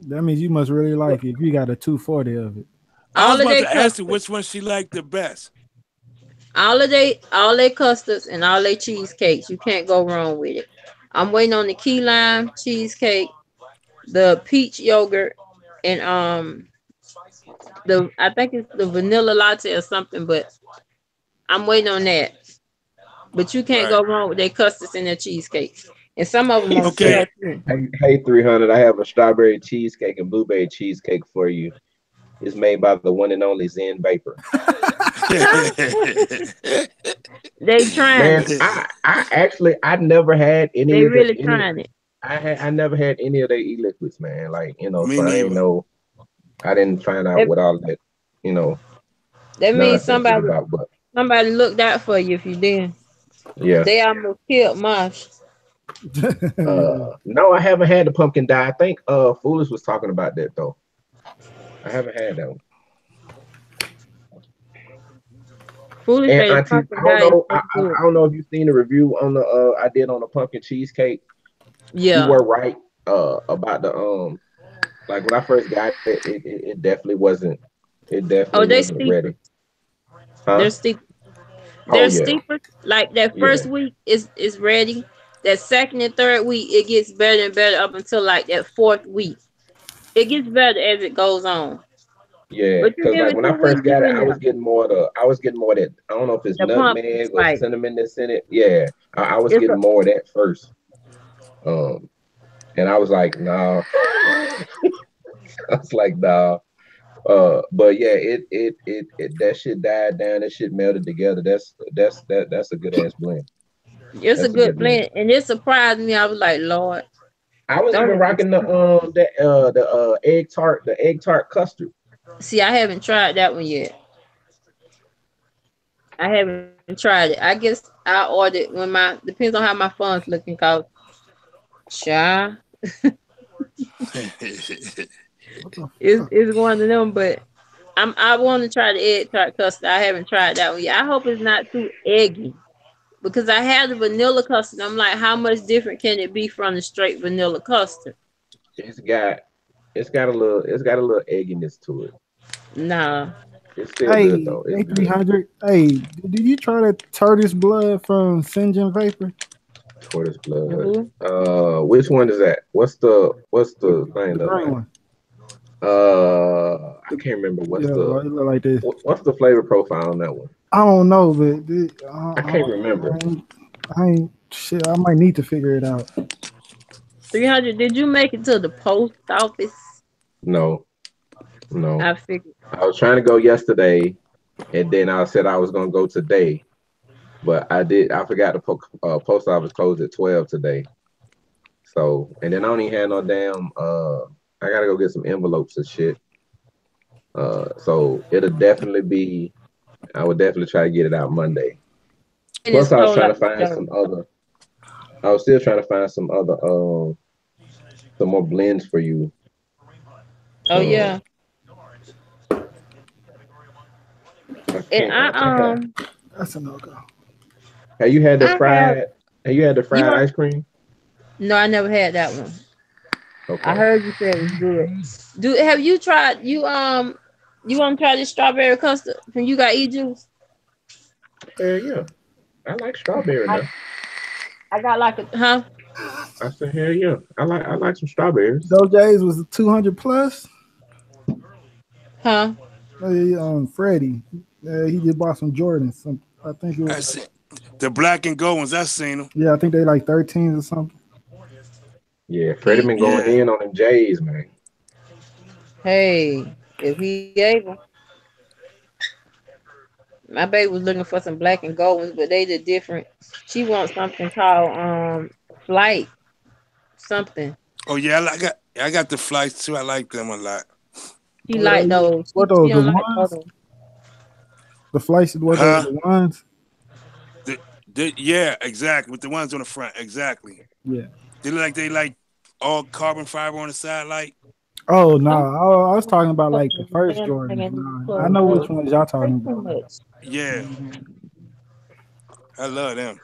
That means you must really like it if you got a 240 of it. I was All of about their to ask you custard, which one she liked the best. all their custards, and all their cheesecakes. You can't go wrong with it. I'm waiting on the key lime cheesecake, the peach yogurt, and the I think it's the vanilla latte or something, but I'm waiting on that. But you can't Right. go wrong with their custards and their cheesecakes. And some of them He on Okay. sale said, too. hey, 300, I have a strawberry cheesecake and blueberry cheesecake for you. It's made by the one and only Zen Vapor. They trying Man, it. I never had any They of the really any trying it. I never had any of their e-liquids, man. Like, Me so I ain't neither. know, I didn't find out That, what all that, you know, that means nonsense is about. But somebody looked out for you if you didn't. yeah. They almost killed Mosh. Yeah. No, I haven't had the pumpkin dye. I think Foolish was talking about that though. I haven't had that one. Foolish And say the Auntie, pumpkin diet is so good. I don't know if you've seen the review on the I did on the pumpkin cheesecake. You Yeah. were right about the like when I first got it, it definitely wasn't Oh, they ready. steepers. Huh? They're steep. Oh They're yeah. steepers. Like that Yeah. first week is ready. That second and third week it gets better and better up until like that fourth week. It gets better as it goes on. Yeah, But you because give like it when I 2 weeks, first you got it, in there. I was getting more of that. I don't know if it's The pumpkin nutmeg or spice. cinnamon that's in it. Yeah, I was It's a getting more of that first. Um, and I was like, nah. I was like, nah. But yeah, it that shit died down. That shit melted together. That's a good ass blend. it's a That's a good good blend. blend, and it surprised me. I was like, Lord, I was don't even let me rocking the egg tart custard. see. I haven't tried that one yet. I haven't tried it. I guess I ordered when my depends on how my funds looking. Cause child, it's one of them. But I want to try the egg tart custard. I haven't tried that one yet. I hope it's not too eggy because I had the vanilla custard. I'm like, how much different can it be from the straight vanilla custard? It's got it's got a little egginess to it. Nah. It's still good Hey, though. It's good. 300. Hey, did you try the tortoise blood from Sinjin Vapor? Tortoise blood. Mhm. Which one is that? What's The, the thing the look green like? one. I can't remember Yeah, it look like this. what's the flavor profile on that one? I don't know, but I can't remember. I ain't shit. I might need to figure it out. 300. Did you make it to the post office? No, No, I figured. I was trying to go yesterday, and then I said I was gonna go today, but I forgot the post office closed at 12 today. So, and then I don't even have no damn. I gotta go get some envelopes and shit. So it'll definitely be. I would definitely try to get it out Monday. And it's Plus, I was cold trying like to find so. some other. I was still trying to find some other. Some more blends for you. Oh yeah. I And can't. I think I. That's a no go. Have you had the I have fried? Have you had the you fried want ice cream? no, I never had that one. I Okay. heard you said it was good. Have you tried you want to try this strawberry custard from You Got E Juice? Yeah. I like strawberry I, now. I got like a huh? I said, hell yeah. I like some strawberries. Those days was 200 plus. Huh? Hey, Freddie, he just bought some Jordans. I think it I was. see the black and gold ones. I seen them. Yeah, I think they like 13s or something. Yeah, Freddie been going Yeah. in on them J's, man. Hey, if he able. My baby was looking for some black and gold ones, but they the different. She wants something called flight something. Oh yeah, I got the flights too. I like them a lot. She like those. What She those? The don't like ones? other. The flights? What those? Huh? The ones? Yeah, exactly. With the ones on the front, exactly. Yeah. They like all carbon fiber on the side, like. Oh no, I was talking about like the first Jordans. Nah, I know which ones y'all talking about. Yeah, I love them.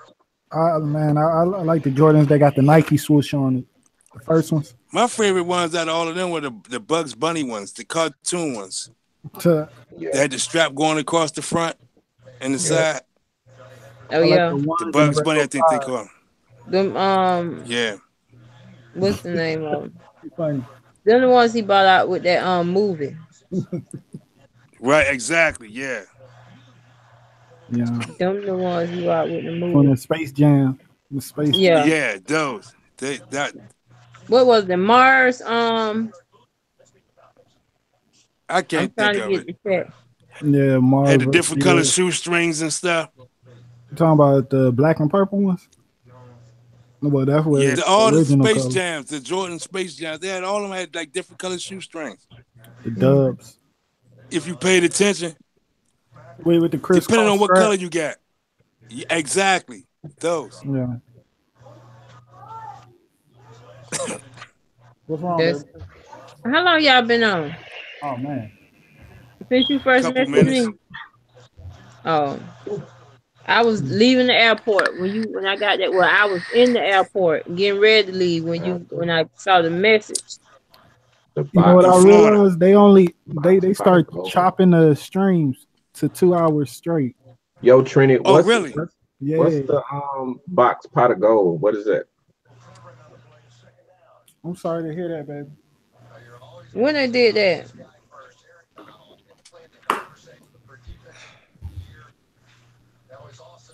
I like the Jordans. They got the Nike swoosh on it. The first ones. My favorite ones out of all of them were the Bugs Bunny ones, the cartoon ones. To, They Yeah. had the strap going across the front and the Yeah. side. Oh I like yeah. the The ones and the Bugs Bunny, I retro think they five. call them. Them Yeah, what's the name of them? Funny. Them the ones he bought out with that movie. right, exactly. Yeah, Yeah. Them the ones he bought with the On movie. the Space Jam. The Space Jam. Yeah. yeah, those. That What was the Mars? I I'm can't trying think to of get it. the check. Yeah, Had the Marvel. different Yeah. color shoestrings and stuff. You talking about the black and purple ones? Well, that's what Yeah, the all the original Space color. Jams, the Jordan Space Jams, they had all of them had like different color shoestrings. The dubs. If you paid attention, With the depending crisscross on what color strap. you got. Yeah, exactly. Those. Yeah. What's wrong, That's, baby? how long y'all been on? Oh man. Since you first Couple messaged minutes. me? Oh. I was leaving the airport when I got that. Well, I was in the airport getting ready to leave when I saw the message. The You know what box. In I Florida. realized? They start chopping the streams to 2 hours straight. Yo, Trini, Oh, really? what's Yeah. the box pot of gold? What is that? I'm sorry to hear that, baby. When I did that,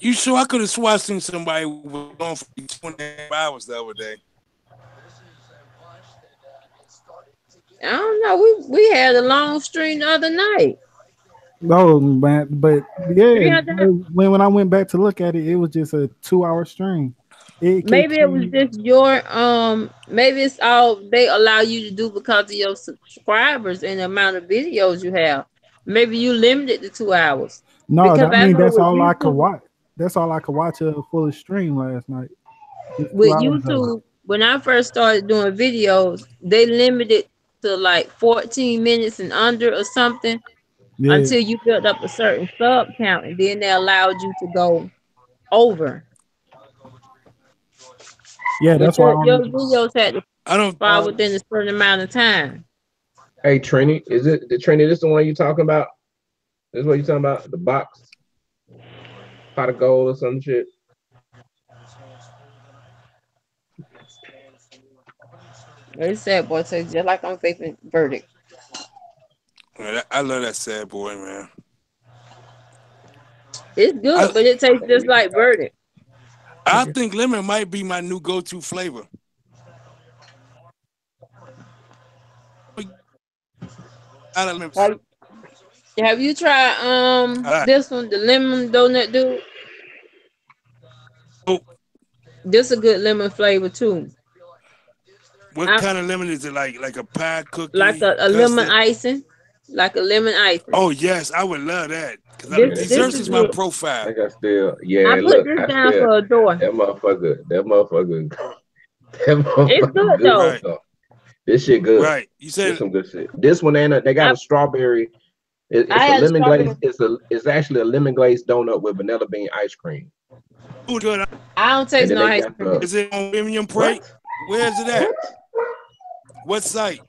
You sure? I could have swore I seen somebody was on for 24 hours the other day. I don't know. We had a long stream the other night. No, man, but yeah, 300. when I went back to look at it, it was just a 2 hour stream. Maybe it was just your maybe it's all they allow you to do because of your subscribers and the amount of videos you have. Maybe you limited to 2 hours. No, Because I I mean know that's with all I could YouTube, watch. That's all I could watch a full stream last night. Just 2 with hours of it. YouTube, when I first started doing videos, they limited to like 14 minutes and under or something Yeah, until you built up a certain sub count, and then they allowed you to go over. yeah, But that's why. your videos had to I don't. fall within a certain amount of time. Hey, Trini, is it the Trini? This the one you talking about? This what you talking about? The box pot of gold or some shit? It's sad boy tastes just like on vaping verdict. Man, I love that sad boy, man. It's good, but it tastes just like verdict. I think lemon might be my new go-to flavor. Have you tried this one, the lemon donut dude? Oh, This a good lemon flavor too. what kind of lemon is it? Like a pie Like cookie a lemon custard? icing. Like a lemon icing. Oh yes, I would love that because This desserts is is my good. profile. I got still, I yeah. put Look, this I down still for a door. that motherfucker, that It's motherfucker good good though. Right, though. This shit good. right. You This said, some good shit. This one ain't. They got I a strawberry. I It's a had a lemon glaze. strawberry. It's actually a lemon glazed donut with vanilla bean ice cream. "Ooh, good." I don't And taste then no they ice got cream. the Is it on premium what? plate? Where is it at? What? What site?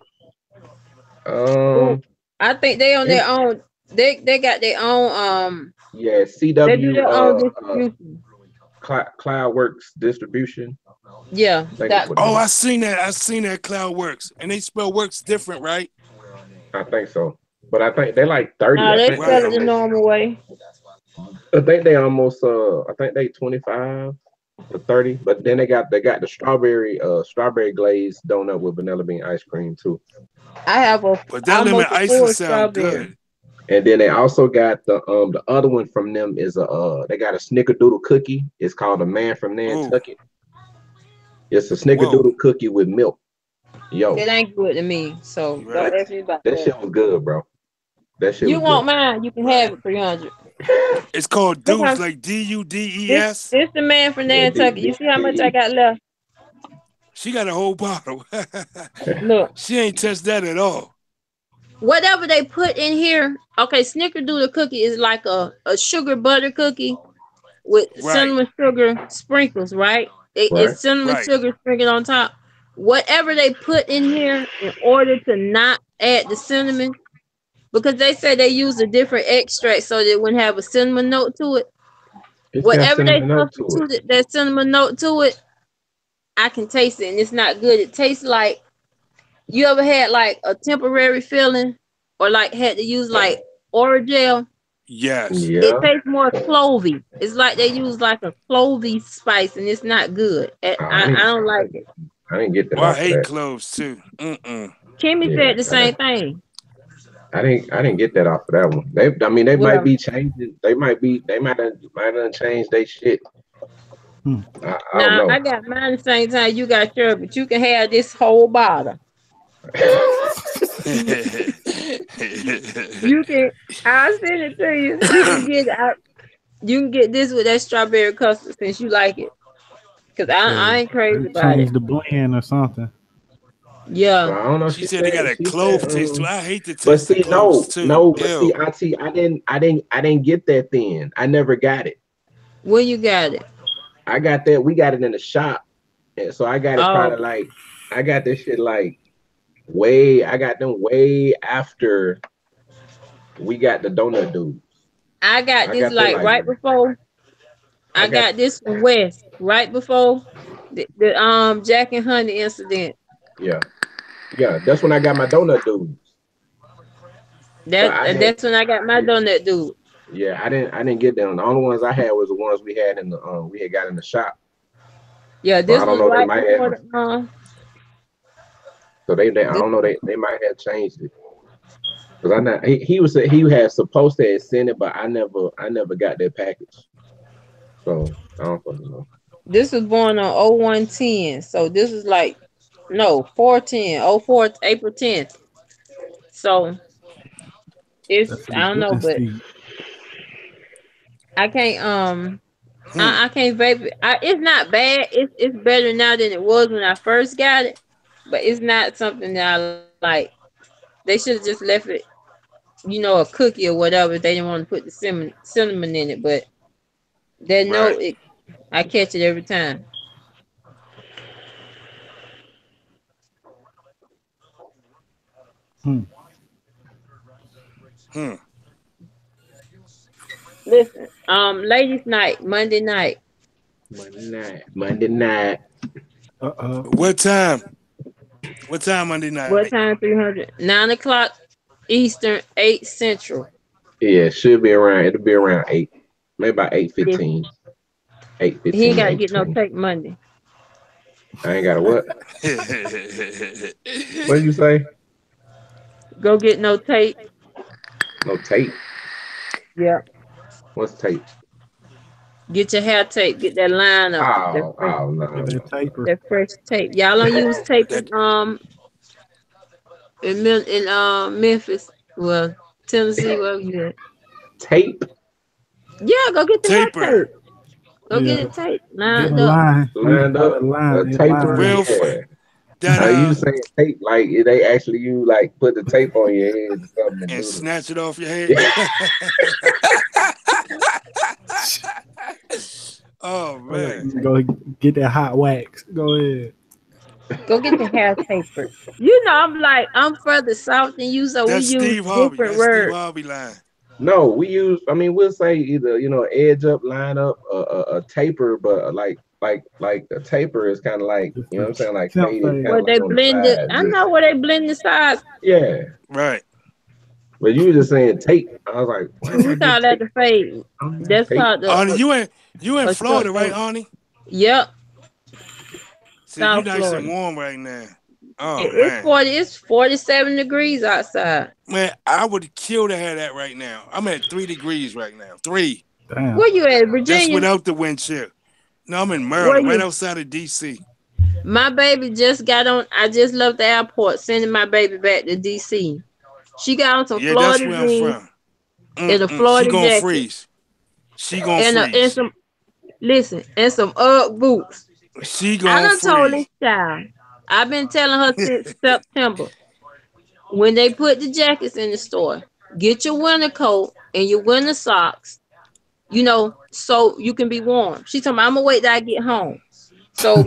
Ooh, Um, I think they on it, their own. They got their own yeah, they do CW their own distribution. Cloudworks distribution. Yeah, I think that's that what Oh, that is. I seen that. I seen that CloudWorks, and they spell works different, right? I think so. But I think they like 30. no, I they think they spell it Right. the almost normal way. I think they almost I think they 25 to 30. But then they got the strawberry glazed donut with vanilla bean ice cream too. I have a But that lemon almost a icing full sound strawberry. good. And then they also got the other one from them is they got a snickerdoodle cookie. It's called a Man from Oh, Nantucket. It's a whoa. snickerdoodle cookie with milk. Yo, It ain't good to me, so You don't right. that ask me about that that. shit was good, bro. That shit You was good. want mine? You can have Right. it 300. It's called Look Deuce, how like Dudes. this the man from Yeah, Nantucket. You see how much I got left? She got a whole bottle. Look, She ain't touched that at all. whatever they put in here. Okay, Snickerdoodle cookie is like a sugar butter cookie with Right, cinnamon sugar sprinkles, right? right. It's cinnamon right. sugar sprinkled on top. Whatever they put in here in order to not add the cinnamon, because they say they use a different extract so that it wouldn't have a cinnamon note to it. It's got Whatever they cinnamon up to it. substituted that cinnamon note to it, I can taste it and it's not good. It tastes like you ever had like a temporary feeling or like had to use like Orajel. Yes. It Yeah. tastes more clovey. It's like they use like a clovey spice and it's not good. I I didn't don't like it. I didn't get that Oh, I off of hate that. cloves too. Mm-mm. Kimmy Yeah, said the same thing. I didn't get that off of that one. I mean they might Well, be changing. They might have changed their shit. Hmm. I don't now I know. got mine the same time you got yours, but you can have this whole bottle. You can. I'll send it to you. You can get out. You can get this with that strawberry custard since you like it. Cause I So ain't crazy they about it. changed the blend or something. Well, Yeah. I don't know. She said they got a She said clove taste too. I hate the but taste of see, cloves too. but see, Ew. Auntie, I didn't get that then. I never got it. When you got it? I got that. We got it in the shop, and so I got it Oh, probably like I got this shit like way. I got them way after we got the donut dudes. I got I this got that like like right before. I I got got this from West right before the Jack and Honey incident. yeah yeah. That's when I got my donut dudes. But I didn't. That's when I got my donut dude. Yeah, I didn't get them. The only ones I had was the ones we had in the we had got in the shop. Yeah, So this I don't was know. They right might before have. the So they I this don't know. They might have changed it. Cause I not he had supposed to have sent it, but I never got that package. So I don't fucking know. this was born on 0110. So this is like no 410, 04 April 10th. So it's That's I some don't know, good but seed. I can't Hmm. I can't vape it. It's not bad. It's better now than it was when I first got it, but it's not something that I like. They should have just left it, a cookie or whatever. If they didn't want to put the cinnamon in it, but they know Right. it. I catch it every time. Hmm. Hmm. Listen, ladies' night, Monday night. Monday night. Uh-oh. What time? What time Monday night? What time? 300. 9 o'clock Eastern, 8 Central. Yeah, it should be around. It'll be around 8, maybe about Yes. 8:15, He ain't 8:15, got to get no 8:20. take Monday. I ain't got a what? What did you say? Go get no tape. No tape. Yeah. What's tape? Get your hair tape. Get that line up. Oh, oh Get no. that taper. That fresh tape. Y'all don't use tape That in Memphis. Well, Tennessee. Well, yeah. Tape. Yeah. Go get the hair taper. tape. Go Yeah. get it tape. Get a Lined up. line. You can Lined call up. it a A line. Yeah, taper. line. Real Yeah. that You saying tape like they actually you like put the tape on your head or something and and do snatch it off your head. it. Oh man. Go get that hot wax. Go ahead. Go get the hair taper. You know, I'm further south than you, so we That's use Steve Harvey. different That's Steve words. Harvey line. No, we use. I mean, we'll say either edge up, line up, a taper, but like a taper is kind of like Just you know a what I'm saying, like temp faded, fade. kind Where of like they on the blend it. side. I Just know where they blend the sides. yeah. Right. But you were just saying tape. I was like, why did I We get call that tape? the fade. That's Tape. called Arnie, the you in a short Florida, right, fade. Arnie? Yep, See, you South nice and Florida. warm right now. Oh It's man. 40. It's 47 degrees outside. Man, I would kill to have that right now. I'm at 3 degrees right now. 3. Damn. Where you at, That's Virginia? without the wind chill. No, I'm in Where Maryland, right you? outside of DC. My baby just got on. I just left the airport, sending my baby back to DC. She got on some Yeah, that's Florida where I'm jeans from. and a She Florida gonna jacket freeze. She gonna and freeze. some and some UGG boots. She I gonna done told freeze. this child. I've been telling her since September. When they put the jackets in the store, get your winter coat and your winter socks, so you can be warm. She told me, I'm gonna wait till I get home. So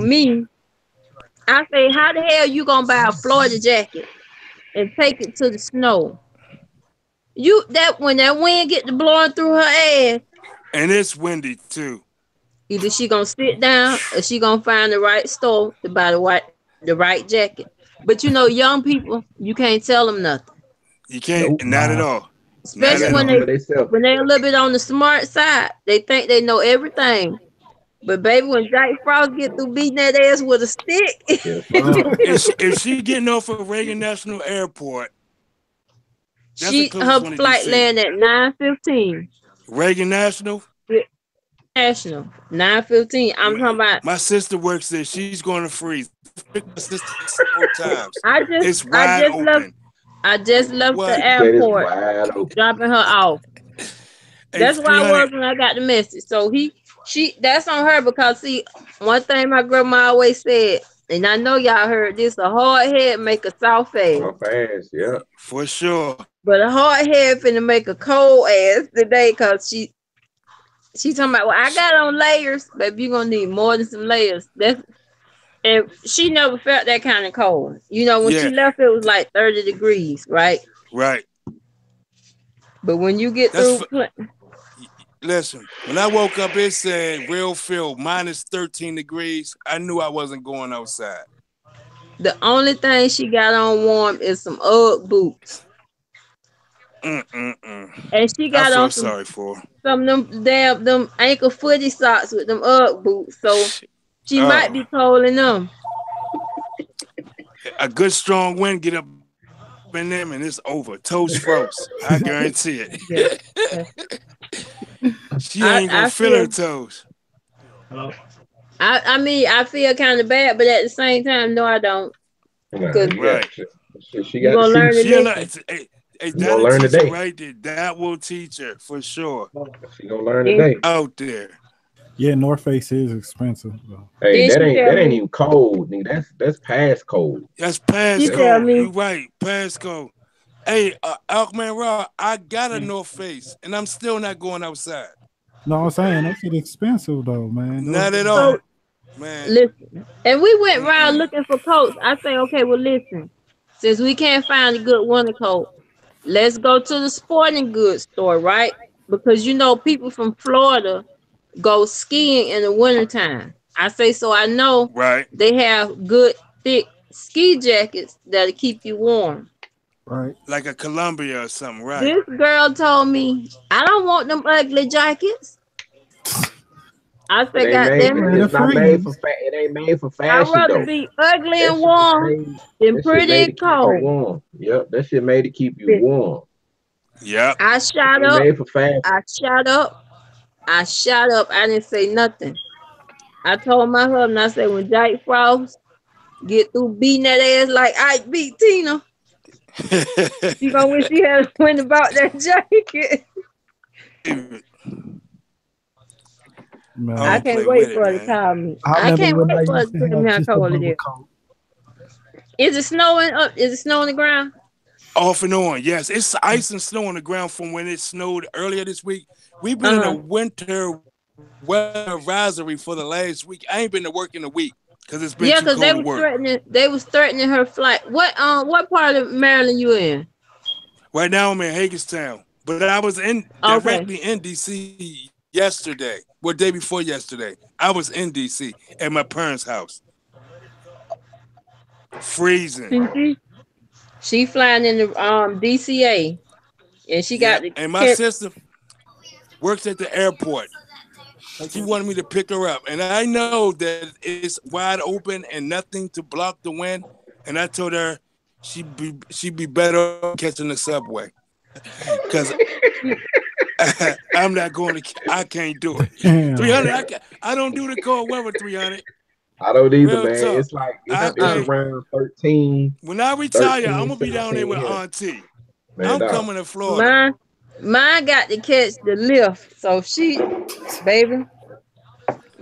I say, how the hell you gonna buy a Florida jacket and take it to the snow? When that wind get to blowing through her ass, And it's windy too. either she gonna sit down or she gonna find the right store to buy the right jacket. But young people, you can't tell them nothing. You can't, Nope. not at Nah. all. Not Especially at Gotta when all. they handle themselves. when they a little bit on the smart side. They think they know everything. But baby, when Jack Frost get through beating that ass with a stick, Yes, ma'am. If she getting off of Reagan National Airport, that's the closest her one to flight DC. land at 9:15. Reagan National. National 9:15. I'm talking about. My sister works there. She's going to freeze. My sister several times. I It's just I wide just left open. I just left the What? She said it's airport, wide open. dropping her off. Hey, That's where I 300. was when I got the message. So that's on her because see, one thing my grandma always said, and I know y'all heard this: a hard head make a soft ass, How fast? Yeah. For sure. but a hard head finna make a cold ass today because she talking about, well, I got on layers, but you're gonna need more than some layers. And she never felt that kind of cold. When she Yeah. left, it was like 30 degrees, right? Right. But when you get That's through, listen. When I woke up, it said real feel minus 13 degrees. I knew I wasn't going outside. the only thing she got on warm is some UGG boots. And she I got feel on sorry for her. some of them ankle footy socks with them UGG boots. So she might be Oh, cold in them. a good strong wind get up in them and it's over. Toes froze. I guarantee it. Yeah. She ain't gonna I feel her feel toes. I mean I feel kind of bad, but at the same time, no, I don't. Nah, Because you Right. got she you got to gonna learn see. to She'll listen. hey, You gonna that'll learn teach her today. right there. That will teach her for sure. She gonna learn Then, today. Out there. Yeah, North Face is expensive though. Hey, then that she ain't tell that ain't me, even cold, nigga. That's past cold. That's she That's tell passcode. me, You right. Passcode. Hey, AnkhManRaw, I got a North Face and I'm still not going outside. No, I'm saying that shit expensive though, man. Not at so all. Man. listen. And we went around looking for coats. I say, okay, well, listen. Since we can't find a good winter coat, let's go to the sporting goods store, right? Because people from Florida go skiing in the wintertime. I say, so I know Right. they have good thick ski jackets that'll keep you warm. Right. Like a Columbia or something, right? This girl told me, I don't want them ugly jackets. I It say, ain't made. goddamn it. It's not made for. It ain't made for I'd fashion rather though. be ugly That and shit is warm made. than That shit pretty made to and keep you cold. warm. Yep. That shit made to keep you Bitch, warm. Yep. I It shot ain't up. made for fashion. I shot up. I shot up. I didn't say nothing. I told my husband, I said, when Jack Frost get through beating that ass like Ike beat Tina, she gonna wish she had went about that jacket. I I Man, don't can't play with wait it, for her to man. call me. I I remember can't when I wait for her used to to tell me have how just a cold it bubble is. coat. Is it snowing up? Is it snow on the ground? Off and on, yes. It's ice and snow on the ground from when it snowed earlier this week. We've been in a Uh-huh. winter weather advisory for the last week. I ain't been to work in a week because it's been Yeah, too because cold to work. they was threatening her flight. What part of Maryland you in? Right now I'm in Hagerstown, but I was in Okay. directly in DC yesterday. Well, day before yesterday, I was in DC at my parents' house, freezing. She flying in the DCA and she got Yep, the and my catch. sister works at the airport. She wanted me to pick her up, and I know that it's wide open and nothing to block the wind. And I told her she'd be better catching the subway because I'm not going to. I can't do it. Damn. 300. I don't do the cold weather. 300. I don't either, Real man. talk. It's like I it's Uh-uh. can't. around 13, When I retire, I'm 13, gonna be down there 17 with here. Auntie. Man, I'm dog. coming to Florida. Mine got to catch the lift. So baby,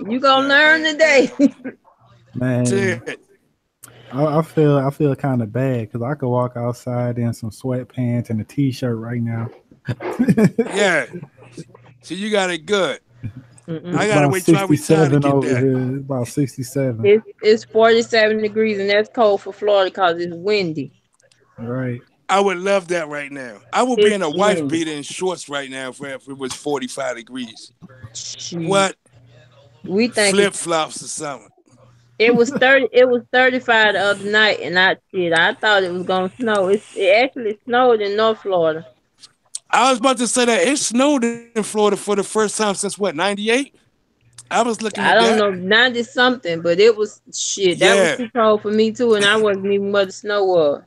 you gonna learn today. That's Man, it. I feel kind of bad because I could walk outside in some sweatpants and a t-shirt right now. Yeah. So you got it good. It's I Mm-mm. gotta about wait till I retire to 67 get over that. here. It's about 67. It's 47 degrees and that's cold for Florida because it's windy. Right. I would love that right now. I would be It's in a wife windy. beater and shorts right now if it was 45 degrees. Shoot. What? We think Flip flops or something. it was 30. It was 35 the other night, and I thought it was gonna snow. It actually snowed in North Florida. I was about to say that it snowed in Florida for the first time since what, 98? I was looking I at don't that. know 90 something, but it was shit. That was Yeah. too cold for me too, and I wasn't even where the snow was.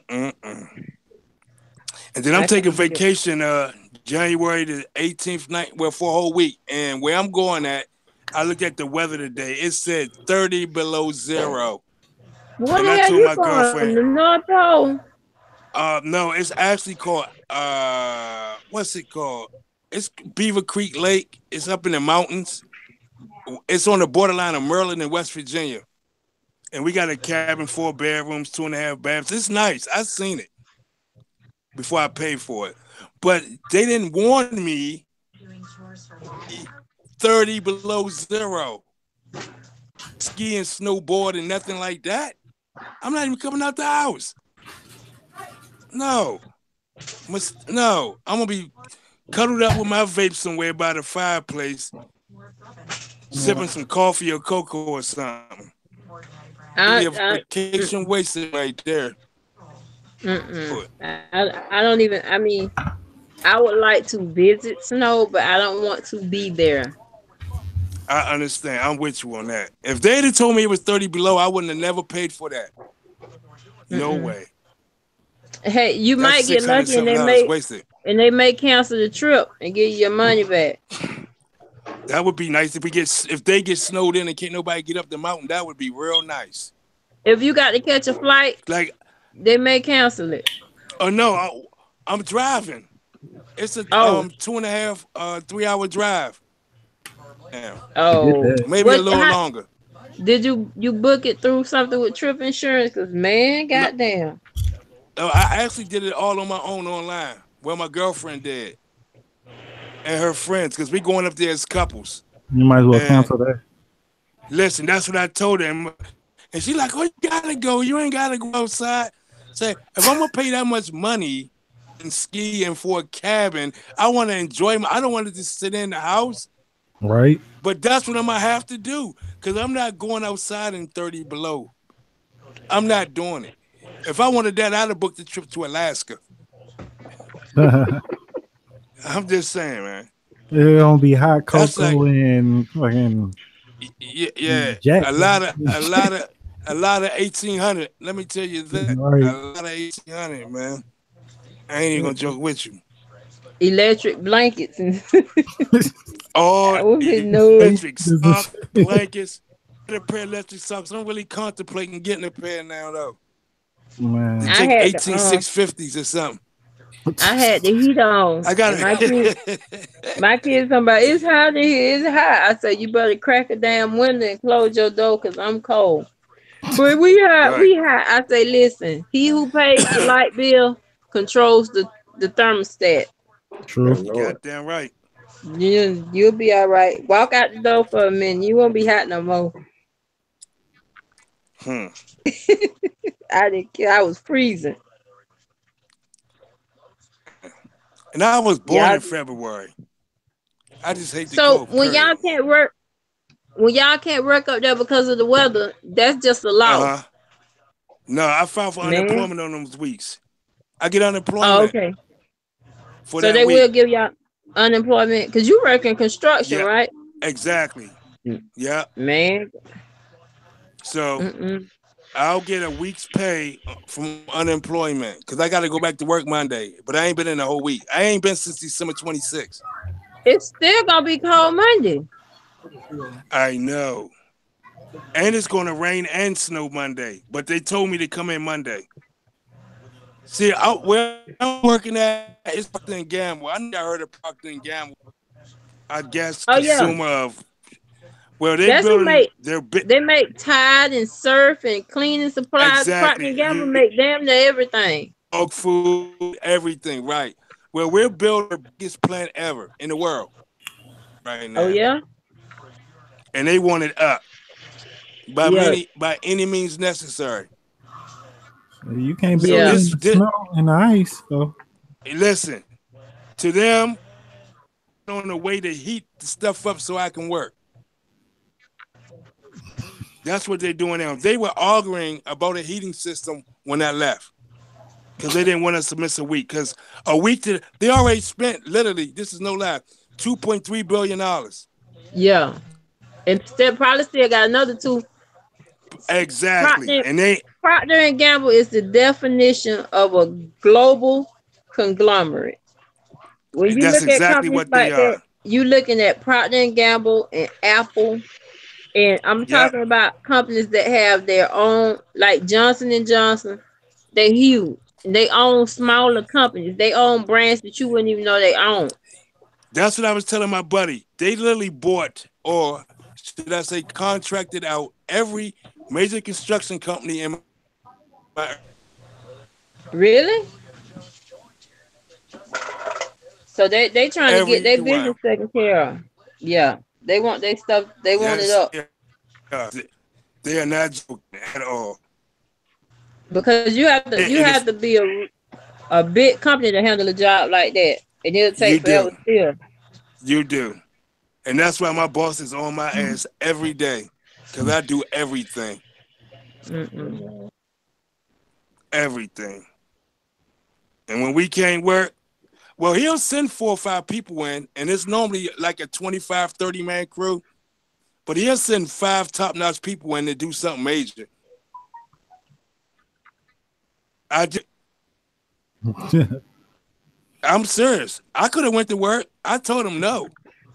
Mm-mm. And then I'm I taking can't do it. vacation January the 18th night, well, for a whole week. And where I'm going at, I looked at the weather today. It said 30 below zero. What And the I hell told you my going? girlfriend, The North Pole? no, it's actually called what's it called? It's Beaver Creek Lake. It's up in the mountains. It's on the borderline of Maryland and West Virginia. And we got a cabin, 4 bedrooms, 2.5 baths. It's nice. I've seen it before I paid for it. But they didn't warn me 30 below zero. Ski and snowboard and nothing like that. I'm not even coming out the house. No. No. I'm going to be cuddled up with my vape somewhere by the fireplace, sipping some coffee or cocoa or something. It'll be a I vacation wasted right there. I don't even. I mean, I would like to visit snow, but I don't want to be there. I understand. I'm with you on that. If they'd have told me it was 30 below, I wouldn't have never paid for that. No way. Hey, you That's might get 600 lucky and something dollars wasted. they may cancel the trip and give you your money back. That would be nice if they get snowed in and can't nobody get up the mountain. That would be real nice. If you got to catch a flight, Like, they may cancel it. oh no, I'm driving. It's a 2.5, 3 hour drive. Damn. Oh, Maybe a little longer. Did you book it through something with trip insurance? Cause man, goddamn. No, I actually did it all on my own online. Well, my girlfriend did, and her friends, because we going up there as couples. You might as well cancel that. Listen, that's what I told them, and she like, "Oh, you gotta go. You ain't gotta go outside." Say, if I'm gonna pay that much money and ski and for a cabin, I want to enjoy I don't want to just sit in the house. Right. But that's what I'm gonna have to do, because I'm not going outside in 30 below. I'm not doing it. If I wanted that, I'd have booked a trip to Alaska. I'm just saying, man. It don't be hot That's cocoa like, and fucking yeah, Jack. a lot of 1800. Let me tell you that, a Right. lot of 1800, man. I ain't even gonna joke with you. Electric blankets and All I would be no. electric socks, blankets. Get a pair of electric socks. I'm really contemplating getting a pair now, though. They Man. I take had the 18650s or something. I had the heat on, I got and my kids talking about it's hot in here. It's hot. I said you better crack a damn window and close your door because I'm cold. But we hot. Right. We hot. I say listen. He who pays the light bill controls the thermostat. True. You goddamn right. You'll be all right. Walk out the door for a minute. You won't be hot no more. I didn't care. I was freezing. And I was born Y'all. in February. I just hate the So cold. when y'all can't work up there because of the weather, that's just a loss. No, I filed for Man. unemployment on those weeks. I get Oh, unemployment okay. for So that they week. will give y'all unemployment because you work in construction, Yeah, right? exactly. Yeah. Man. So I'll get a week's pay from unemployment because I got to go back to work Monday. But I ain't been in a whole week. I ain't been since December 26th. It's still gonna be cold Monday. I know. And it's going to rain and snow Monday. But they told me to come in Monday. See, where I'm working at, it's Procter & Gamble. I think I heard of Procter & Gamble. I guess Oh yeah. consumer of, well, they That's who building make they make Tide and Surf and cleaning supplies. Procter exactly. & Gamble make damn near everything. Dog food, everything, right? Well, we're building the biggest plant ever in the world right now. Oh yeah? And they want it up Yeah. by any means necessary. You can't So build in this, the snow and the ice, though. listen, to them, on a way to heat the stuff up so I can work. That's what they're doing now. They were arguing about a heating system when I left because they didn't want us to miss a week. Because a week they already spent, literally, this is no lie, $2.3 billion. Yeah. And probably still got another two. Exactly. And Procter & Gamble is the definition of a global conglomerate. When you that's look at exactly companies what they like that, are. you looking at Procter & Gamble and Apple. And I'm talking about companies that have their own, like Johnson & Johnson. They're huge. They own smaller companies. They own brands that you wouldn't even know they own. That's what I was telling my buddy. They literally bought, or should I say contracted out, every major construction company in my... Really? So they trying to get their business everyone. taken care of. Yeah. They want their stuff, they want it Yes, up. they are not joking at all. Because you have to be a big company to handle a job like that. And it'll take forever still. You do. And that's why my boss is on my ass every day. Because I do everything. Everything. And when we can't work, well, he'll send 4 or 5 people in, and it's normally like a 25, 30-man crew. But he'll send 5 top-notch people in to do something major. I'm serious. I could have went to work. I told him no.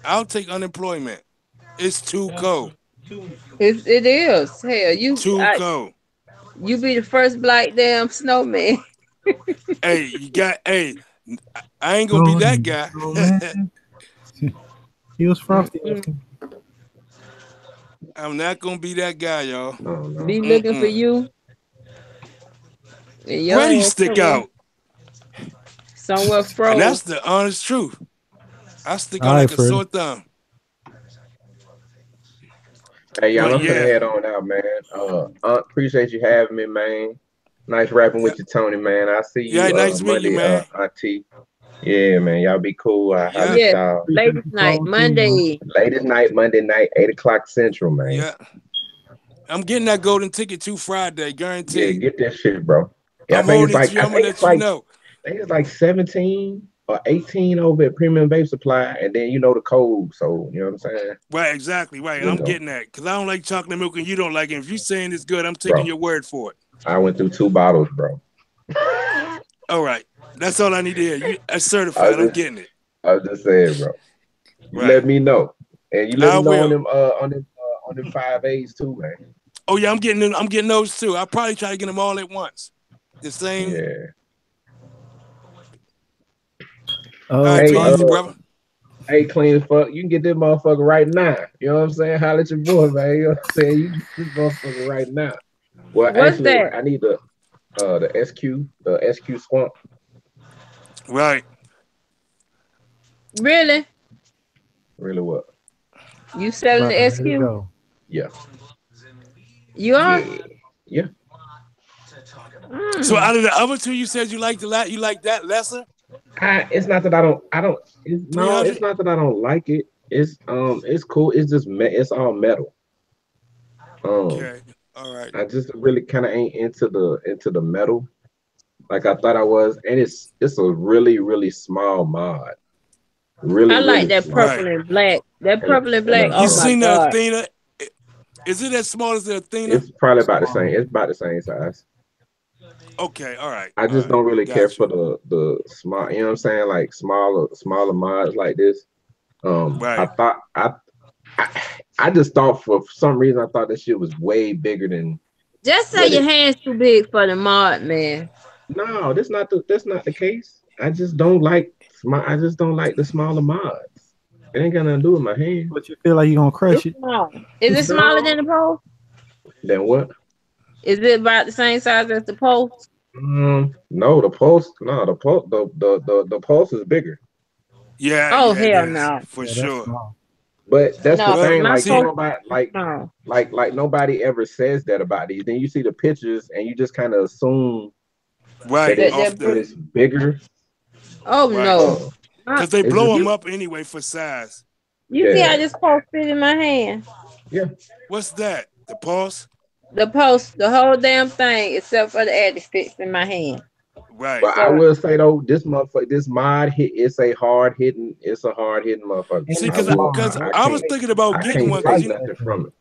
I'll take unemployment. It's too cold. It is. Hell, too cold. You be the first black damn snowman. Hey, I ain't gonna be that guy. He was frosty. I'm not gonna be that guy, y'all. Be looking for you. Ready stick out. Somewhere froze. And that's the honest truth. I stick out like a sore thumb. Hey, y'all, I'm gonna head on out, man. Appreciate you having me, man. Nice rapping with you, Tony, man. I'll see you nice Monday, you, man. Auntie. Yeah, man. Y'all be cool. Y'all. Ladies night, Monday. Latest night, Monday night, 8 o'clock Central, man. Yeah. I'm getting that golden ticket to Friday, guaranteed. Yeah, get that shit, bro. Yeah, I'm holding it to you. I'm gonna let you know. I think it's like 17. a 18 over at Premium Vape Supply, and then you know the code. So you know what I'm saying? Right, exactly, right. You I'm know. getting that because I don't like chocolate milk and you don't like it. If you're saying it's good, I'm taking Bro. your word for it. I went through 2 bottles, bro. All right, that's all I need to hear. You are certified. I'm getting it. I was just saying, bro. You Right. let me know, and you let I me know will. on them 5As too, man. Oh yeah, I'm getting those too. I'll probably try to get them all at once. The same. Yeah. All right, Hey, too easy, brother. Hey, clean as fuck. You can get this motherfucker right now. You know what I'm saying? Holla at your boy, man. You know what I'm saying? You can get this motherfucker right now. Well, What's actually, that? I need the SQ Swamp. Right. Really? Really what? You selling the There you SQ? go. Yeah. You are? Yeah. So out of the other two, you said you like that lesser? It's not that I don't. It's 300? not that I don't like it. It's cool. It's just it's all metal. Okay. All right. I just really kind of ain't into the metal like I thought I was, and it's a really really small mod. Really I like really that small. purple and black. That purple and black. And Oh You my seen the God. Athena? Is it as small as the Athena? It's probably about the same. It's about the same size. Okay. All right. I just don't really care for Gotcha. the small. You know what I'm saying? Like smaller mods like this. Right. I just thought for some reason I thought that shit was way bigger than Just say what your it. hands too big for the mod, man. No, that's not the case. I just don't like the smaller mods. It ain't got nothing to do with my hand. But you feel like you're gonna crush It's it. small. Is it smaller than the pole? Then what? Is it about the same size as the pole? No, the pulse. No, the pulse is bigger. Yeah. Oh Yeah. It hell is no. for Yeah, that's sure. small. But that's the No, Well, thing. my Like pole see. nobody no. like nobody ever says that about these. Then you see the pictures and you just kind of assume Right. That Off that the. it's bigger. Oh Right. no. Because they It's blow just them up anyway for size. You see how this pole fit in my hand? Yeah. What's that? The pulse? The post, the whole damn thing, except for the edge fits in my hand. Right. But I will say though, this motherfucker, this mod hit, it's a hard hitting motherfucker. See, And it's because small. I was thinking about I getting can't one take because nothing from it.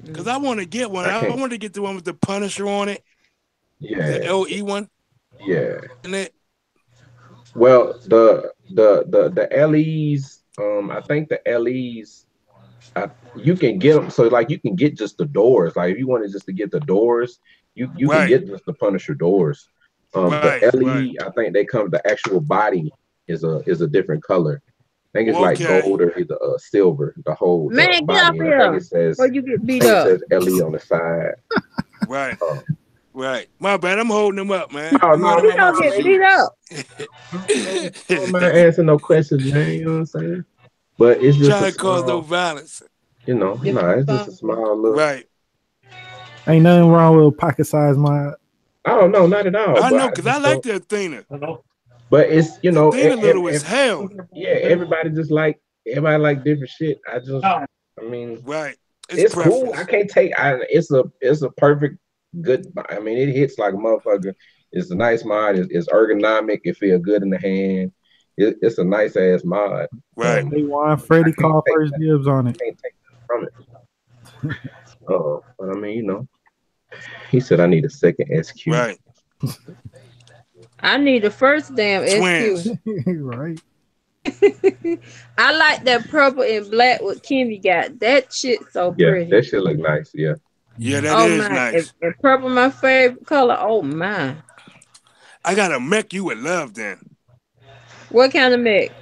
because I want to get one. I I can't. want to get the one with the Punisher on it, the Yeah. LE one, Yeah. and it. Well, the LEs, I think the LEs, you can get them. So like you can get just the doors. Like if you wanted just to get the doors, you can Right. get just the Punisher doors. The Right. LE, Right. I think they come. The actual body is a different color. I think it's like Okay. gold or either silver. The Man, get up body, and I think here it says before you get beat I think it up. says LE on the side. Right. Right. My bad. I'm holding them up, man. No, You know no, You my don't mouth is get beat up. don't mind answering no questions, man. You know what I'm saying? But it's just a Trying to cause no small, violence. no, it's just a small little. Right. Ain't nothing wrong with a pocket size mod. Oh no, not at all. I But know I because I just like don't. the Athena. But it's The Athena little as hell. everybody just like everybody like different shit. I mean, Right. it's cool. preference. I can't take. It's a perfect good. I mean, it hits like a motherfucker. It's a nice mod. It's ergonomic. It feels good in the hand. It's a nice ass mod. Right. They want Freddie call first dibs on it. Can't take that from it. But I mean, he said I need a second SQ. Right. I need the first damn Twins. SQ. Right. I like that purple and black what Kimmy got. That shit so Yeah, pretty. that shit look nice. Yeah. Yeah, that Oh is my, nice. and purple my favorite color. Oh my. I got a mech you would love then. What kind of mix?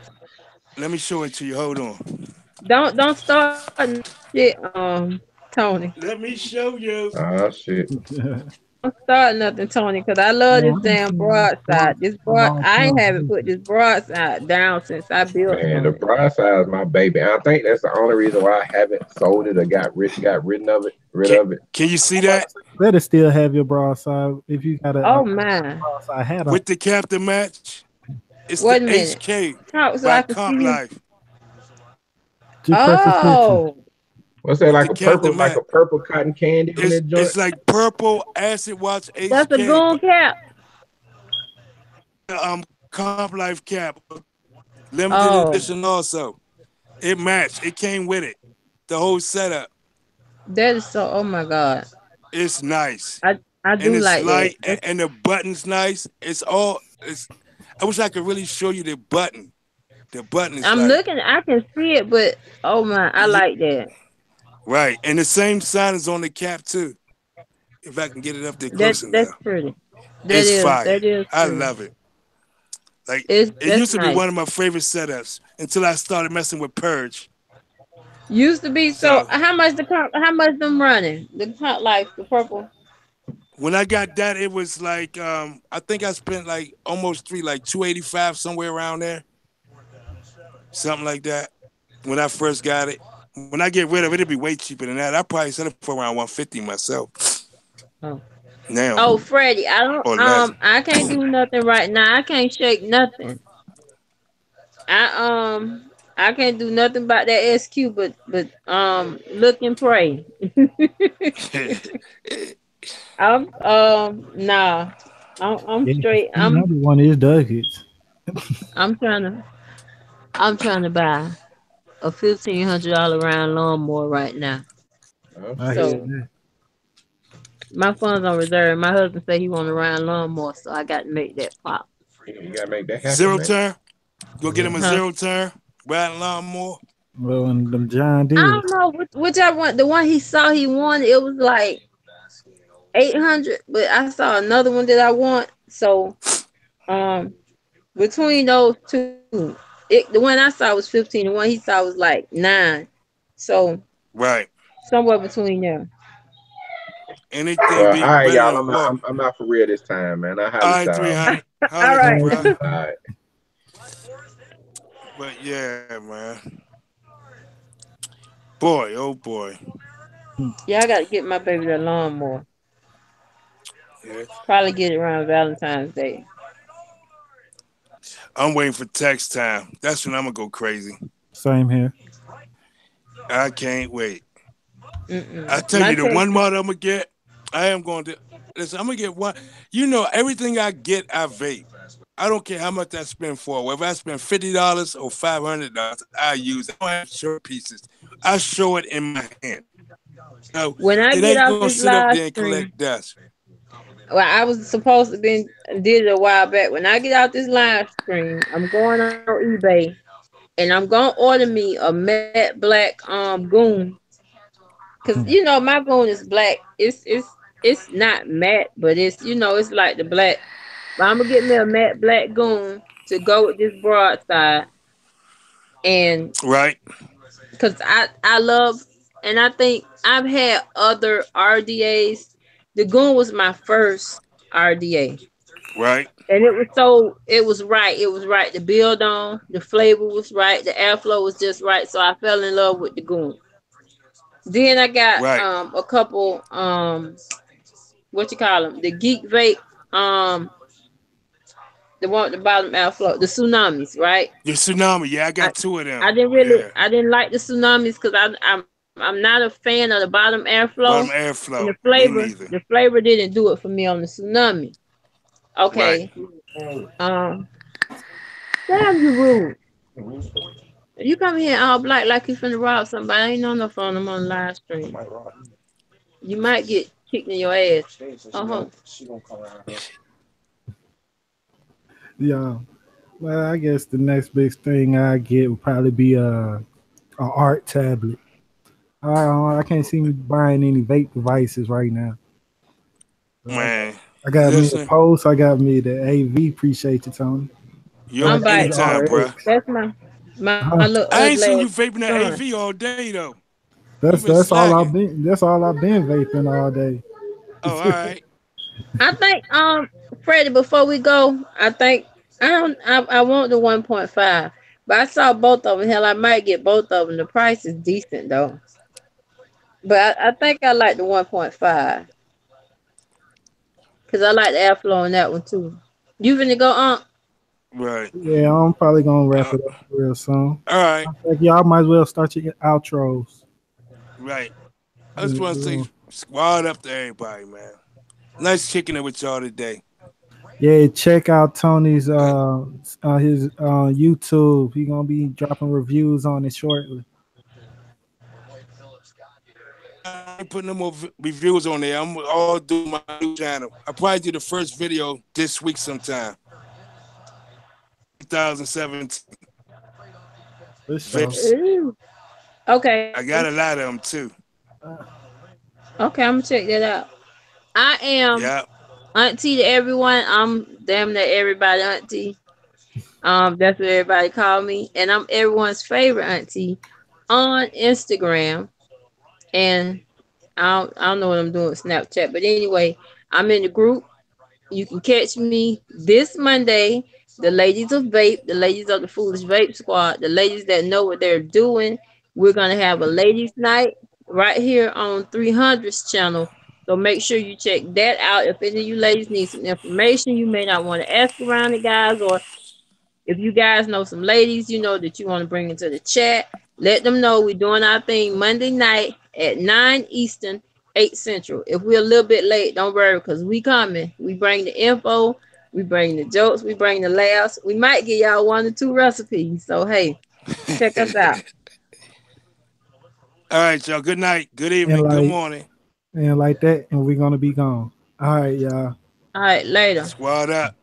Let me show it to you. Hold on. Don't start shit, Tony. Let me show you. Ah shit. Don't start nothing, Tony, because I love this damn broadside. I ain't haven't put this broadside down since I built Man, the on it. broadside is my baby. And I think that's the only reason why I haven't sold it or got rid of it. Can you see that? Better still have your broadside if you got a Oh my. broadside hat on. With the captain match? It's Wait a the minute. HK Talk so by I can Comp see you. Life. Just press the switch. Oh, What's that? With Like the a purple, captain match. cotton candy on that joint? It's like purple acid watch that's a HK. goon cap. Comp Life cap, limited Oh, edition also. It matched. It came with it. The whole setup. that is so. Oh my God, It's nice. I And do it's like that. light and the button's nice. It's I wish I could really show you the button. The button is I'm like looking. I can see it, but oh my, I you, like that. right. And the same sign is on the cap too. If I can get it up there close That's enough. pretty. That It's is fire. that is I pretty. love it. Like it That's used to be nice. one of my favorite setups until I started messing with Purge. Used to be so. So How much them running? The Hunt Life, the purple. when I got that, it was like I think I spent like almost three, like 285 somewhere around there, something like that. When I first got it, when I get rid of it, it'd be way cheaper than that. I probably sell it for around 150 myself Oh. now Oh, Freddie, I don't. or less. I can't do nothing right now. I can't shake nothing. I can't do nothing about that SQ, look and pray. Nah. I'm Yeah, straight. another one is Duggets. I'm trying to I'm trying to buy a $1,500 round lawnmower right now. Oh I hear shit. So that. my funds on reserve. My husband said he want a round lawnmower, so I got to make that pop. You gotta make that happen, Zero man. turn. Go get him a Huh? zero turn. Riding lawnmower. Well, and them John I Deere. don't know which I want. The one he saw he wanted, it was like 800, but I saw another one that I want. So um between those two, the one I saw was 15. The one he saw was like 9. So Right. somewhere between there. Anything Well, all beat right, better y'all. than walk. I'm out for real this time, man. I All holler at right, y'all, man. 300. Holler All at you, right. All bro. right. All right. But yeah, man. Boy, oh boy. Yeah, I got to get my baby that lawnmower. Yeah. Probably get it around Valentine's Day. I'm waiting for text time. That's when I'm gonna go crazy. Same here. I can't wait. I Mm-mm. tell My you, the one text. model I'm gonna get, I am going to listen. I'm gonna get one. You know, everything I get, I vape. I don't care how much I spend for it. Whether I spend $50 or $500, I use it. I don't have short pieces. I show it in my hand. So When I it get ain't off gonna this sit up live there and stream, collect dust. well, I was supposed to be did it a while back. When I get out this live stream, I'm going on eBay and I'm gonna order me a matte black goon. Cause Hmm. my goon is black. It's not matte, but it's like the black. But I'm gonna get me a matte black goon to go with this broadside, and Right, because I love, and I think I've had other RDAs. The goon was my first RDA. right, And it was right. It was right to build on. The flavor was right. The airflow was just right. So I fell in love with the goon. Then I got right. a couple what you call them? The Geek Vape the one at the bottom airflow, the tsunamis, right? Your tsunami, yeah, I I got two of I them. didn't really Yeah. I didn't like the tsunamis because I'm not a fan of the bottom airflow, Bottom and airflow. Me neither. the flavor didn't do it for me on the tsunami. Right. Okay. Um Damn you rude. You come here all black like you finna rob somebody. I ain't on no phone. I'm on live stream. You might get kicked in your ass. Uh-huh. Yeah. Well, I guess the next big thing I get would probably be a art tablet. I can't see me buying any vape devices right now. So Man. I got me a Listen, Pulse. I got me the AV. Appreciate you, Tony. you And I I'm up got me by the anytime, bruh. RX. that's my Huh? little I ain't ugly seen ass you vaping that son. AV all day though. You That's been that's all I've slacking. been. That's all I've been vaping all day. Oh, all right. I think Freddie, before we go, I want the 1.5. But I saw both of them. Hell, I might get both of them. The price is decent though. But I think I like the 1.5 because I like the airflow on that one too. You finna go on? Right. Yeah, I'm probably gonna wrap Uh, it up real soon. all right. Like y'all might as well start your outros. Right. I just want to say Yeah. squad up to everybody, man. Nice kicking it with y'all today. Yeah, check out Tony's his YouTube. He gonna be dropping reviews on it shortly. I ain't putting no more reviews on there. I'm all doing my new channel. I probably do the first video this week sometime. 2017 For sure. vapes. Ooh. Okay. I got a lot of them too. Okay, I'm gonna check that out. I am Yeah. auntie to everyone. I'm damn near everybody auntie. That's what everybody call me, and I'm everyone's favorite auntie on Instagram. And I don't know what I'm doing with Snapchat, but anyway, I'm in the group. You can catch me this Monday. The ladies of vape, the ladies of the Foolish Vape Squad, the ladies that know what they're doing. We're gonna have a ladies' night right here on 300's channel. So make sure you check that out. If any of you ladies need some information, you may not want to ask around the guys, or if you guys know some ladies you know that you want to bring into the chat, let them know we're doing our thing Monday night at 9 Eastern, 8 Central. If we're a little bit late, don't worry, because we coming. We bring the info, we bring the jokes, we bring the laughs. We might give y'all 1 or 2 recipes. So hey, check us out. All right, y'all. Good night. Good And evening. Good like morning. and like that, and we're gonna be gone. All right, y'all. All right, later. Squad up.